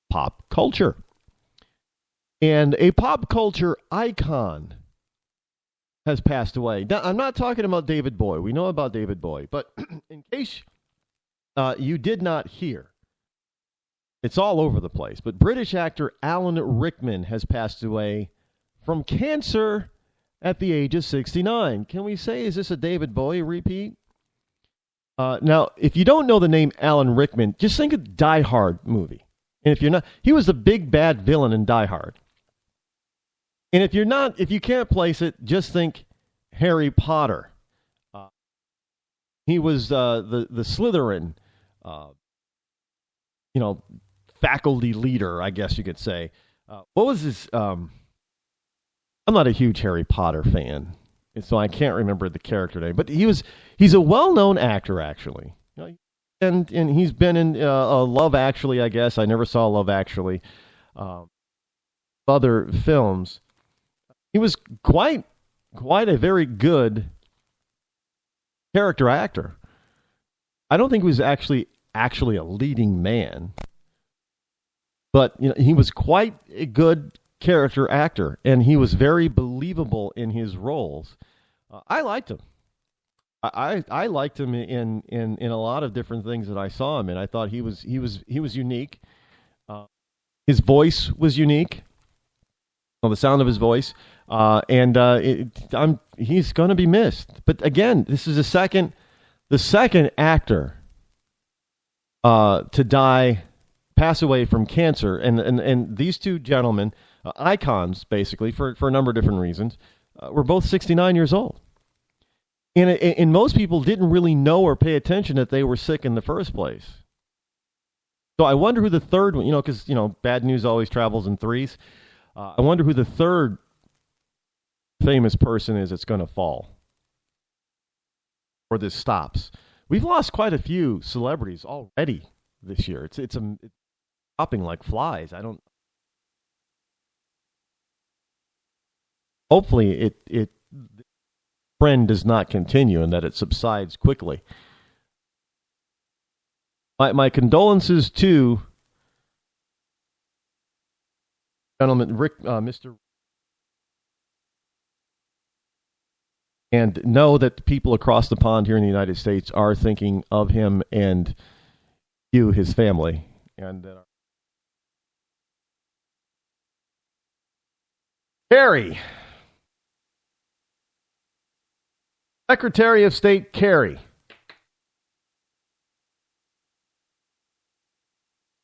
pop culture. And a pop culture icon has passed away. Now, I'm not talking about David Bowie. We know about David Bowie, but in case you did not hear, it's all over the place. But British actor Alan Rickman has passed away from cancer at the age of 69. Can we say, is this a David Bowie repeat? Now, if you don't know the name Alan Rickman, just think of Die Hard movie. And if you're not, he was the big bad villain in Die Hard. And if you can't place it, just think Harry Potter. He was the Slytherin, faculty leader, I guess you could say. What was his... I'm not a huge Harry Potter fan, so I can't remember the character name. But he's a well-known actor, actually. And he's been in Love Actually, I guess. I never saw Love Actually. Other films. He was quite a very good character actor. I don't think he was actually a leading man. But he was quite a good character actor, and he was very believable in his roles. I liked him. I liked him in a lot of different things that I saw him in. I thought he was unique. His voice was unique. The sound of his voice, he's going to be missed. But again, this is the second actor to die pass away from cancer. And these two gentlemen, icons, basically, for a number of different reasons, were both 69 years old. And most people didn't really know or pay attention that they were sick in the first place. So I wonder who the third one, because, bad news always travels in threes. I wonder who the third famous person is that's going to fall, or this stops. We've lost quite a few celebrities already this year. It's dropping like flies. Hopefully it trend does not continue and that it subsides quickly. My condolences to gentleman Rick, Mr. And know that people across the pond here in the United States are thinking of him and you, his family, and Kerry, Secretary of State Kerry.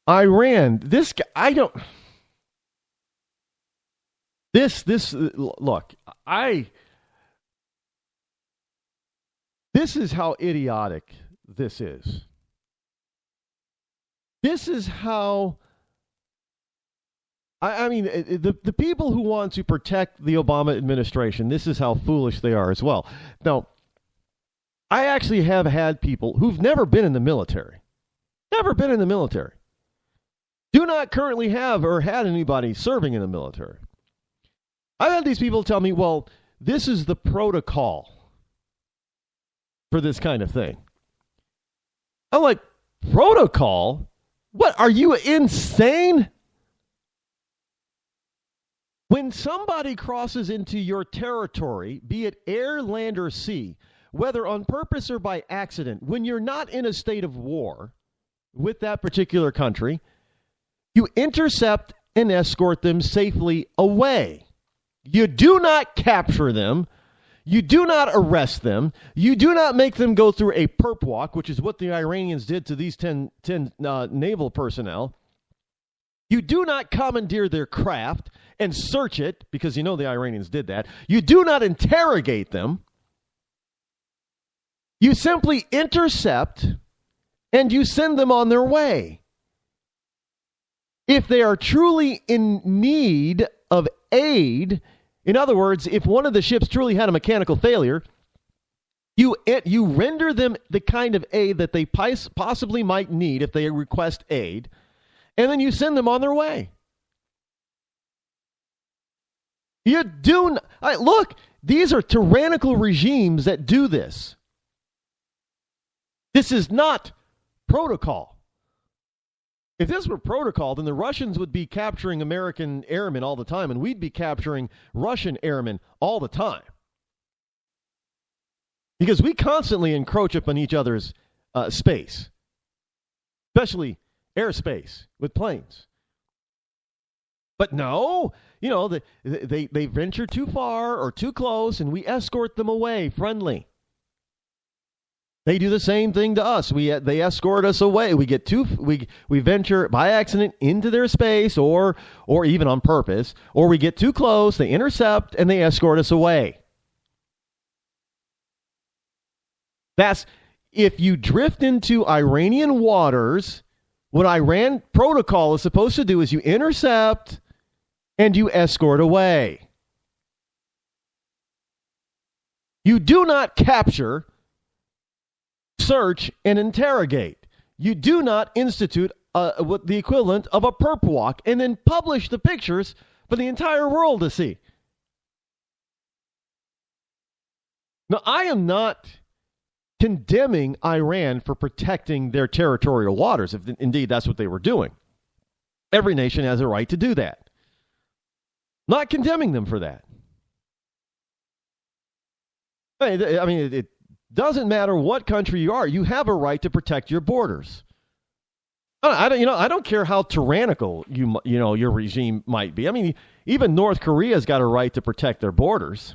Iran, this guy, look, this is how idiotic this is. This is how, the people who want to protect the Obama administration, this is how foolish they are as well. Now, I actually have had people who've never been in the military, do not currently have or had anybody serving in the military. I've had these people tell me, well, this is the protocol for this kind of thing. I'm like, protocol? What, are you insane? When somebody crosses into your territory, be it air, land, or sea, whether on purpose or by accident, when you're not in a state of war with that particular country, you intercept and escort them safely away. You do not capture them. You do not arrest them. You do not make them go through a perp walk, which is what the Iranians did to these 10 naval personnel. You do not commandeer their craft and search it, because the Iranians did that. You do not interrogate them. You simply intercept and you send them on their way. If they are truly in need of aid, in other words, if one of the ships truly had a mechanical failure, you render them the kind of aid that they possibly might need if they request aid, and then you send them on their way. You do look, these are tyrannical regimes that do this. This is not protocol. If this were protocol, then the Russians would be capturing American airmen all the time, and we'd be capturing Russian airmen all the time. Because we constantly encroach upon each other's space, especially airspace with planes. But no, they venture too far or too close, and we escort them away friendly. They do the same thing to us. They escort us away. We venture by accident into their space, or even on purpose, or we get too close. They intercept and they escort us away. That's if you drift into Iranian waters. What Iran protocol is supposed to do is you intercept and you escort away. You do not capture, search, and interrogate. You do not institute the equivalent of a perp walk and then publish the pictures for the entire world to see. Now, I am not condemning Iran for protecting their territorial waters, if indeed that's what they were doing. Every nation has a right to do that. Not condemning them for that. It doesn't matter what country you are. You have a right to protect your borders. I don't care how tyrannical your regime might be. I mean, even North Korea's got a right to protect their borders.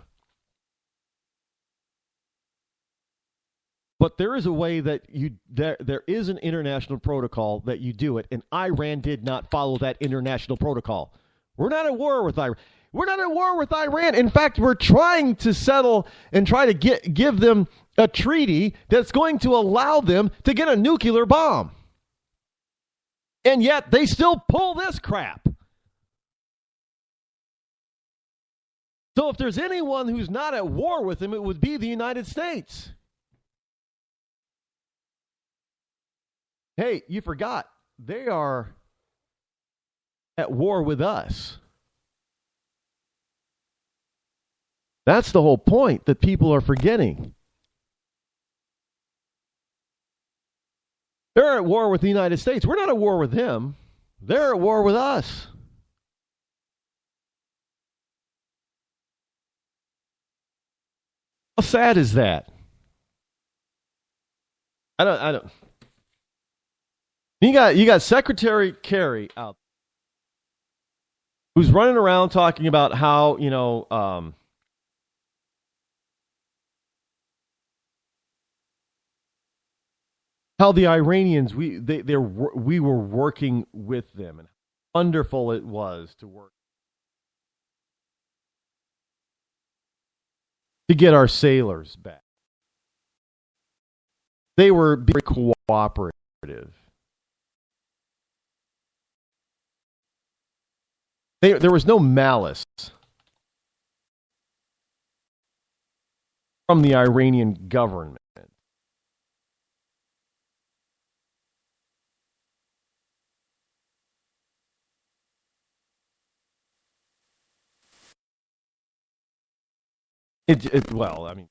But there is a way that there is an international protocol that you do it, and Iran did not follow that international protocol. We're not at war with Iran. We're not at war with Iran. In fact, we're trying to settle and try to give them a treaty that's going to allow them to get a nuclear bomb. And yet they still pull this crap. So if there's anyone who's not at war with them, it would be the United States. Hey, you forgot. They are at war with us. That's the whole point that people are forgetting. They're at war with the United States. We're not at war with them. They're at war with us. How sad is that? I don't. You got Secretary Kerry out, who's running around talking about how how the Iranians we were working with them and how wonderful it was to work to get our sailors back. They were very cooperative. There was no malice from the Iranian government. Well, I mean,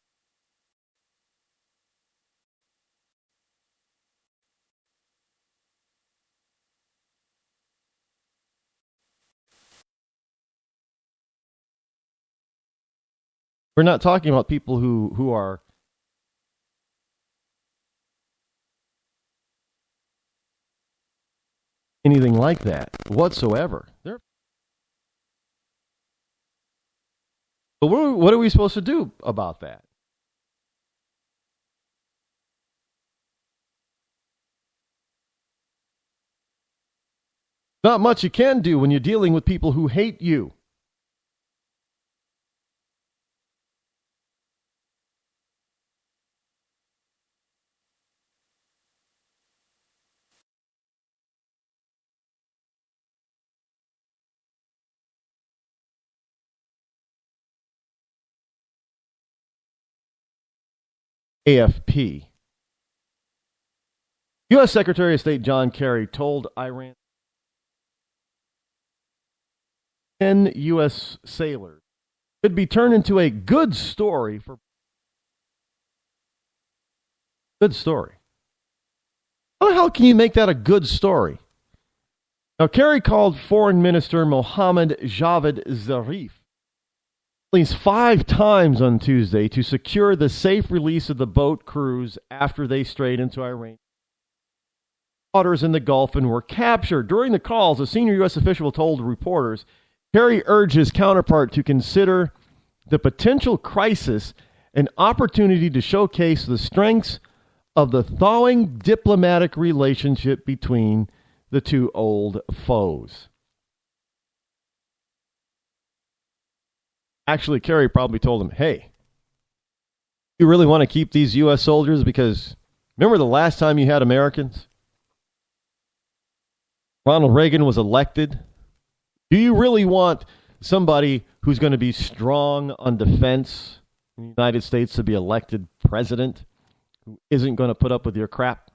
we're not talking about people who are anything like that whatsoever. But what are we supposed to do about that? Not much you can do when you're dealing with people who hate you. AFP. U.S. Secretary of State John Kerry told Iran 10 U.S. sailors could be turned into a good story for good story. How the hell can you make that a good story? Now, Kerry called Foreign Minister Mohammad Javad Zarif at least 5 times on Tuesday to secure the safe release of the boat crews after they strayed into Iran waters in the Gulf and were captured. During the calls, a senior U.S. official told reporters, Kerry urged his counterpart to consider the potential crisis an opportunity to showcase the strengths of the thawing diplomatic relationship between the two old foes. Actually, Kerry probably told him, hey, you really want to keep these U.S. soldiers? Because remember the last time you had Americans? Ronald Reagan was elected. Do you really want somebody who's going to be strong on defense in the United States to be elected president who isn't going to put up with your crap?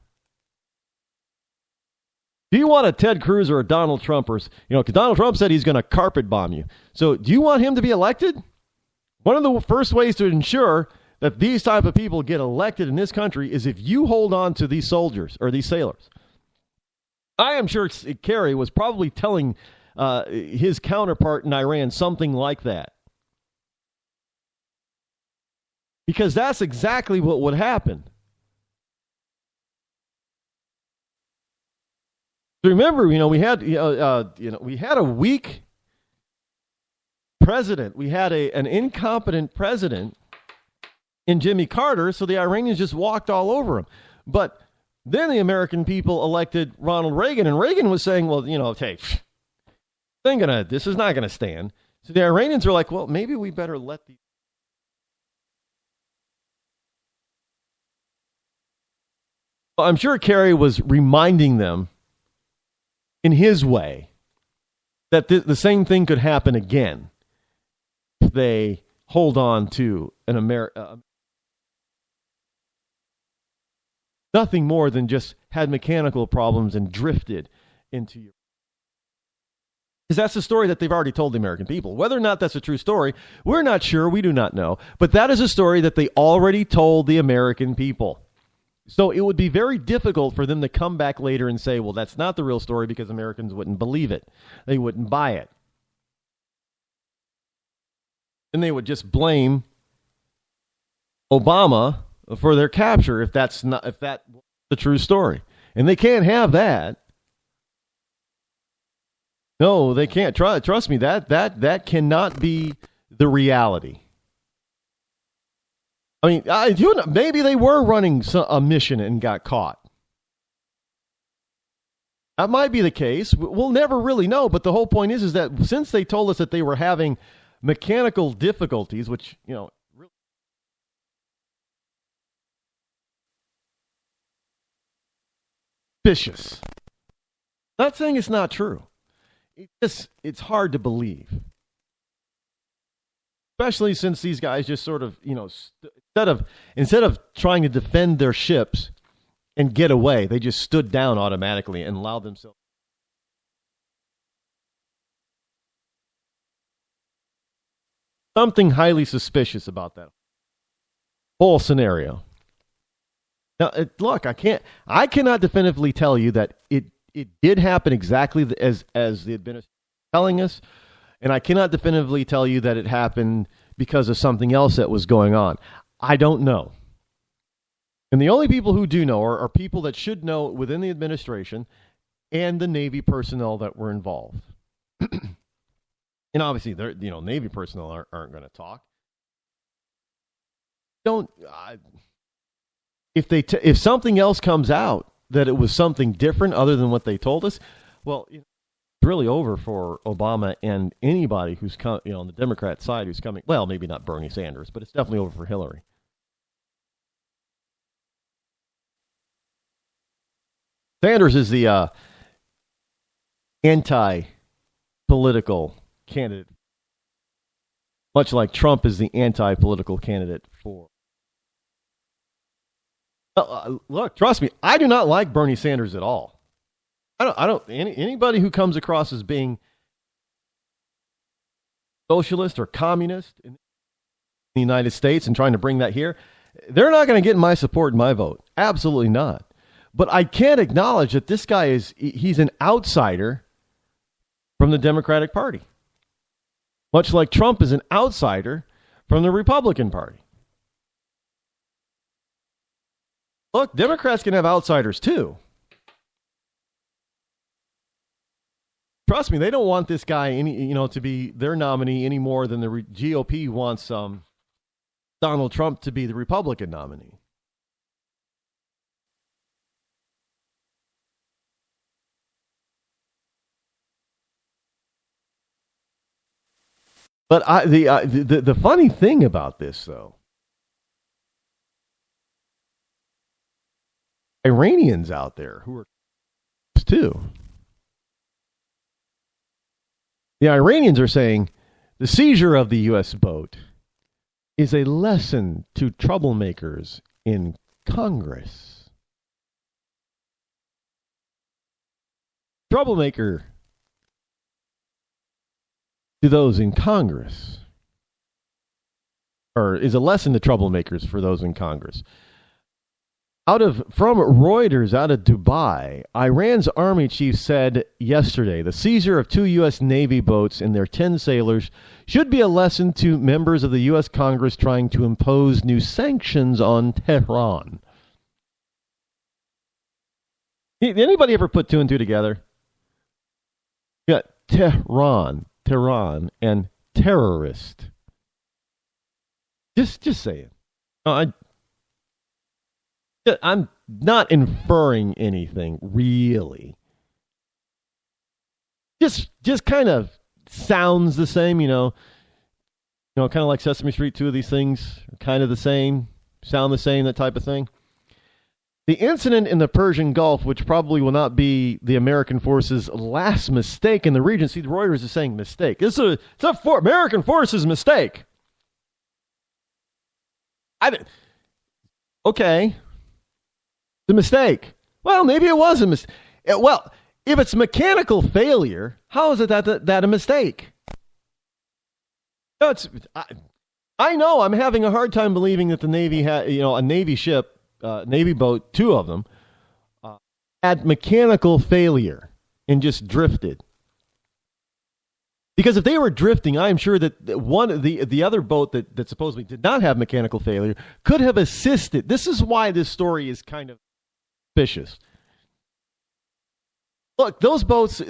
Do you want a Ted Cruz or a Donald Trump? Or, because Donald Trump said he's going to carpet bomb you. So do you want him to be elected? One of the first ways to ensure that these type of people get elected in this country is if you hold on to these soldiers or these sailors. I am sure Kerry was probably telling his counterpart in Iran something like that. Because that's exactly what would happen. Remember, we had a weak president. We had an incompetent president in Jimmy Carter, so the Iranians just walked all over him. But then the American people elected Ronald Reagan, and Reagan was saying, well, hey, this is not going to stand. So the Iranians were like, well, maybe we better let the... Well, I'm sure Kerry was reminding them in his way that the same thing could happen again if they hold on to an nothing more than just had mechanical problems and drifted into Europe. Because that's the story that they've already told the American people. Whether or not that's a true story, we're not sure. We do not know. But that is a story that they already told the American people. So it would be very difficult for them to come back later and say, well, that's not the real story, because Americans wouldn't believe it. They wouldn't buy it. And they would just blame Obama for their capture if that's the true story. And they can't have that. No, they can't. Trust me, that cannot be the reality. I mean, maybe they were running a mission and got caught. That might be the case. We'll never really know. But the whole point is that since they told us that they were having mechanical difficulties, which, really suspicious. Not saying it's not true. It's hard to believe. Especially since these guys just sort of, instead of trying to defend their ships and get away, they just stood down automatically and allowed themselves. Something highly suspicious about that whole scenario. Now, look, I cannot definitively tell you that it did happen exactly as the administration is telling us. And I cannot definitively tell you that it happened because of something else that was going on. I don't know. And the only people who do know are people that should know within the administration and the Navy personnel that were involved. And obviously, Navy personnel aren't going to talk. If something else comes out that it was something different other than what they told us, well, it's really over for Obama and anybody who's on the Democrat side who's coming. Well, maybe not Bernie Sanders, but it's definitely over for Hillary. Sanders is the anti-political candidate, much like Trump is the anti-political candidate for. Look, trust me, I do not like Bernie Sanders at all. Anybody who comes across as being socialist or communist in the United States and trying to bring that here, they're not going to get my support and my vote. Absolutely not. But I can't acknowledge that this guy he's an outsider from the Democratic Party. Much like Trump is an outsider from the Republican Party. Look, Democrats can have outsiders too. Trust me, they don't want this guy to be their nominee any more than the GOP wants Donald Trump to be the Republican nominee. But the funny thing about this, though, Iranians out there who are too. The Iranians are saying the seizure of the U.S. boat is a lesson to troublemakers in Congress. Troublemaker to those in Congress, or is a lesson to troublemakers for those in Congress. From Reuters out of Dubai, Iran's army chief said yesterday the seizure of 2 U.S. Navy boats and their 10 sailors should be a lesson to members of the U.S. Congress trying to impose new sanctions on Tehran. Anybody ever put 2 and 2 together? You got Tehran, and terrorist. Just saying. I'm not inferring anything, really. Just kind of sounds the same, kind of like Sesame Street. Two of these things are kind of the same, sound the same, that type of thing. The incident in the Persian Gulf, which probably will not be the American forces' last mistake in the region. See, Reuters is saying mistake. It's a American forces' mistake. Okay. The mistake. Well, maybe it was a mistake. Well, if it's mechanical failure, how is it that a mistake? No, I know I'm having a hard time believing that the Navy had, a Navy ship, Navy boat, two of them, had mechanical failure and just drifted. Because if they were drifting, I'm sure that the other boat that supposedly did not have mechanical failure could have assisted. This is why this story is kind of suspicious. Look, those boats,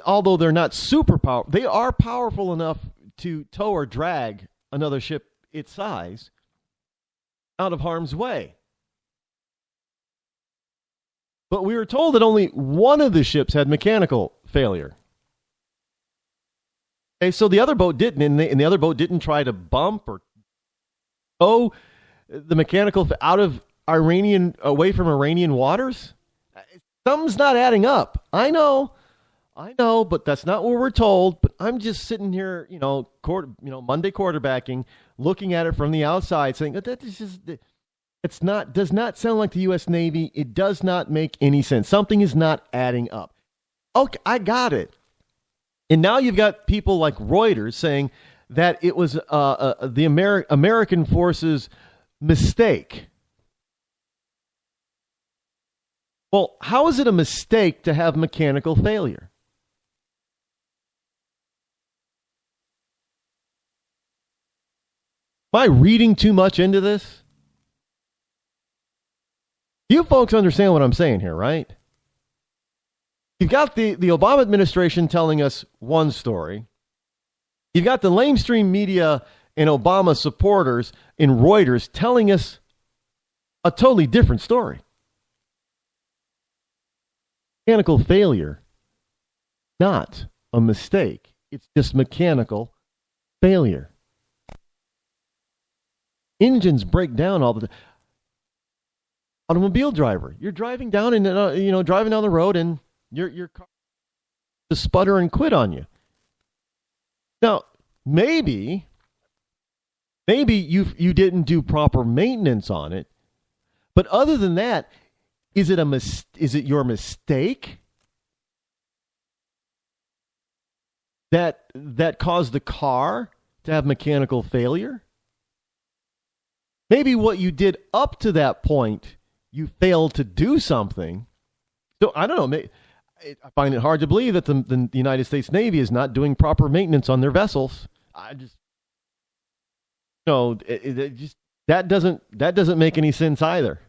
although they're not super powerful, they are powerful enough to tow or drag another ship its size out of harm's way. But we were told that only one of the ships had mechanical failure. Okay, so the other boat didn't, and the other boat didn't try to bump or tow the mechanical out of away from Iranian waters. Something's not adding up. I know, but that's not what we're told. But I'm just sitting here, Monday quarterbacking, looking at it from the outside, saying that is just. Does not sound like the U.S. Navy. It does not make any sense. Something is not adding up. Okay, I got it. And now you've got people like Reuters saying that it was the American forces' mistake. Well, how is it a mistake to have mechanical failure? Am I reading too much into this? You folks understand what I'm saying here, right? You've got the Obama administration telling us one story. You've got the lamestream media and Obama supporters in Reuters telling us a totally different story. Mechanical failure, not a mistake. It's just mechanical failure. Engines break down all the time. Automobile driver, you're driving down driving down the road, and your car just sputter and quit on you. Now, maybe you didn't do proper maintenance on it, but other than that, is it your mistake that caused the car to have mechanical failure? Maybe what you did up to that point, you failed to do something. So I don't know. I find it hard to believe that the United States Navy is not doing proper maintenance on their vessels. I just, that doesn't make any sense either.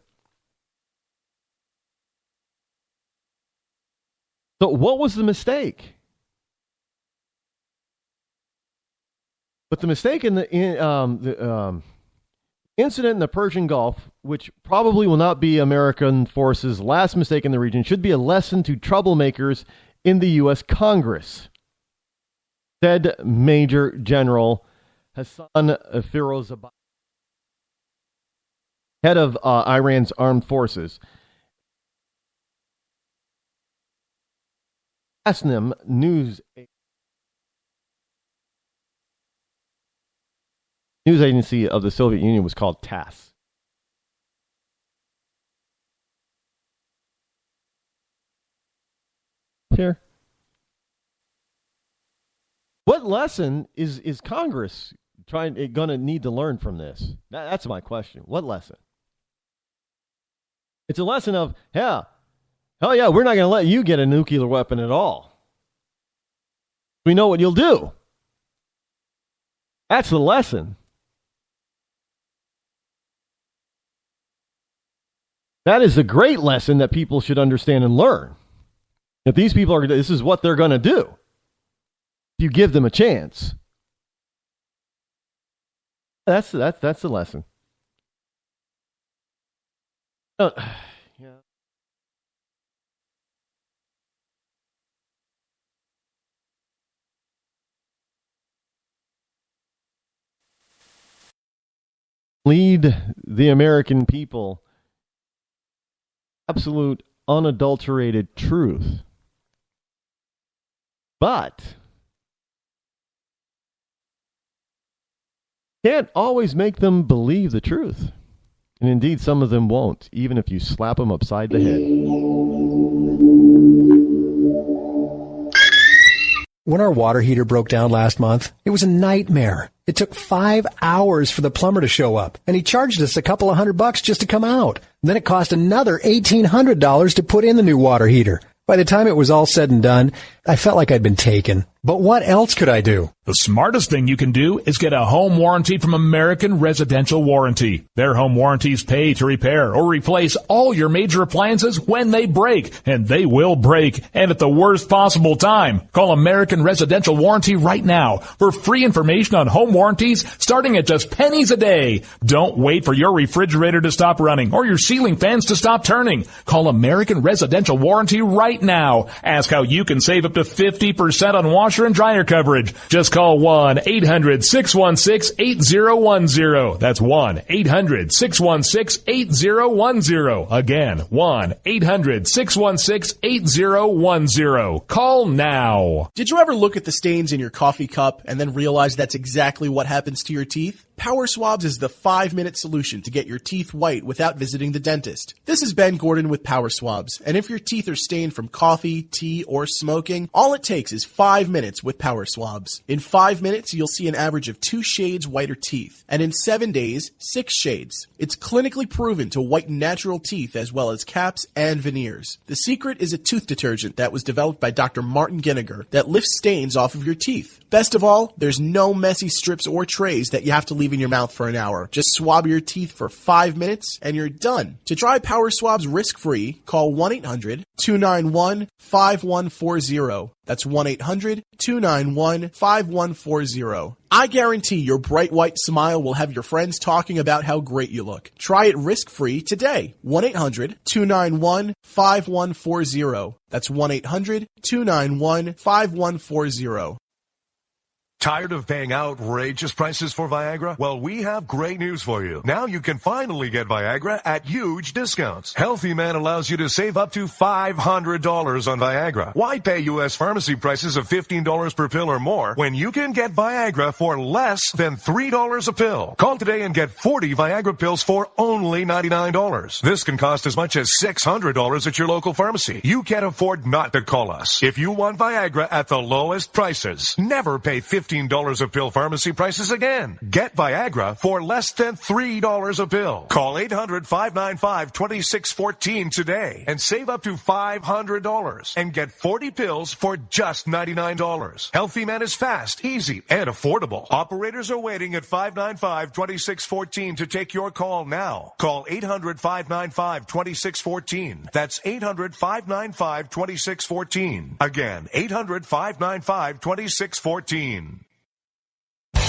So what was the mistake? But the mistake in the incident in the Persian Gulf, which probably will not be American forces' last mistake in the region, should be a lesson to troublemakers in the U.S. Congress, said Major General Hassan Firozabadi, head of Iran's armed forces. Tasnim news agency of the Soviet Union was called TASS. Here. What lesson is Congress going to need to learn from this? That's my question. What lesson? It's a lesson of, hell yeah, we're not going to let you get a nuclear weapon at all. We know what you'll do. That's the lesson. That is a great lesson that people should understand and learn. That these people this is what they're going to do. If you give them a chance. That's the lesson. Yeah. Lead the American people absolute unadulterated truth. But can't always make them believe the truth. And indeed, some of them won't, even if you slap them upside the head. When our water heater broke down last month, it was a nightmare. It took 5 hours for the plumber to show up, and he charged us a couple of $100 just to come out. And then it cost another $1,800 to put in the new water heater. By the time it was all said and done, I felt like I'd been taken. But what else could I do? The smartest thing you can do is get a home warranty from American Residential Warranty. Their home warranties pay to repair or replace all your major appliances when they break, and they will break, and at the worst possible time. Call American Residential Warranty right now for free information on home warranties starting at just pennies a day. Don't wait for your refrigerator to stop running or your ceiling fans to stop turning. Call American Residential Warranty right now. Ask how you can save up to 50% on washer and dryer coverage. Just call 1-800-616-8010. That's 1-800-616-8010. Again, 1-800-616-8010. Call now. Did you ever look at the stains in your coffee cup and then realize that's exactly what happens to your teeth? Power Swabs is the 5-minute solution to get your teeth white without visiting the dentist. This is Ben Gordon with Power Swabs, and if your teeth are stained from coffee, tea, or smoking, all it takes is 5 minutes with Power Swabs. In 5 minutes, you'll see an average of 2 shades whiter teeth, and in 7 days, 6 shades. It's clinically proven to whiten natural teeth as well as caps and veneers. The secret is a tooth detergent that was developed by Dr. Martin Ginniger that lifts stains off of your teeth. Best of all, there's no messy strips or trays that you have to leave in your mouth for an hour. Just swab your teeth for 5 minutes and you're done. To try Power Swabs risk-free, call 1-800-291-5140. That's 1-800-291-5140. I guarantee your bright white smile will have your friends talking about how great you look. Try it risk-free today. 1-800-291-5140. That's 1-800-291-5140. Tired of paying outrageous prices for Viagra? Well, we have great news for you. Now you can finally get Viagra at huge discounts. Healthy Man allows you to save up to $500 on Viagra. Why pay U.S. pharmacy prices of $15 per pill or more when you can get Viagra for less than $3 a pill? Call today and get 40 Viagra pills for only $99. This can cost as much as $600 at your local pharmacy. You can't afford not to call us. If you want Viagra at the lowest prices, never pay $15 a pill pharmacy prices again. Get Viagra for less than $3 a pill. Call 800-595-2614 today and save up to $500 and get 40 pills for just $99. Healthy Man is fast, easy, and affordable. Operators are waiting at 595-2614 to take your call now. Call 800-595-2614. That's 800-595-2614. Again, 800-595-2614.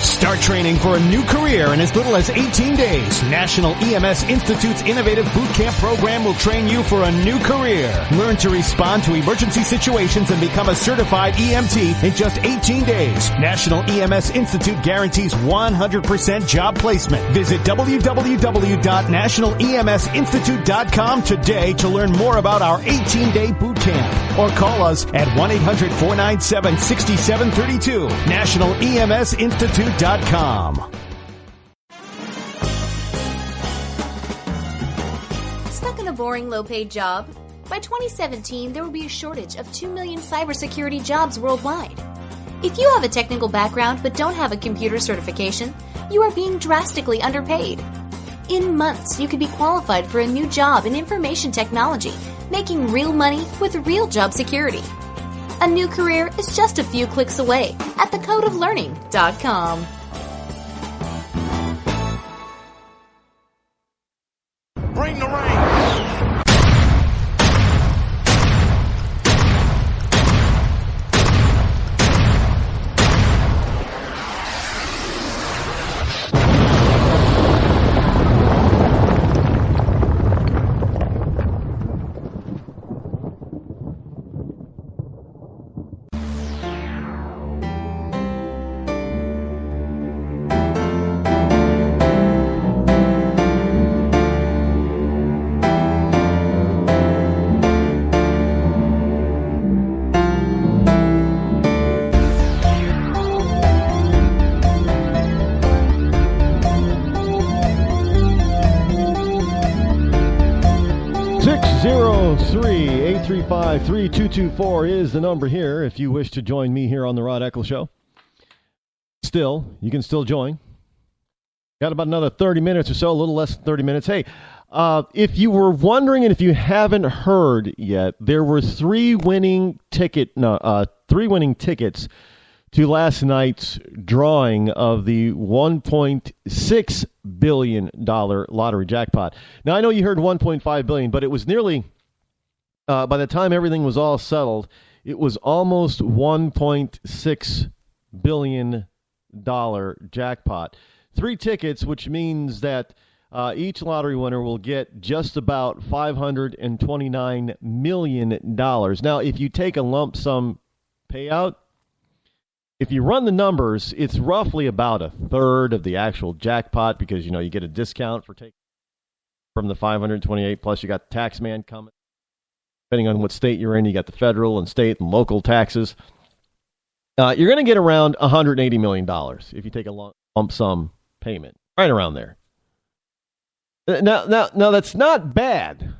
Start training for a new career in as little as 18 days. National EMS Institute's innovative boot camp program will train you for a new career. Learn to respond to emergency situations and become a certified EMT in just 18 days. National EMS Institute guarantees 100% job placement. Visit www.nationaleMSinstitute.com today to learn more about our 18-day boot camp. Or call us at 1-800-497-6732. NationalEMSInstitute.com. Stuck in a boring, low-paid job? By 2017, there will be a shortage of 2 million cybersecurity jobs worldwide. If you have a technical background but don't have a computer certification, you are being drastically underpaid. In months, you could be qualified for a new job in information technology, making real money with real job security. A new career is just a few clicks away at thecodeoflearning.com. Bring the rain. 603-835-3224 is the number here if you wish to join me here on the Rod Eccles Show. Still, you can still join. Got about another 30 minutes or so, a little less than 30 minutes. Hey, if you were wondering and if you haven't heard yet, there were three winning tickets to last night's drawing of the $1.6 billion lottery jackpot. Now, I know you heard $1.5 billion, but it was nearly, by the time everything was all settled, it was almost $1.6 billion jackpot. Three tickets, which means that each lottery winner will get just about $529 million. Now, if you take a lump sum payout, if you run the numbers, it's roughly about a third of the actual jackpot because, you know, you get a discount for taking from the 528, plus you got the tax man coming. Depending on what state you're in, you got the federal and state and local taxes. You're going to get around $180 million if you take a lump sum payment, right around there. Now, that's not bad.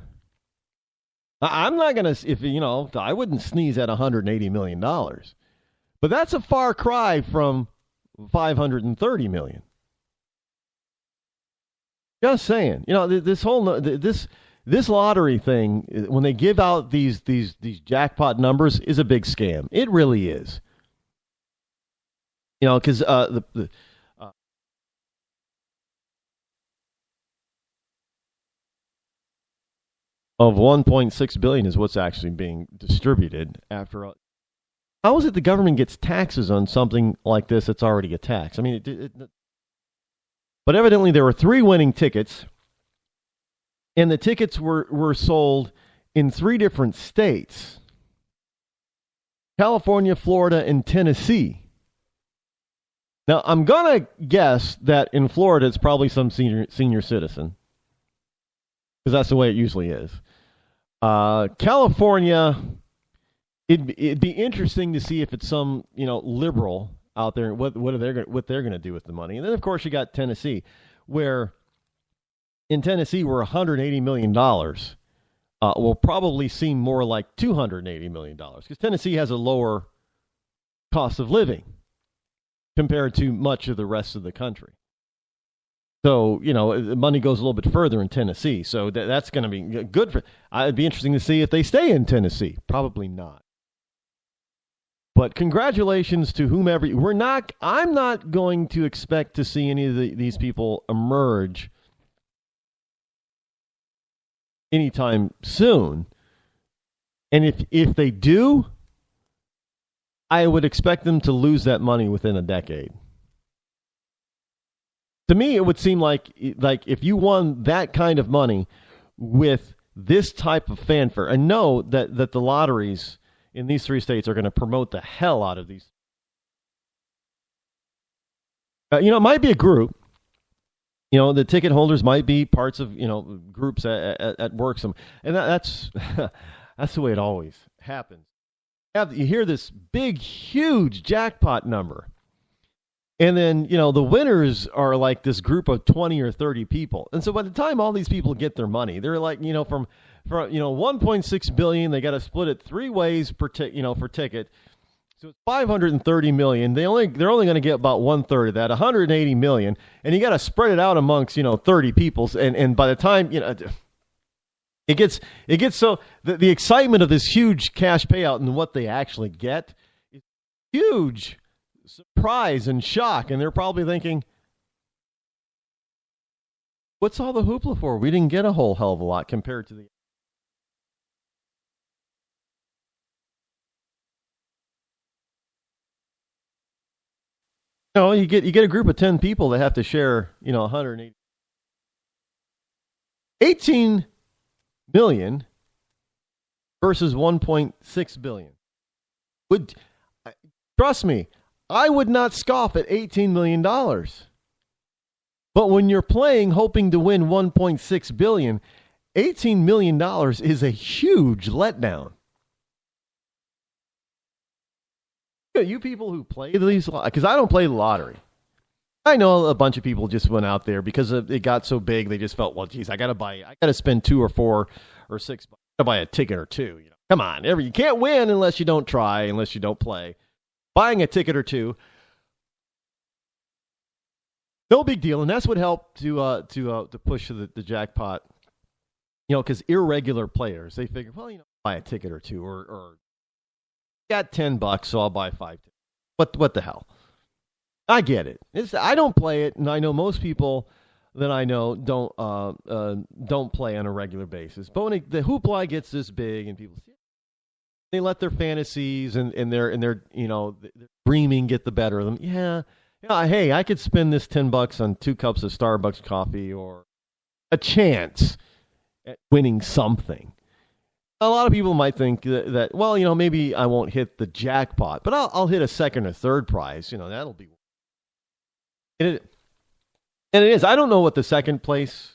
I'm not going to, I wouldn't sneeze at $180 million. But that's a far cry from $530 million. Just saying. This lottery thing, when they give out these jackpot numbers, is a big scam. It really is. Because of $1.6 billion is what's actually being distributed after all. How is it the government gets taxes on something like this that's already a tax? I mean, but evidently there were three winning tickets, and the tickets were sold in three different states: California, Florida, and Tennessee. Now, I'm going to guess that in Florida it's probably some senior citizen, because that's the way it usually is. California... It'd be interesting to see if it's some liberal out there what they're going to do with the money. And then of course you got Tennessee, where in Tennessee where $180 million will probably seem more like $280 million because Tennessee has a lower cost of living compared to much of the rest of the country. So, money goes a little bit further in Tennessee. So that's going to be good for. It'd be interesting to see if they stay in Tennessee. Probably not. But congratulations to whomever. I'm not going to expect to see any of these people emerge anytime soon. And if they do, I would expect them to lose that money within a decade. To me, it would seem like if you won that kind of money with this type of fanfare, and know that the lotteries in these three states are going to promote the hell out of these. It might be a group. The ticket holders might be parts of, groups at work. And that's that's the way it always happens. You hear this big, huge jackpot number. And then, the winners are like this group of 20 or 30 people. And so by the time all these people get their money, they're like, from 1.6 billion, they got to split it three ways for ticket. So it's $530 million. They're only going to get about 1/3 of that, $180 million, and you got to spread it out amongst 30 people. And by the time it gets so the excitement of this huge cash payout and what they actually get is huge surprise and shock, and they're probably thinking, "What's all the hoopla for? We didn't get a whole hell of a lot compared to the." You get a group of 10 people that have to share, 180. 18 million versus 1.6 billion. Trust me, I would not scoff at $18 million. But when you're playing hoping to win $1.6 billion, $18 million is a huge letdown. You people who play these, because I don't play the lottery. I know a bunch of people just went out there because it got so big. They just felt, well, geez, I got to spend $2 or $4 or $6 to buy a ticket or two. You know, come on, you can't win unless you don't try, unless you don't play. Buying a ticket or two, no big deal, and that's what helped to push the jackpot. You know, because irregular players, they figure, well, you know, buy a ticket or two, or got $10, so I'll buy 5 tickets. What the hell? I get it. I don't play it, and I know most people that I know don't play on a regular basis. But when the hoopla gets this big, and people see it, they let their fantasies and their you know their dreaming get the better of them. Yeah, hey, I could spend this $10 on 2 cups of Starbucks coffee or a chance at winning something. A lot of people might think that well, you know, maybe I won't hit the jackpot, but I'll hit a second or third prize. You know, that'll be. And it is. I don't know what the second place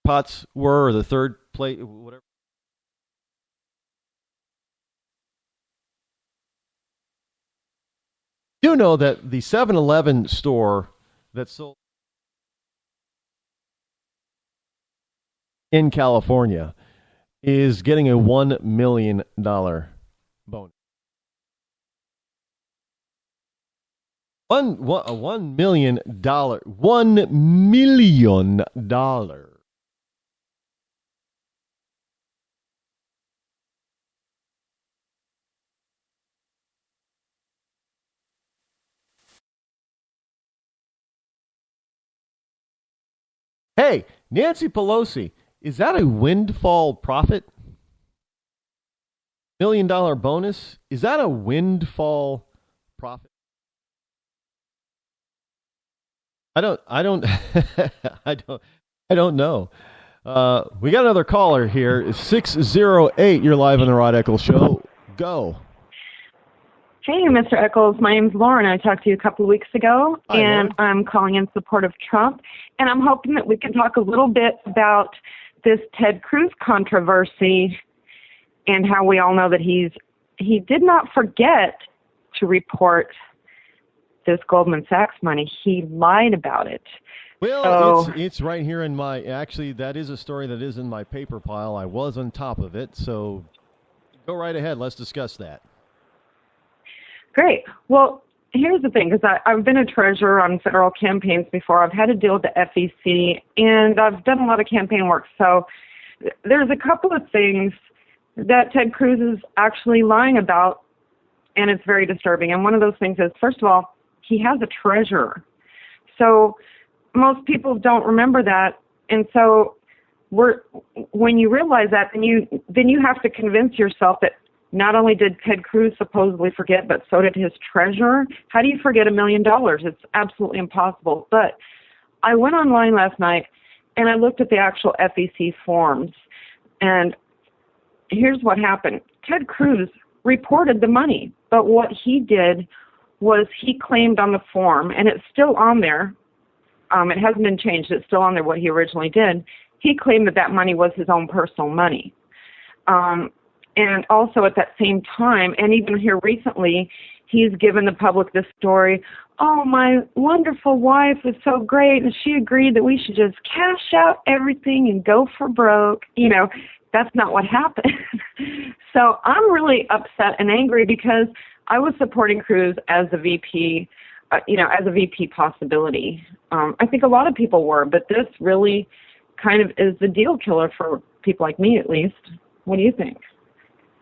pots were, or the third place, whatever. You know that the 7-Eleven store that sold in California is getting a $1 million bonus. $1 million. $1 million. Hey, Nancy Pelosi, is that a windfall profit? $1 million bonus? Is that a windfall profit? I don't I don't know. We got another caller here. It's 608. You're live on the Rod Eccles Show. Go. Hey, Mr. Eccles. My name's Lauren. I talked to you a couple of weeks ago, Hi, and I'm calling in support of Trump. And I'm hoping that we can talk a little bit about this Ted Cruz controversy and how we all know that he did not forget to report this Goldman Sachs money. He lied about it. Well, it's right here in my, actually, that is a story that is in my paper pile. I was on top of it, so go right ahead. Let's discuss that. Great. Well, here's the thing, because I've been a treasurer on federal campaigns before. I've had to deal with the FEC, and I've done a lot of campaign work. So there's a couple of things that Ted Cruz is actually lying about, and it's very disturbing. And one of those things is, first of all, he has a treasurer. So most people don't remember that. And so when you realize that, then you have to convince yourself that not only did Ted Cruz supposedly forget, but so did his treasurer. How do you forget $1 million? It's absolutely impossible. But I went online last night and I looked at the actual FEC forms. And here's what happened. Ted Cruz reported the money, but what he did was he claimed on the form, and it's still on there. It hasn't been changed. It's still on there what he originally did. He claimed that money was his own personal money. And also at that same time, and even here recently, he's given the public this story, oh, my wonderful wife is so great, and she agreed that we should just cash out everything and go for broke. You know, that's not what happened. So I'm really upset and angry because I was supporting Cruz as a VP, as a VP possibility. I think a lot of people were, but this really kind of is the deal killer for people like me, at least. What do you think?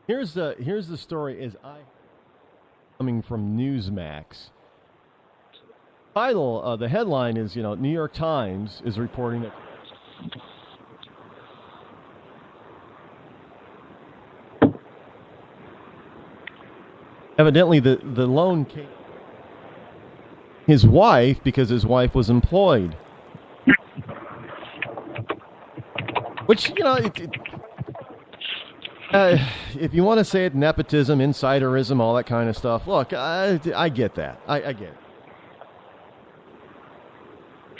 Here's the story coming from Newsmax. Title, the headline is, New York Times is reporting that evidently the loan came his wife because his wife was employed. Which, if you want to say it, nepotism, insiderism, all that kind of stuff. Look, I get that. I get it.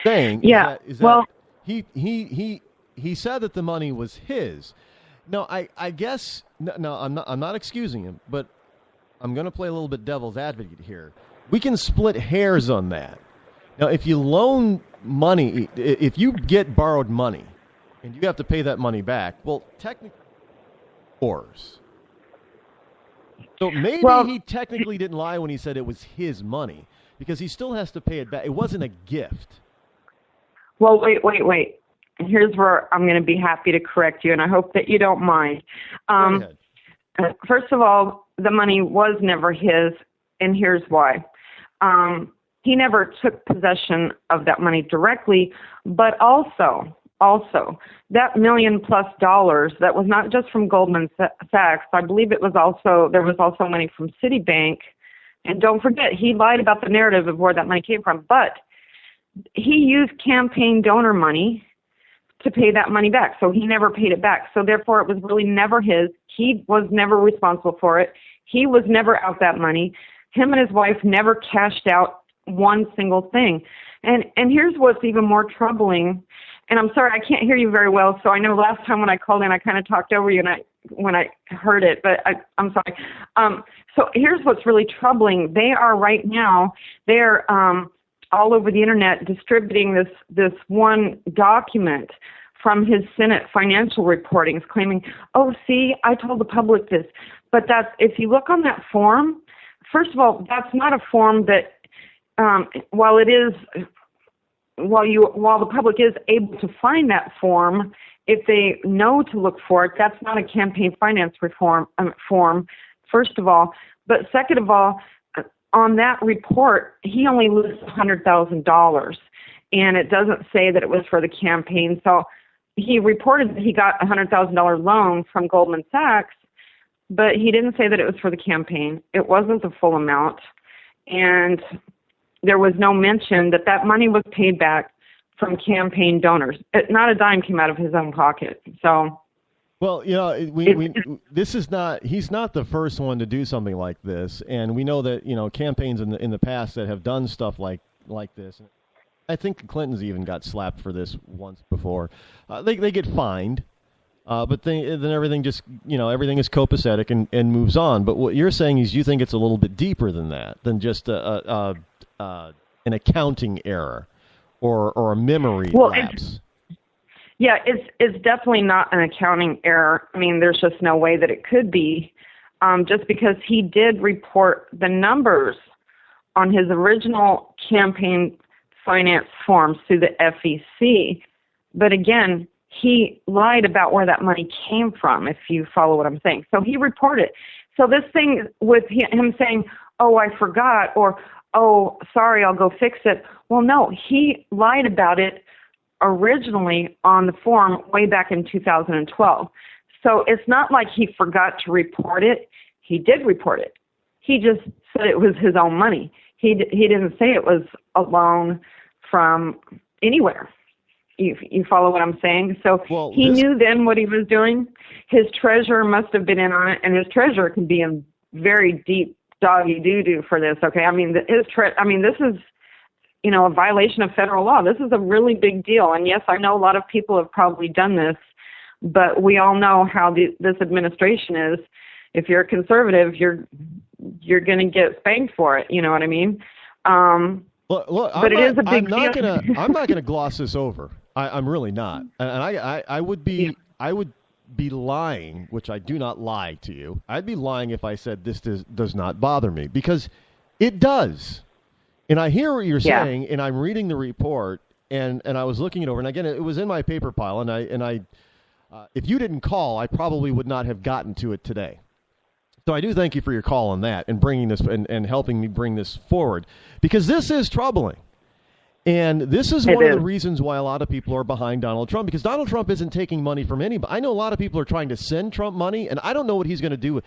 Saying is that he said that the money was his. No, I guess no, I'm not excusing him, but I'm going to play a little bit devil's advocate here. We can split hairs on that. Now, if you loan money, if you get borrowed money and you have to pay that money back. Well, technically, yours. So maybe he technically didn't lie when he said it was his money, because he still has to pay it back. It wasn't a gift. Well, wait. Here's where I'm going to be happy to correct you, and I hope that you don't mind. Go ahead. First of all, the money was never his, and here's why. He never took possession of that money directly, but also that $1 million+ that was not just from Goldman Sachs. I believe there was also money from Citibank. And don't forget, he lied about the narrative of where that money came from, but he used campaign donor money to pay that money back. So he never paid it back. So therefore, it was really never his. He was never responsible for it. He was never out that money. Him and his wife never cashed out one single thing. And here's what's even more troubling. And I'm sorry, I can't hear you very well. So I know last time when I called in, I kind of talked over you when I heard it, but I'm sorry. So here's what's really troubling. They are right now, they're all over the internet distributing this one document from his Senate financial reportings claiming, oh, see, I told the public this. But if you look on that form, first of all, that's not a form that, while the public is able to find that form, if they know to look for it, that's not a campaign finance reform form, first of all. But second of all, on that report, he only lists $100,000, and it doesn't say that it was for the campaign. So he reported that he got a $100,000 loan from Goldman Sachs, but he didn't say that it was for the campaign. It wasn't the full amount, and there was no mention that that money was paid back from campaign donors. Not a dime came out of his own pocket. So, well, he's not the first one to do something like this, and we know that campaigns in the past that have done stuff like this. I think the Clintons even got slapped for this once before. They get fined, but then everything just everything is copacetic and moves on. But what you're saying is you think it's a little bit deeper than that, than just an accounting error or a memory lapse. It's definitely not an accounting error. I mean, there's just no way that it could be, just because he did report the numbers on his original campaign finance forms through the FEC. But again, he lied about where that money came from, if you follow what I'm saying. So he reported. So this thing with him saying, oh, I forgot, or, oh, sorry, I'll go fix it. Well, no, he lied about it originally on the form way back in 2012. So it's not like he forgot to report it. He did report it. He just said it was his own money. He didn't say it was a loan from anywhere. You follow what I'm saying? So he knew then what he was doing. His treasurer must have been in on it, and his treasurer can be in very deep doggy doo-doo for this, okay? I mean, this is, a violation of federal law. This is a really big deal. And yes, I know a lot of people have probably done this, but we all know how this administration is. If you're a conservative, you're going to get spanked for it. You know what I mean? Look, but it is a big deal. I'm not gonna gloss this over. I'm really not. And I would be lying, which I do not lie to you. I'd be lying if I said this does not bother me, because it does. And I hear what you're saying, and I'm reading the report, and I was looking it over, and again, it was in my paper pile, and I if you didn't call, I probably would not have gotten to it today. So I do thank you for your call on that and bringing this and helping me bring this forward, because this is troubling. And this is one of the reasons why a lot of people are behind Donald Trump, because Donald Trump isn't taking money from anybody. I know a lot of people are trying to send Trump money, and I don't know what he's going to do.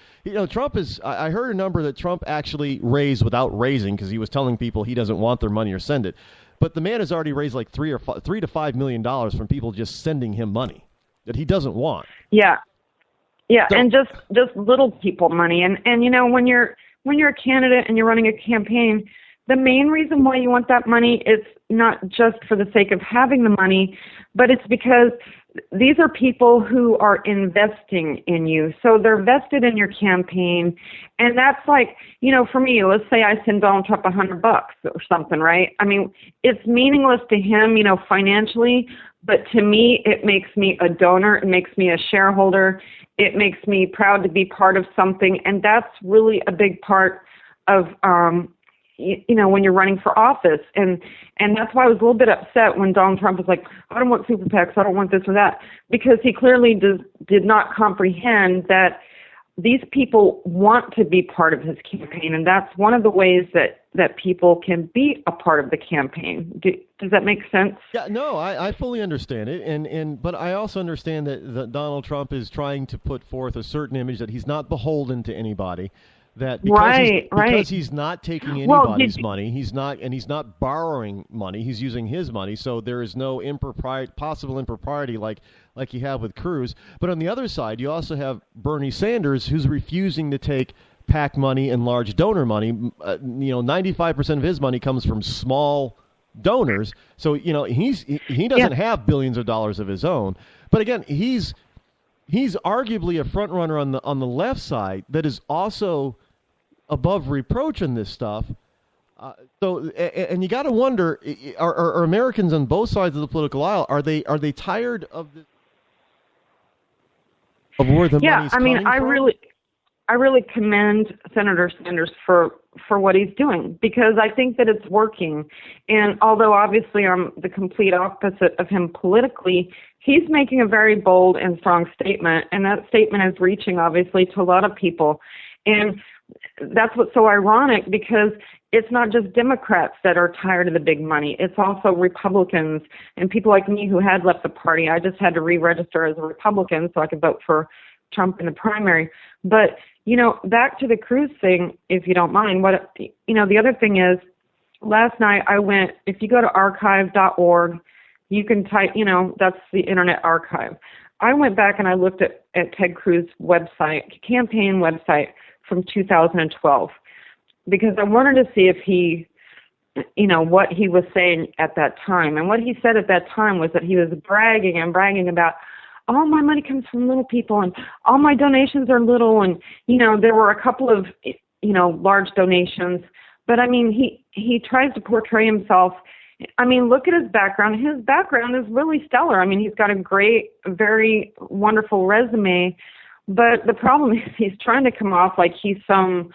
Trump is, I heard a number that Trump actually raised without raising, because he was telling people he doesn't want their money or send it. But the man has already raised like $3 to $5 million from people just sending him money that he doesn't want. Yeah. Yeah, so, and just little people money. And when you're a candidate and you're running a campaign, the main reason why you want that money is not just for the sake of having the money, but it's because these are people who are investing in you. So they're vested in your campaign. And that's like, for me, let's say I send Donald Trump $100 or something, right? I mean, it's meaningless to him, financially, But to me, it makes me a donor. It makes me a shareholder. It makes me proud to be part of something. And that's really a big part of, when you're running for office. And that's why I was a little bit upset when Donald Trump was like, I don't want super PACs, I don't want this or that, because he clearly did not comprehend that these people want to be part of his campaign. And that's one of the ways that people can be a part of the campaign. Does that make sense? Yeah, no, I fully understand it. But I also understand that Donald Trump is trying to put forth a certain image that he's not beholden to anybody. That because he's not taking anybody's money, he's not borrowing money, he's using his money, so there is no possible impropriety like you have with Cruz. But on the other side, you also have Bernie Sanders, who's refusing to take PAC money and large donor money. 95% of his money comes from small donors, so he doesn't have billions of dollars of his own. But again, he's arguably a front runner on the left side that is also above reproach in this stuff. And you got to wonder, are Americans on both sides of the political aisle, are they tired of this, of where the money's coming from? I really commend Senator Sanders for what he's doing, because I think that it's working. And although obviously I'm the complete opposite of him politically, he's making a very bold and strong statement, and that statement is reaching obviously to a lot of people. And that's what's so ironic, because it's not just Democrats that are tired of the big money. It's also Republicans and people like me who had left the party. I just had to re-register as a Republican so I could vote for Trump in the primary. But, back to the Cruz thing, if you don't mind, the other thing is, last night I went, if you go to archive.org, you can type, that's the Internet Archive. I went back and I looked at Ted Cruz's campaign website from 2012, because I wanted to see if he, what he was saying at that time. And what he said at that time was that he was bragging about, all my money comes from little people and all my donations are little. And, there were a couple of, large donations. But, he tries to portray himself. Look at his background. His background is really stellar. He's got a great, very wonderful resume. But the problem is he's trying to come off like he's some,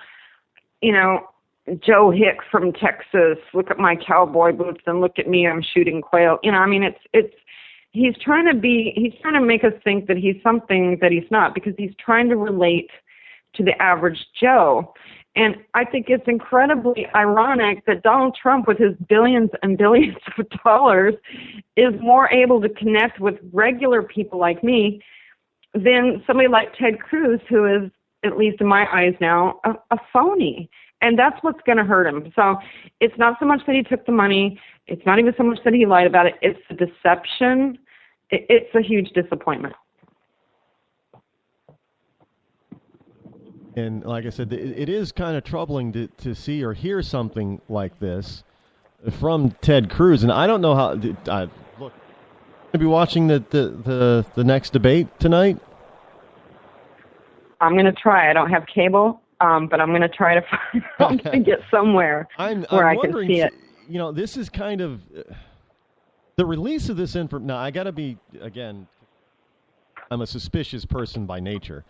Joe Hick from Texas. Look at my cowboy boots and look at me, I'm shooting quail. He's trying to make us think that he's something that he's not, because he's trying to relate to the average Joe. And I think it's incredibly ironic that Donald Trump, with his billions and billions of dollars, is more able to connect with regular people like me than somebody like Ted Cruz, who is, at least in my eyes now, a phony. And that's what's going to hurt him. So it's not so much that he took the money. It's not even so much that he lied about it. It's the deception. It's a huge disappointment. And like I said, it is kind of troubling to see or hear something like this from Ted Cruz. And I don't know how. Look, going to be watching the next debate tonight? I'm going to try. I don't have cable, but I'm going to try to get somewhere where I can see it. This is kind of the release of this information. Now, I got to be, again, I'm a suspicious person by nature.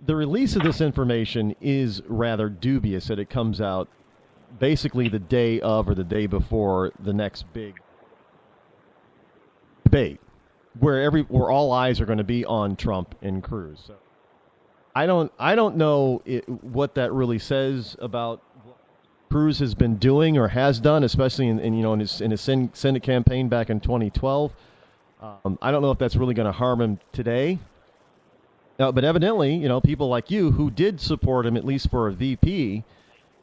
The release of this information is rather dubious, that it comes out basically the day of or the day before the next big debate, where all eyes are going to be on Trump and Cruz. So I don't know what that really says about what Cruz has been doing or has done, especially in his Senate campaign back in 2012. I don't know if that's really going to harm him today. But evidently, people like you who did support him, at least for a VP,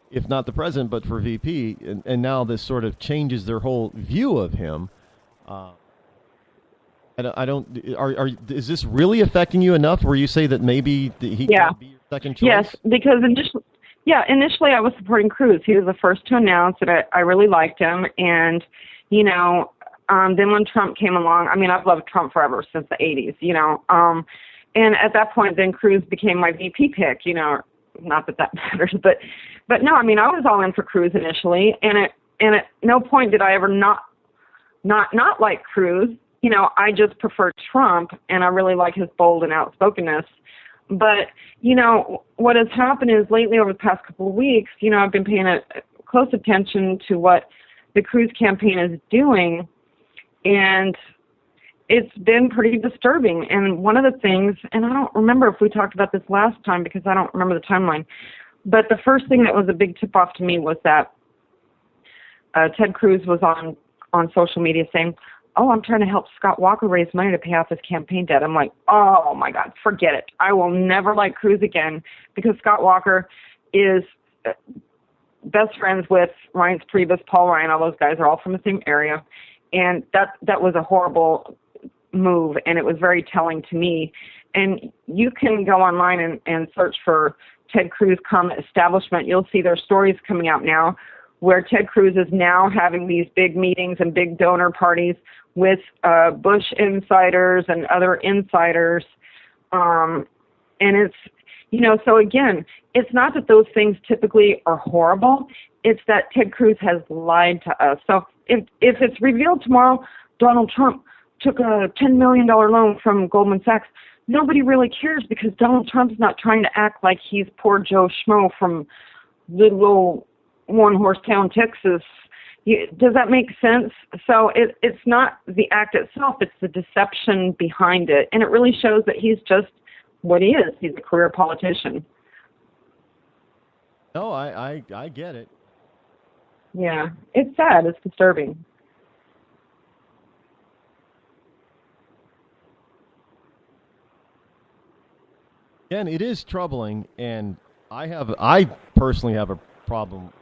if not the president, but for VP, and now this sort of changes their whole view of him. Is this really affecting you enough where you say that maybe he can't be your second choice? Yes, because initially I was supporting Cruz. He was the first to announce that I really liked him. And, then when Trump came along, I've loved Trump forever since the 80s, and at that point, then Cruz became my VP pick, not that matters, but no, I was all in for Cruz initially, and at no point did I ever not like Cruz. I just prefer Trump, and I really like his bold and outspokenness. But, what has happened is lately over the past couple of weeks, I've been paying close attention to what the Cruz campaign is doing, and it's been pretty disturbing. And one of the things, and I don't remember if we talked about this last time because I don't remember the timeline, but the first thing that was a big tip-off to me was that Ted Cruz was on social media saying, I'm trying to help Scott Walker raise money to pay off his campaign debt. I'm like, oh, my God, forget it. I will never like Cruz again because Scott Walker is best friends with Reince Priebus, Paul Ryan. All those guys are all from the same area. And that was a horrible move, and it was very telling to me. And you can go online and search for Ted Cruz, establishment. You'll see their stories coming out now where Ted Cruz is now having these big meetings and big donor parties with Bush insiders and other insiders. And it's, so again, it's not that those things typically are horrible. It's that Ted Cruz has lied to us. So if it's revealed tomorrow, Donald Trump took a $10 million loan from Goldman Sachs, nobody really cares because Donald Trump's not trying to act like he's poor Joe Schmo from little old one-horse town, Texas. Does that make sense? So it's not the act itself, it's the deception behind it. And it really shows that he's just what he is. He's a career politician. No, I get it. Yeah, it's sad. It's disturbing. And it is troubling, and I personally have a problem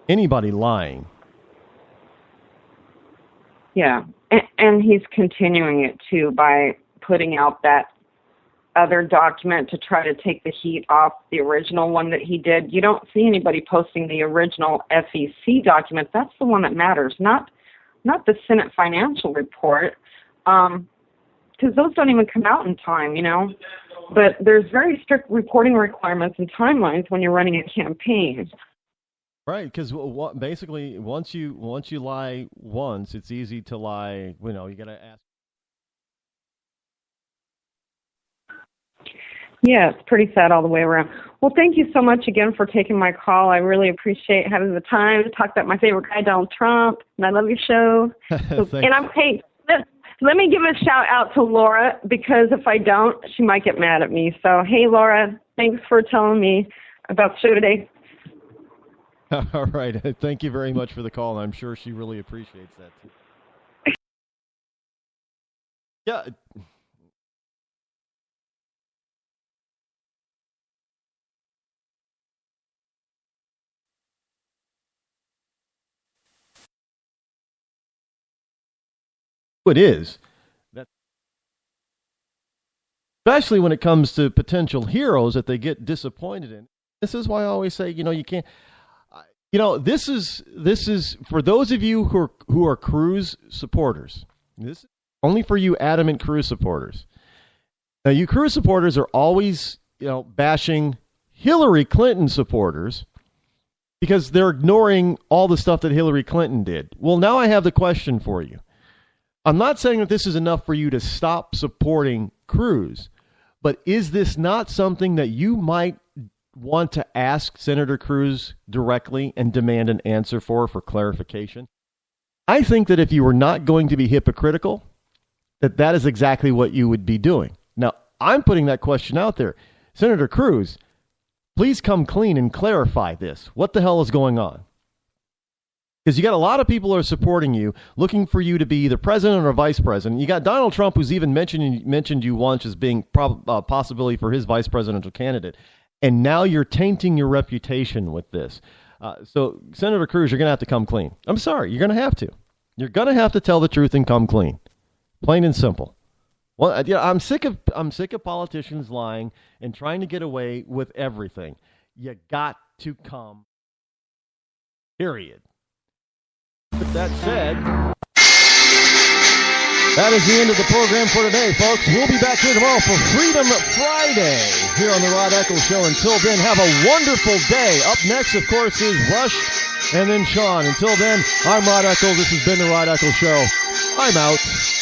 anybody lying. Yeah, and he's continuing it too by putting out that other document to try to take the heat off the original one that he did. You don't see anybody posting the original FEC document. That's the one that matters, not the Senate financial report, because those don't even come out in time, But there's very strict reporting requirements and timelines when you're running a campaign. Right, because basically once you lie once, it's easy to lie. You got to ask. Yeah, it's pretty sad all the way around. Well, thank you so much again for taking my call. I really appreciate having the time to talk about my favorite guy, Donald Trump, and I love your show. Let me give a shout out to Laura, because if I don't, she might get mad at me. So, hey, Laura, thanks for telling me about the show today. All right. Thank you very much for the call. I'm sure she really appreciates that, too. Yeah. It is. Especially when it comes to potential heroes that they get disappointed in. This is why I always say, you can't. This is for those of you who are Cruz supporters. This is only for you adamant Cruz supporters. Now, you Cruz supporters are always, bashing Hillary Clinton supporters because they're ignoring all the stuff that Hillary Clinton did. Well, now I have the question for you. I'm not saying that this is enough for you to stop supporting Cruz, but is this not something that you might want to ask Senator Cruz directly and demand an answer for clarification? I think that if you were not going to be hypocritical, that is exactly what you would be doing. Now, I'm putting that question out there. Senator Cruz, please come clean and clarify this. What the hell is going on? Because you got a lot of people who are supporting you, looking for you to be either president or vice president. You got Donald Trump, who's even mentioned you once as being a possibility for his vice presidential candidate. And now you're tainting your reputation with this. So, Senator Cruz, you're going to have to come clean. I'm sorry, you're going to have to. You're going to have to tell the truth and come clean. Plain and simple. Well, I'm sick of politicians lying and trying to get away with everything. You got to come. Period. With that said, that is the end of the program for today, folks. We'll be back here tomorrow for Freedom Friday here on the Rod Eccles Show. Until then, have a wonderful day. Up next, of course, is Rush and then Sean. Until then, I'm Rod Eccles. This has been the Rod Eccles Show. I'm out.